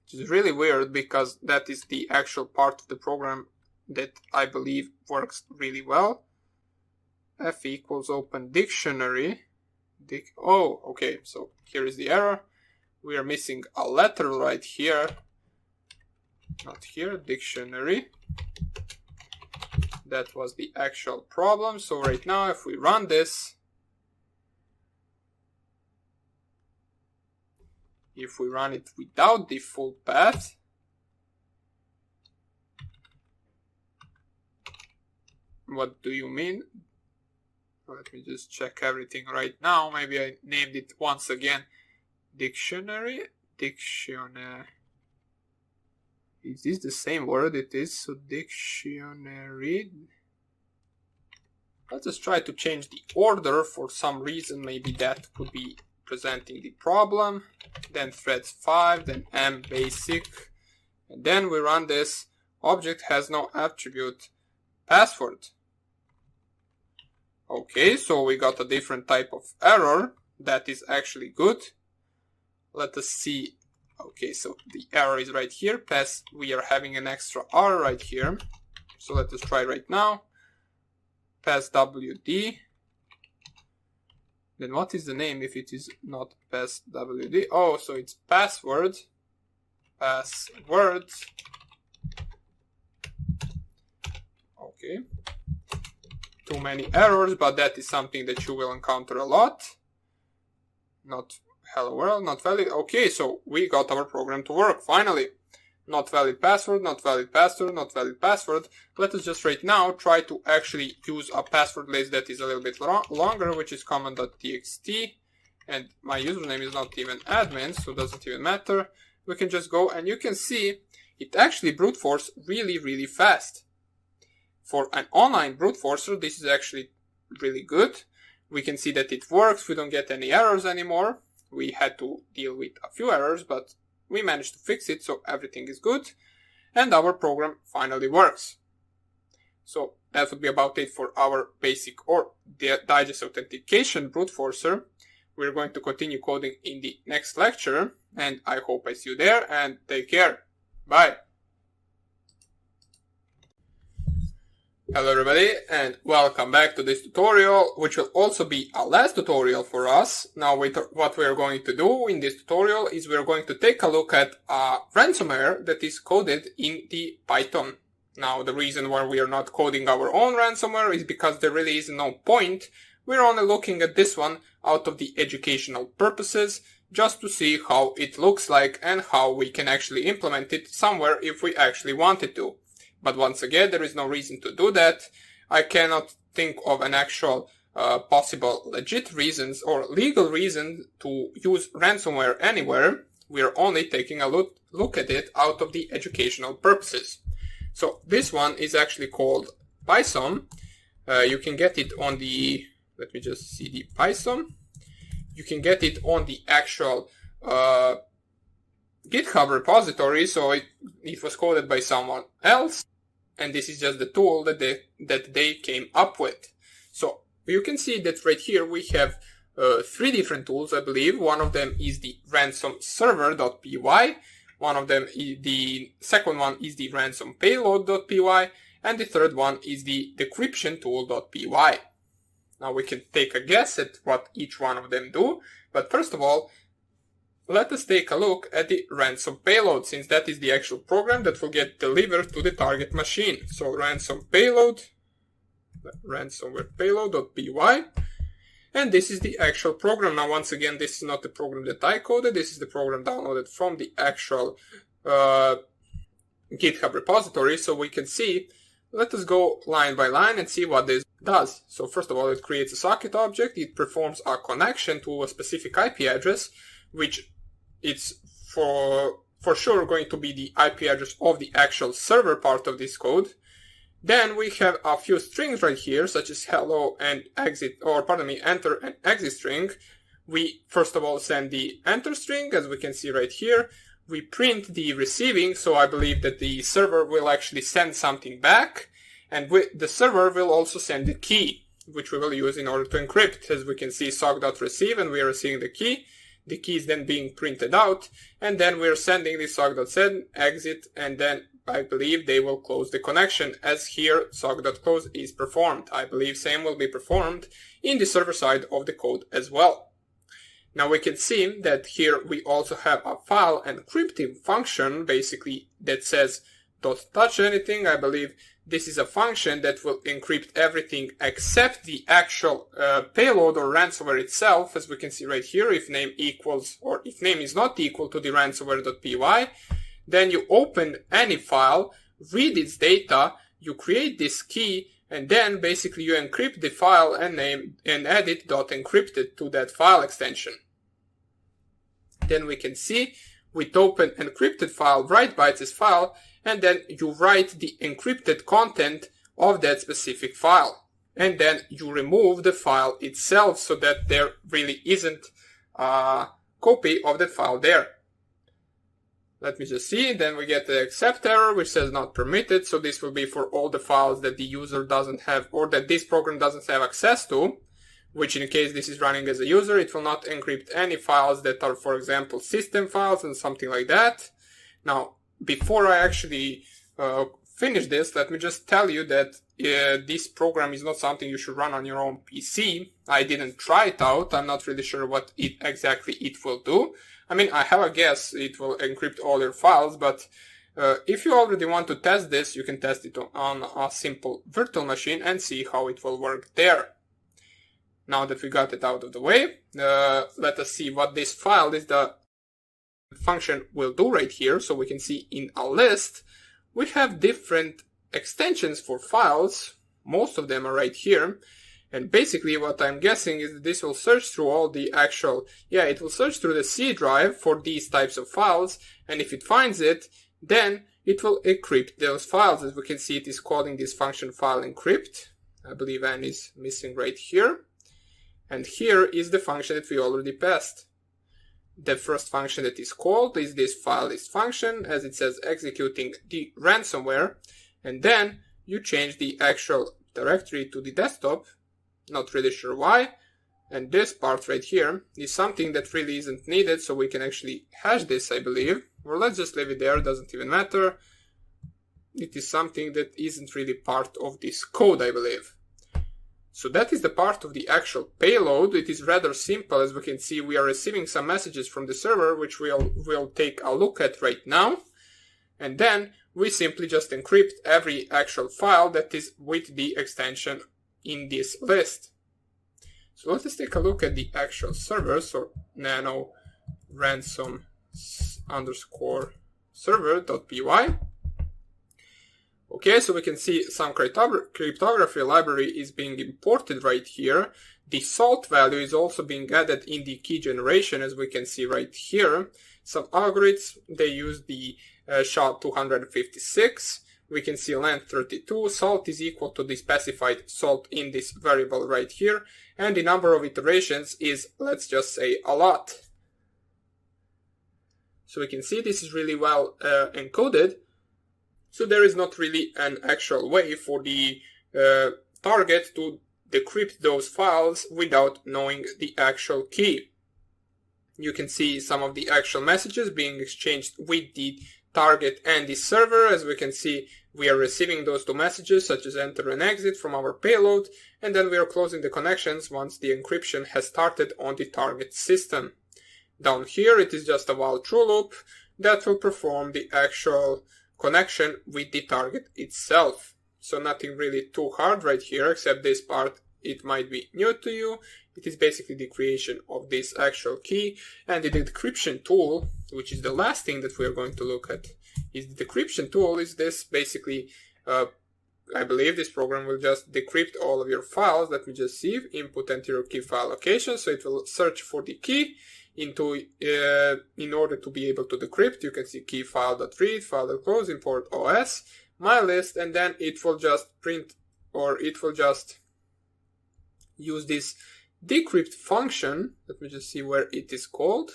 Which is really weird because that is the actual part of the program that I believe works really well. F equals open dictionary. Oh, okay, so here is the error. We are missing a letter right here. Not here, dictionary. That was the actual problem. So right now, if we run this, if we run it without the full path, what do you mean? Let me just check everything right now. Maybe I named it once again. Dictionary. Is this the same word? It is. So dictionary. Let's just try to change the order for some reason. Maybe that could be presenting the problem. Then threads 5, then m basic. And then we run this. Object has no attribute password. Okay, so we got a different type of error. That is actually good. Let us see. Okay, so the error is right here. Pass, we are having an extra R right here. So let us try right now. Pass WD. Then what is the name if it is not pass WD? Oh, so it's password. Password. Okay. Too many errors, but that is something that you will encounter a lot. Not hello world, not valid. Okay, so we got our program to work finally. Not valid password, not valid password, not valid password. Let us just right now try to actually use a password list that is a little bit longer, which is command.txt. And my username is not even admin, so it doesn't even matter. We can just go and you can see it actually brute force really fast. For an online brute forcer, this is actually really good. We can see that it works. We don't get any errors anymore. We had to deal with a few errors, but we managed to fix it, so everything is good. And our program finally works. So that would be about it for our basic or digest authentication brute forcer. We're going to continue coding in the next lecture, and I hope I see you there, and take care. Bye. Hello everybody, and welcome back to this tutorial, which will also be a last tutorial for us. Now what we are going to do in this tutorial is we are going to take a look at a ransomware that is coded in the Python. Now the reason why we are not coding our own ransomware is because there really is no point. We're only looking at this one out of the educational purposes, just to see how it looks like and how we can actually implement it somewhere if we actually wanted to. But once again, there is no reason to do that. I cannot think of an actual possible legit reasons or legal reason to use ransomware anywhere. We are only taking a look at it out of the educational purposes. So this one is actually called Python. You can get it on the, let me just see the Python. You can get it on the actual GitHub repository. So it was coded by someone else. And this is just the tool that they came up with. So you can see that right here we have 3 different tools, I believe. One of them is the ransom server.py. One of them is the second one is the ransom payload.py. And the third one is the decryption tool.py. Now we can take a guess at what each one of them do. But first of all, let us take a look at the ransom payload, since that is the actual program that will get delivered to the target machine. So ransom payload, ransomware payload.py, and this is the actual program. Now once again, this is not the program that I coded, this is the program downloaded from the actual GitHub repository, so we can see. Let us go line by line and see what this does. So first of all, it creates a socket object, it performs a connection to a specific IP address, which it's for sure going to be the IP address of the actual server part of this code. Then we have a few strings right here, such as hello and exit, or pardon me, enter and exit string. We first of all send the enter string, as we can see right here. We print the receiving, so I believe that the server will actually send something back, and the server will also send the key, which we will use in order to encrypt. As we can see, sock.receive, and we are receiving the key. The key is then being printed out, and then we're sending the sock.send, exit, and then I believe they will close the connection, as here sock.close is performed. I believe same will be performed in the server side of the code as well. Now we can see that here we also have a file encrypting function, basically, that says don't touch anything. I believe this is a function that will encrypt everything except the actual payload or ransomware itself, as we can see right here. If name equals, or if name is not equal to the ransomware.py, then you open any file, read its data, you create this key, and then basically you encrypt the file and name and add it .encrypted to that file extension. Then we can see with open encrypted file, write bytes this file, and then you write the encrypted content of that specific file. And then you remove the file itself so that there really isn't a copy of that file there. Let me just see, then we get the accept error, which says not permitted, so this will be for all the files that the user doesn't have, or that this program doesn't have access to, which in case this is running as a user, it will not encrypt any files that are, for example, system files and something like that. Now, before I actually finish this, let me just tell you that this program is not something you should run on your own PC. I didn't try it out, I'm not really sure what exactly it will do. I mean, I have a guess it will encrypt all your files, but if you already want to test this, you can test it on a simple virtual machine and see how it will work there. Now that we got it out of the way, let us see what this file is the function will do right here. So we can see in a list, we have different extensions for files. Most of them are right here. And basically what I'm guessing is that this will search through all the actual, it will search through the C drive for these types of files. And if it finds it, then it will encrypt those files. As we can see, it is calling this function file encrypt. I believe N is missing right here. And here is the function that we already passed. The first function that is called is this file list function, as it says executing the ransomware. And then you change the actual directory to the desktop. Not really sure why. And this part right here is something that really isn't needed, so we can actually hash this, I believe. Or let's just leave it there, doesn't even matter. It is something that isn't really part of this code, I believe. So that is the part of the actual payload. It is rather simple. As we can see, we are receiving some messages from the server, which we'll take a look at right now. And then we simply just encrypt every actual file that is with the extension in this list. So let us take a look at the actual server. So nano ransom underscore server.py. Okay, so we can see some cryptography library is being imported right here. The salt value is also being added in the key generation, as we can see right here. Some algorithms, they use the SHA-256. We can see length 32. Salt is equal to the specified salt in this variable right here. And the number of iterations is, let's just say, a lot. So we can see this is really well encoded. So there is not really an actual way for the target to decrypt those files without knowing the actual key. You can see some of the actual messages being exchanged with the target and the server. As we can see, we are receiving those two messages, such as enter and exit, from our payload, and then we are closing the connections once the encryption has started on the target system. Down here it is just a while true loop that will perform the actual connection with the target itself. So nothing really too hard right here, except this part, it might be new to you. It is basically the creation of this actual key, and the decryption tool, which is the last thing that we are going to look at, is the decryption tool. Is this basically, I believe this program will just decrypt all of your files. Let me just see, input enter your key file location, so it will search for the key into in order to be able to decrypt. You can see key file.read, file.close, import os, my list, and then it will just print, or it will just use this decrypt function. Let me just see where it is called.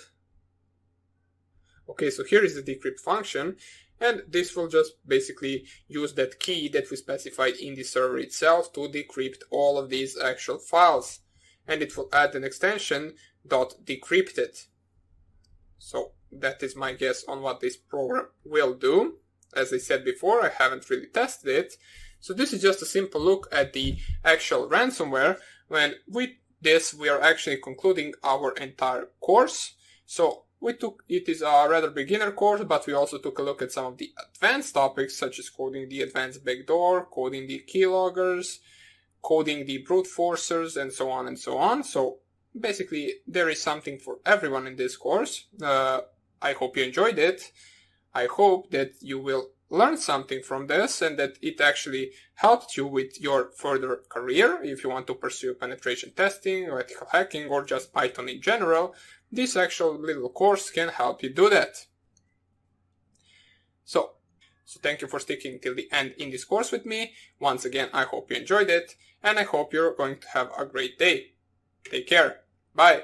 Okay, so here is the decrypt function, and this will just basically use that key that we specified in the server itself to decrypt all of these actual files, and it will add an extension .decrypted. So that is my guess on what this program will do. As I said before, I haven't really tested it. So this is just a simple look at the actual ransomware. When with this, we are actually concluding our entire course. So it is a rather beginner course, but we also took a look at some of the advanced topics, such as coding the advanced backdoor, coding the keyloggers, coding the brute forcers, and so on and so on. So basically, there is something for everyone in this course. I hope you enjoyed it. I hope that you will learn something from this and that it actually helped you with your further career. If you want to pursue penetration testing or ethical hacking or just Python in general, this actual little course can help you do that. So thank you for sticking till the end in this course with me. Once again, I hope you enjoyed it, and I hope you're going to have a great day. Take care. Bye.